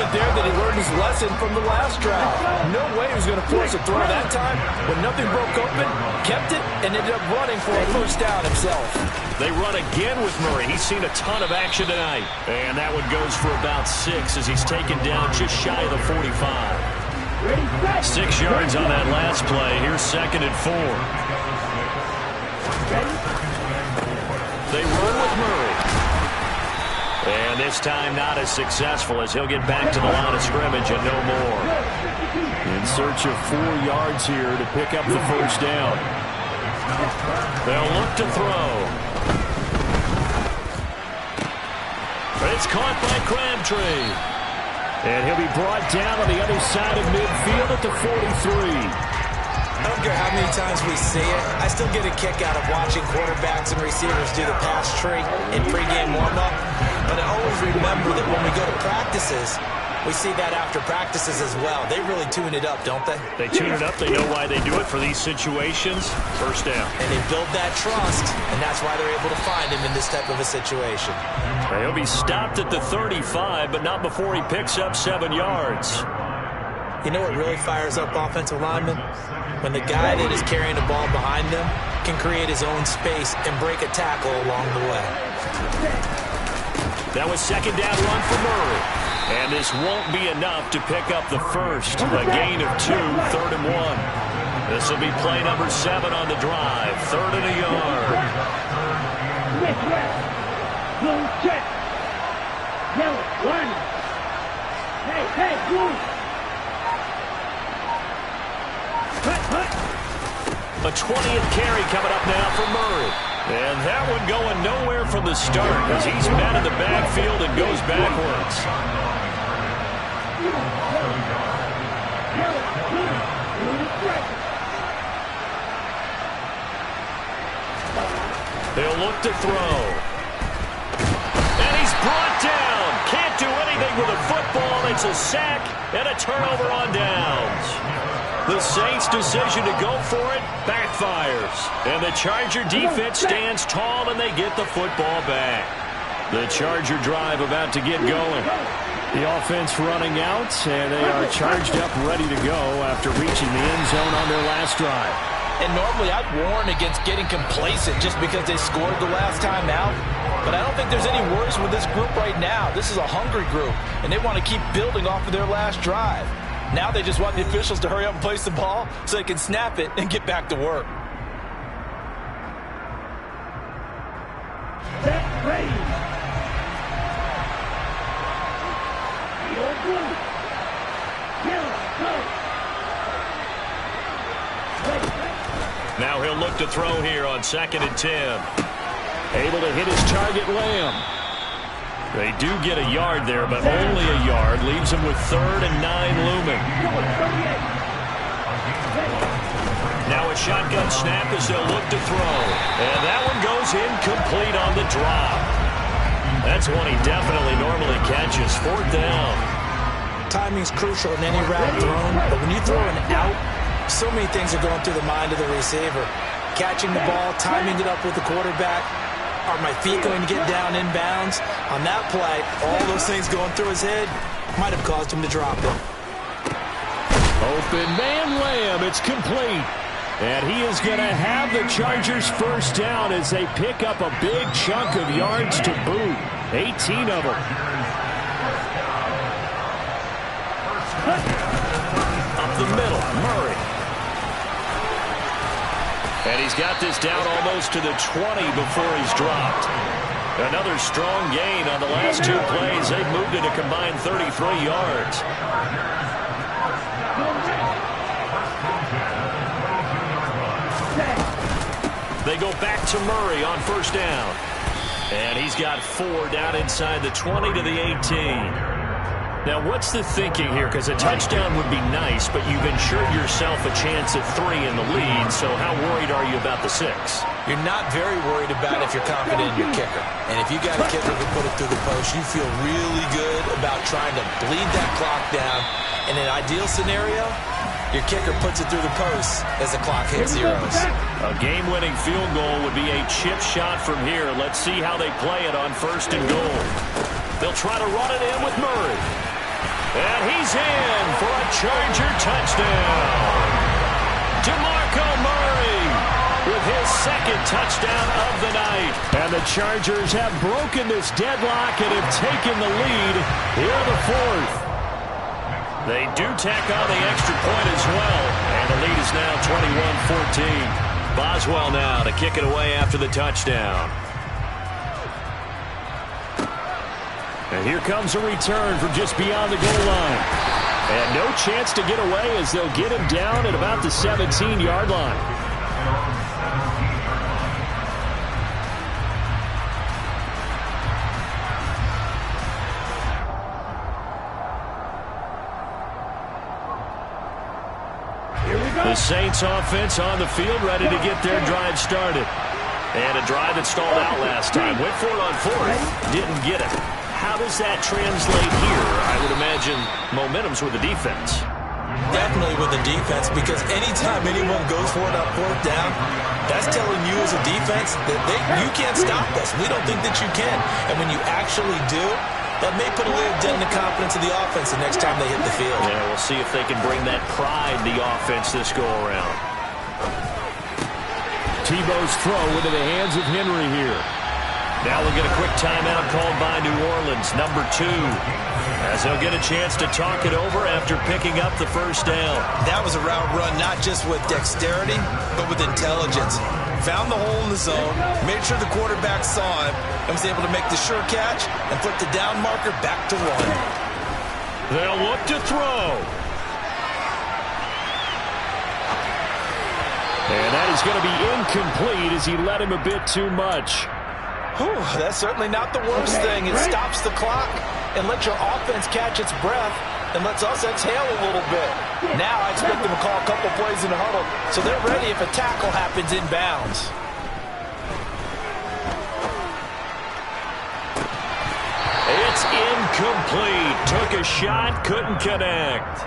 confident there that he learned his lesson from the last drive. No way he was going to force a throw that time. When nothing broke open, kept it, and ended up running for a first down himself. They run again with Murray. He's seen a ton of action tonight. And that one goes for about 6 as he's taken down just shy of the 45. 6 yards on that last play. Here's 2nd and 4. They run with Murray. And this time not as successful as he'll get back to the line of scrimmage and no more. In search of 4 yards here to pick up the first down. They'll look to throw. It's caught by Crabtree. And he'll be brought down on the other side of midfield at the 43. I don't care how many times we see it. I still get a kick out of watching quarterbacks and receivers do the pass tree in pregame warm-up. But I always remember that when we go to practices, we see that after practices as well. They really tune it up, don't they? They tune it up. They know why they do it for these situations. First down. And they build that trust, and that's why they're able to find him in this type of a situation. He'll be stopped at the 35, but not before he picks up 7 yards. You know what really fires up offensive linemen? When the guy that is carrying the ball behind them can create his own space and break a tackle along the way. That was 2nd down run for Murray. And this won't be enough to pick up the first. A gain of 2, 3rd and 1. This will be play number 7 on the drive. 3rd and a yard. Blue check. Yellow, one. Hey, blue. A 20th carry coming up now for Murray. And that one going nowhere from the start as he's met in the backfield and goes backwards. They'll look to throw. And he's brought down. Can't do anything with a football. It's a sack and a turnover on downs. The Saints' decision to go for it backfires. And the Charger defense stands tall and they get the football back. The Charger drive about to get going. The offense running out, and they are charged up, ready to go after reaching the end zone on their last drive. And normally I'd warn against getting complacent just because they scored the last time out. But I don't think there's any worries with this group right now. This is a hungry group, and they want to keep building off of their last drive. Now they just want the officials to hurry up and place the ball so they can snap it and get back to work. Set, ready. Yellow, blue. Yellow, go. Now he'll look to throw here on 2nd and 10. Able to hit his target, Lamb. They do get a yard there, but only a yard. Leaves them with 3rd and 9 looming. Now a shotgun snap as they'll look to throw. And that one goes incomplete on the drop. That's one he definitely normally catches. 4th down. Timing's crucial in any route thrown, but when you throw an out, so many things are going through the mind of the receiver. Catching the ball, timing it up with the quarterback. Are my feet going to get down inbounds? On that play, all those things going through his head might have caused him to drop it. Open man, Lamb. It's complete. And he is going to have the Chargers first down as they pick up a big chunk of yards to boot. 18 of them. Up the middle, Murray. And he's got this down almost to the 20 before he's dropped. Another strong gain on the last 2 plays. They've moved it a combined 33 yards. They go back to Murray on first down. And he's got 4 down inside the 20 to the 18. Now, what's the thinking here? Because a touchdown would be nice, but you've ensured yourself a chance at 3 in the lead, so how worried are you about the 6? You're not very worried about it if you're confident in your kicker. And if you got a kicker who put it through the post, you feel really good about trying to bleed that clock down. In an ideal scenario, your kicker puts it through the post as the clock hits zeros. A game-winning field goal would be a chip shot from here. Let's see how they play it on 1st and goal. They'll try to run it in with Murray. is in for a Charger touchdown. DeMarco Murray with his second touchdown of the night. And the Chargers have broken this deadlock and have taken the lead here in the fourth. They do tack on the extra point as well. And the lead is now 21-14. Boswell now to kick it away after the touchdown. And here comes a return from just beyond the goal line. And no chance to get away as they'll get him down at about the 17-yard line. The Saints offense on the field ready to get their drive started. And a drive that stalled out last time. Went for it on fourth. Didn't get it. How does that translate here? I would imagine momentum's with the defense. Definitely with the defense, because anytime anyone goes for it on fourth down, that's telling you as a defense that you can't stop us. We don't think that you can. And when you actually do, that may put a little dent in the confidence of the offense the next time they hit the field. Yeah, we'll see if they can bring that pride in the offense this go-around. Tebow's throw into the hands of Henry here. Now we'll get a quick timeout called by New Orleans, number 2, as they'll get a chance to talk it over after picking up the first down. That was a route run not just with dexterity, but with intelligence. Found the hole in the zone, made sure the quarterback saw him, and was able to make the sure catch and flip the down marker back to 1. They'll look to throw. And that is going to be incomplete as he led him a bit too much. Whew, that's certainly not the worst thing. It stops the clock and lets your offense catch its breath and lets us exhale a little bit. Now I expect them to call a couple plays in the huddle so they're ready if a tackle happens inbounds. It's incomplete. Took a shot, couldn't connect.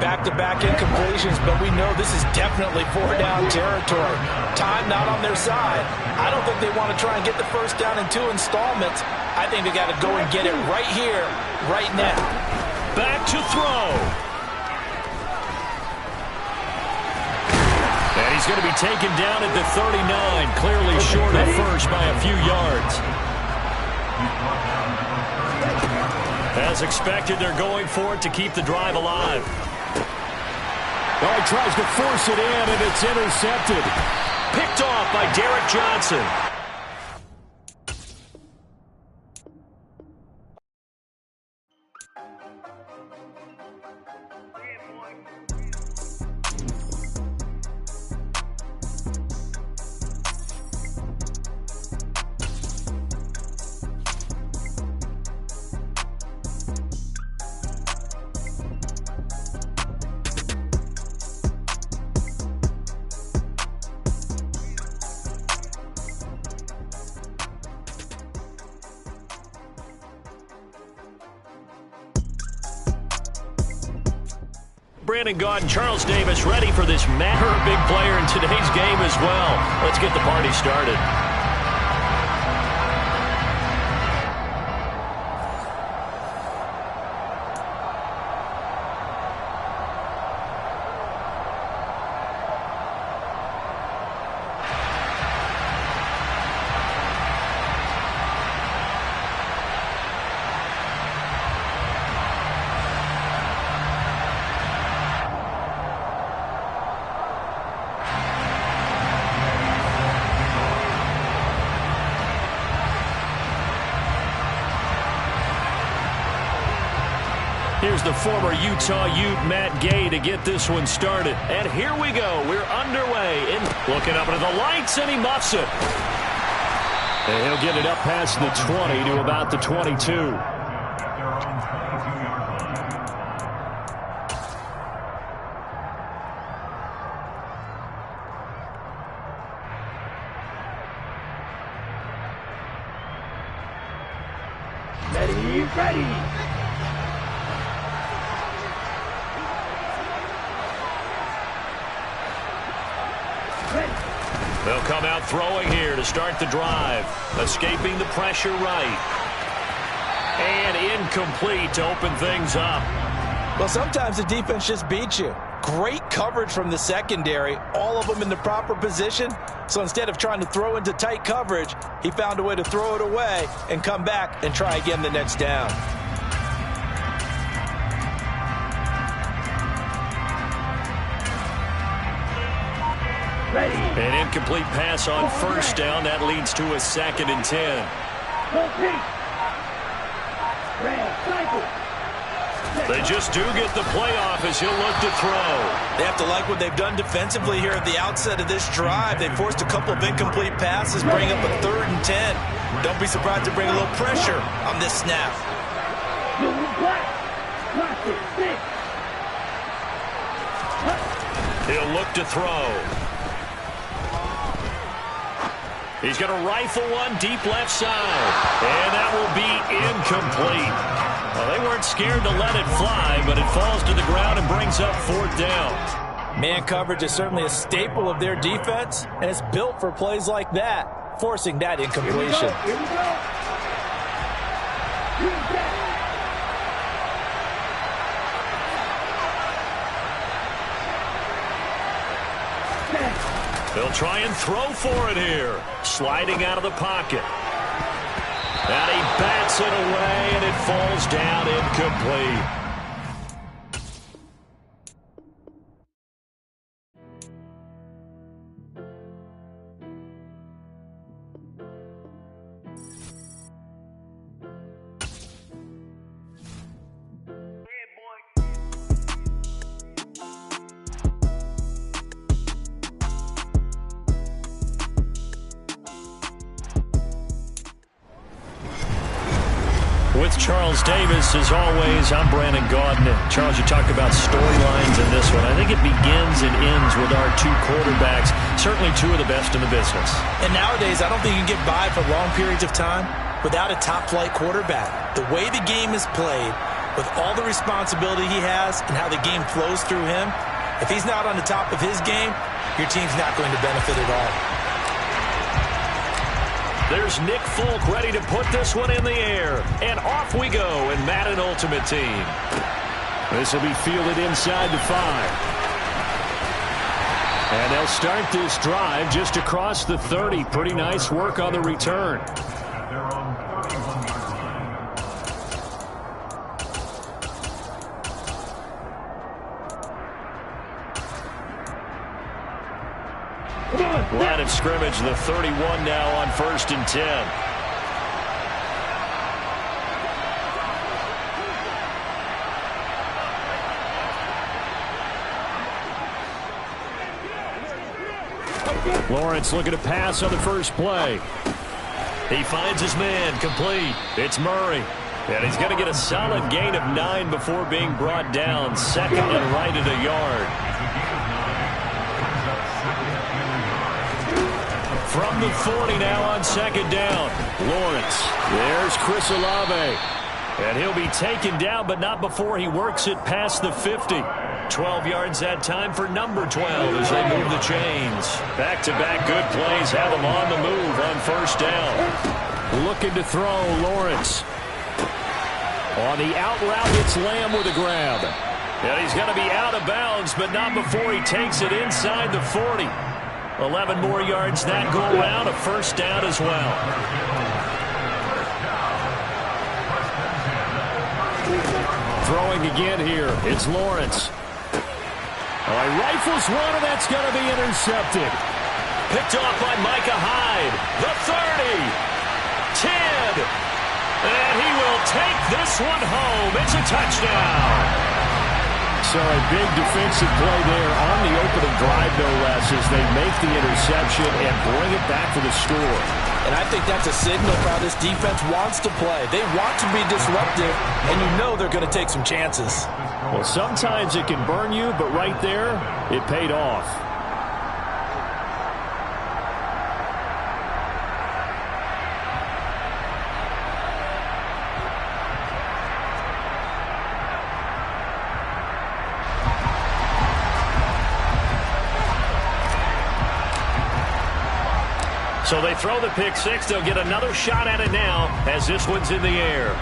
Back-to-back incompletions, but we know this is definitely 4-down territory. Time not on their side. I don't think they want to try and get the first down in 2 installments. I think they got to go and get it right here, right now. Back to throw. And he's going to be taken down at the 39, clearly short at first by a few yards. As expected, they're going for it to keep the drive alive. Well, he tries to force it in, and it's intercepted. Picked off by Derek Johnson. Brandon Gaudin, Charles Davis ready for this match. A big player in today's game as well. Let's get the party started. Here's the former Utah Ute, Matt Gay, to get this one started. And here we go. We're underway. Looking up into the lights, and he muffs it. And he'll get it up past the 20 to about the 22. Ready. They'll come out throwing here to start the drive. Escaping the pressure right. And incomplete to open things up. Well, sometimes the defense just beats you. Great coverage from the secondary, all of them in the proper position. So instead of trying to throw into tight coverage, he found a way to throw it away and come back and try again the next down. Ready. An incomplete pass on first down. That leads to a 2nd and 10. Go pitch. Red, cycle. They just do get the playoff as he'll look to throw. They have to like what they've done defensively here at the outset of this drive. They forced a couple of incomplete passes, bring up a 3rd and 10. Don't be surprised to bring a little pressure on this snap. Blue and black. Watch it. Six. He'll look to throw. He's going to rifle one deep left side. And that will be incomplete. Well, they weren't scared to let it fly, but it falls to the ground and brings up 4th down. Man coverage is certainly a staple of their defense, and it's built for plays like that, forcing that incompletion. Here we go. Use that. They'll try and throw for it here. Sliding out of the pocket. And he bats it away, and it falls down incomplete. With Charles Davis, as always, I'm Brandon Gaudin. Charles, you talk about storylines in this one. I think it begins and ends with our 2 quarterbacks, certainly 2 of the best in the business. And nowadays, I don't think you can get by for long periods of time without a top-flight quarterback. The way the game is played, with all the responsibility he has and how the game flows through him, if he's not on the top of his game, your team's not going to benefit at all. There's Nick Folk ready to put this one in the air. And off we go in Madden Ultimate Team. This will be fielded inside the 5. And they'll start this drive just across the 30. Pretty nice work on the return. At their own 31-yard line. Line of scrimmage, the 31 now on 1st and 10. Lawrence looking to pass on the first play. He finds his man, complete. It's Murray. And he's going to get a solid gain of 9 before being brought down. 2nd and right at a yard. From the 40 now on 2nd down. Lawrence. There's Chris Olave. And he'll be taken down, but not before he works it past the 50. 12 yards that time for number 12 as they move the chains. Back-to-back good plays have him on the move on 1st down. Looking to throw, Lawrence. On the out route, it's Lamb with a grab. And he's going to be out of bounds, but not before he takes it inside the 40. 11 more yards that go around, a 1st down as well. Throwing again here, it's Lawrence. Oh, he rifles one, and that's going to be intercepted. Picked off by Micah Hyde. The 30. 10. And he will take this one home. It's a touchdown. So a big defensive play there on the opening drive, no less, as they make the interception and bring it back for the score. And I think that's a signal for how this defense wants to play. They want to be disruptive, and you know they're going to take some chances. Well, sometimes it can burn you, but right there, it paid off. So they throw the pick 6. They'll get another shot at it now as this one's in the air.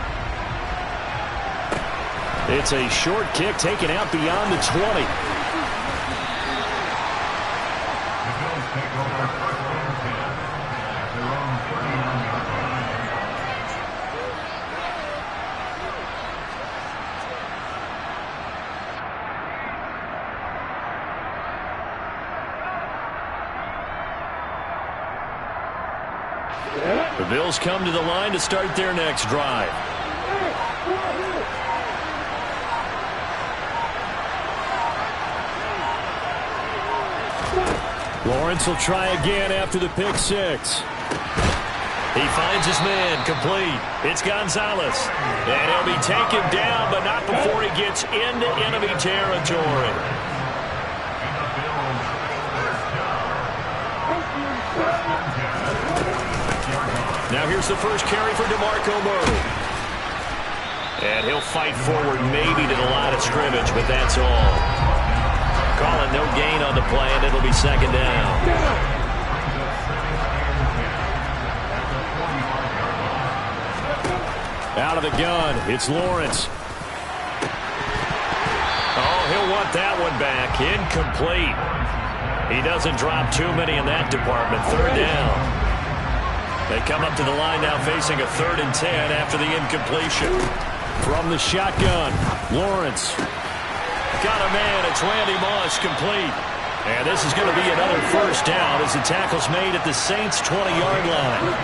It's a short kick taken out beyond the 20. The Bills take over first and 10 at their own 39-yard line. The Bills come to the line to start their next drive. Lawrence will try again after the pick six. He finds his man, complete. It's Gonzalez. And he'll be taken down, but not before he gets into enemy territory. Now here's the first carry for DeMarco Murray. And he'll fight forward maybe to the line of scrimmage, but that's all. Calling no gain on the play, and it'll be second down. Out of the gun, it's Lawrence. Oh, he'll want that one back. Incomplete. He doesn't drop too many in that department. Third down. They come up to the line now facing a 3rd and 10 after the incompletion. From the shotgun, Lawrence. Got a man, it's Randy Moss, complete. And this is going to be another first down as the tackle's made at the Saints' 20-yard line.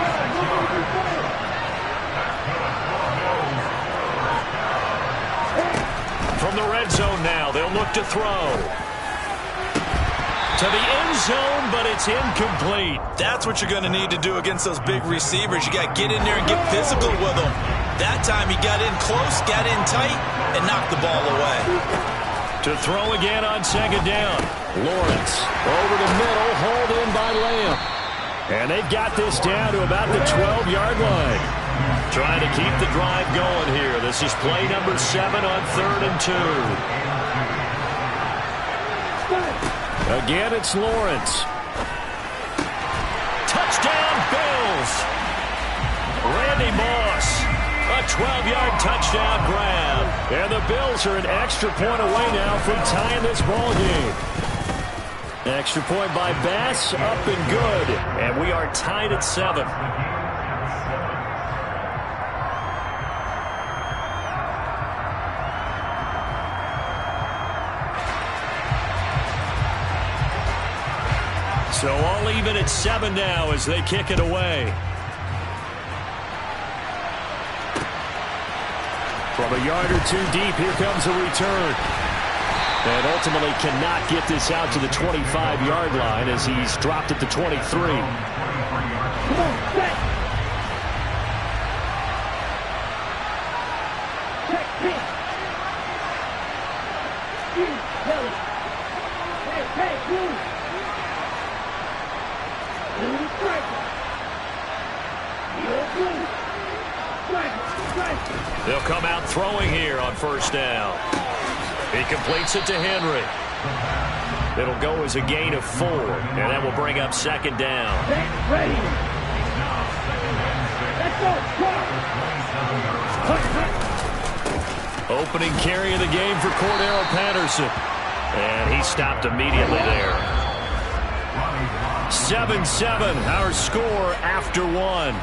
From the red zone now, they'll look to throw. To the end zone, but it's incomplete. That's what you're going to need to do against those big receivers. You got to get in there and get physical with them. That time he got in close, got in tight, and knocked the ball away. To throw again on second down. Lawrence over the middle, hauled in by Lamb. And they've got this down to about the 12-yard line. Trying to keep the drive going here. This is play number 7 on 3rd and 2. Again, it's Lawrence. Touchdown, Bills. Randy Moss. A 12-yard touchdown grab. And the Bills are an extra point away now from tying this ball game. Extra point by Bass, up and good. And we are tied at 7. So all even at 7 now as they kick it away. From a yard or two deep, here comes a return. And ultimately cannot get this out to the 25-yard line as he's dropped at the 23. Come on, set. Check, pitch. Hey, move. They'll come out throwing here on first down. He completes it to Henry. It'll go as a gain of 4, and that will bring up second down. Ready. Let's go. Opening carry of the game for Cordero Patterson. And he stopped immediately there. 7-7, our score after 1.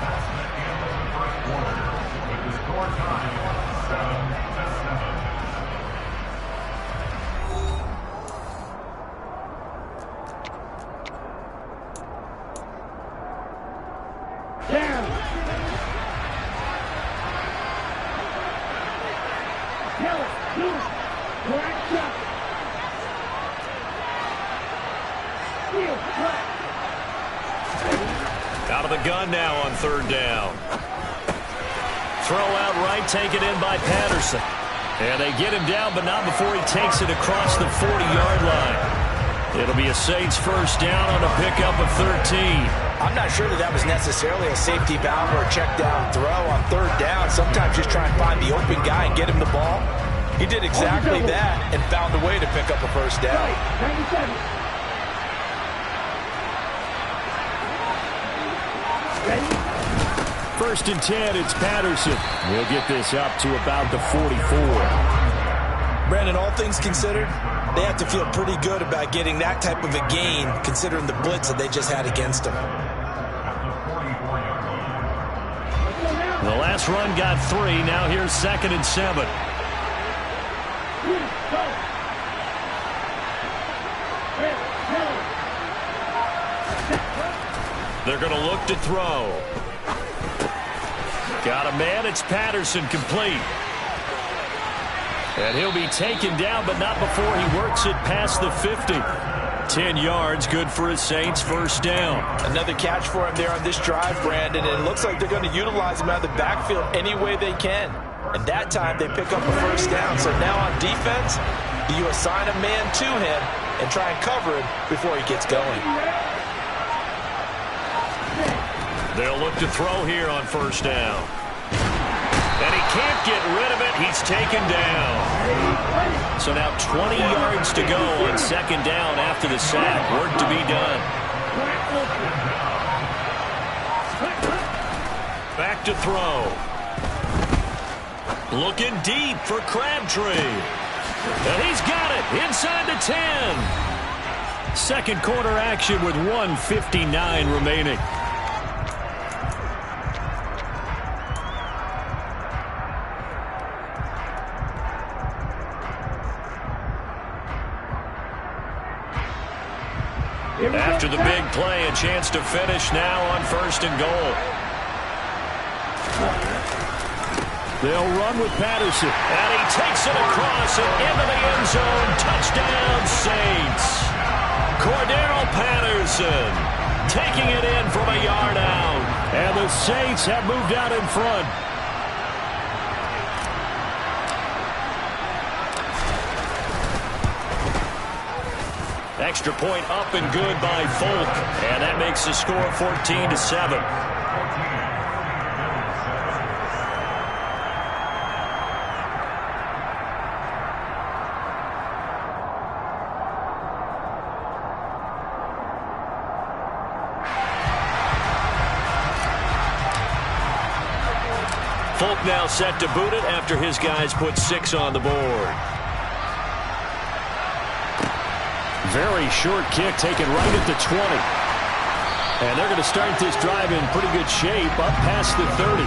Out of the gun now on third down. Throw out right, taken in by Patterson. And they get him down, but not before he takes it across the 40-yard line. It'll be a Saints first down on a pickup of 13. I'm not sure that was necessarily a safety valve or a check down throw on third down. Sometimes just try and find the open guy and get him the ball. He did exactly that and found a way to pick up a first down. 97. First and 10, it's Patterson. We'll get this up to about the 44. Brandon, all things considered, they have to feel pretty good about getting that type of a gain, considering the blitz that they just had against them. The last run got 3. Now here's 2nd and 7. They're going to look to throw. Got a man. It's Patterson, complete. And he'll be taken down, but not before he works it past the 50. 10 yards, good for his Saints, first down. Another catch for him there on this drive, Brandon, and it looks like they're going to utilize him out of the backfield any way they can. And that time they pick up a first down. So now on defense, you assign a man to him and try and cover him before he gets going. They'll look to throw here on first down. And he can't get rid of it. He's taken down. So now 20 yards to go on 2nd down after the sack. Work to be done. Back to throw. Looking deep for Crabtree. And he's got it inside the 10. Second quarter action with 1:59 remaining. After the big play, a chance to finish now on 1st and goal. They'll run with Patterson. And he takes it across and into the end zone. Touchdown, Saints. Cordero Patterson taking it in from a yard out. And the Saints have moved out in front. Extra point up and good by Folk. And that makes the score 14-7. Folk now set to boot it after his guys put 6 on the board. Very short kick taken right at the 20. And they're going to start this drive in pretty good shape up past the 30.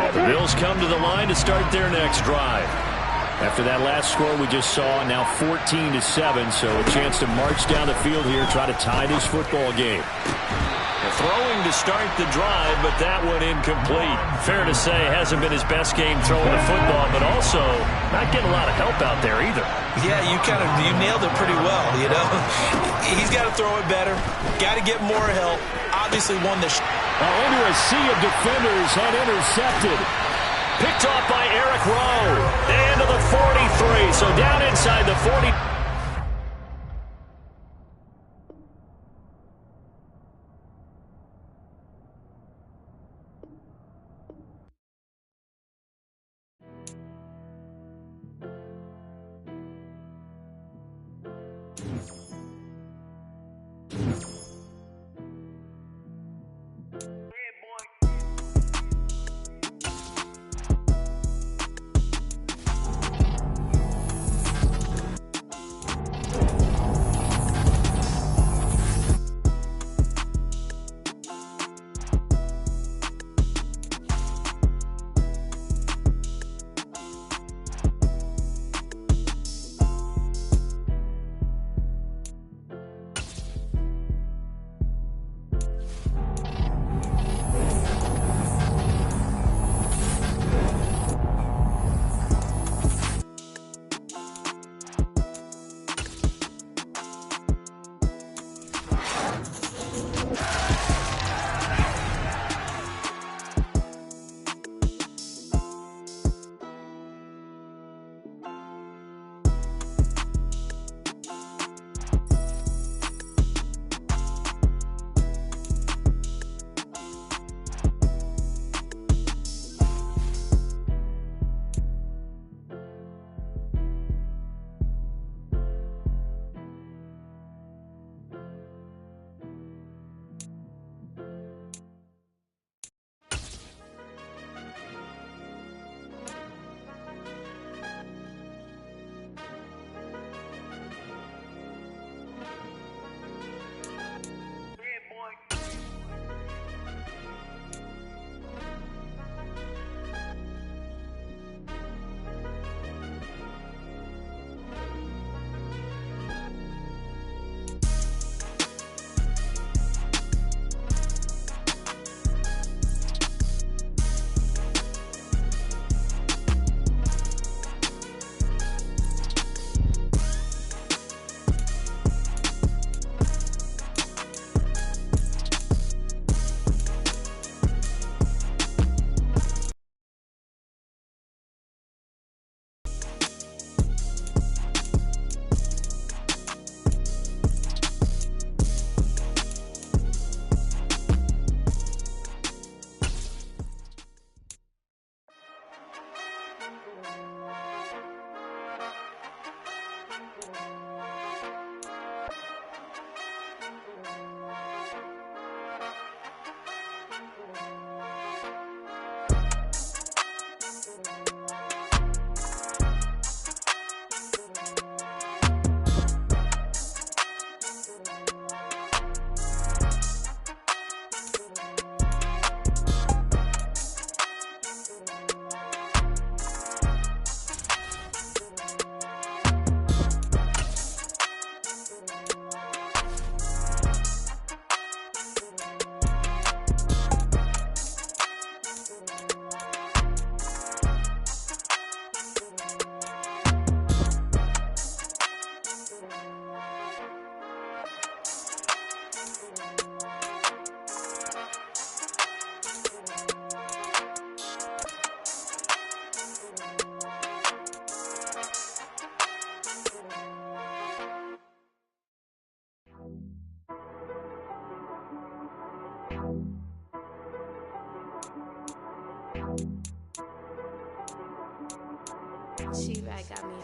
The Bills come to the line to start their next drive. After that last score we just saw, now 14-7, so a chance to march down the field here, try to tie this football game. Throwing to start the drive, but that one incomplete. Fair to say, hasn't been his best game throwing the football, but also not getting a lot of help out there either. Yeah, you nailed it pretty well, you know. He's got to throw it better, got to get more help. Obviously one that... Into a sea of defenders and intercepted. Picked off by Eric Rowe. Into the 43, so down inside the 40. She-Rag got me.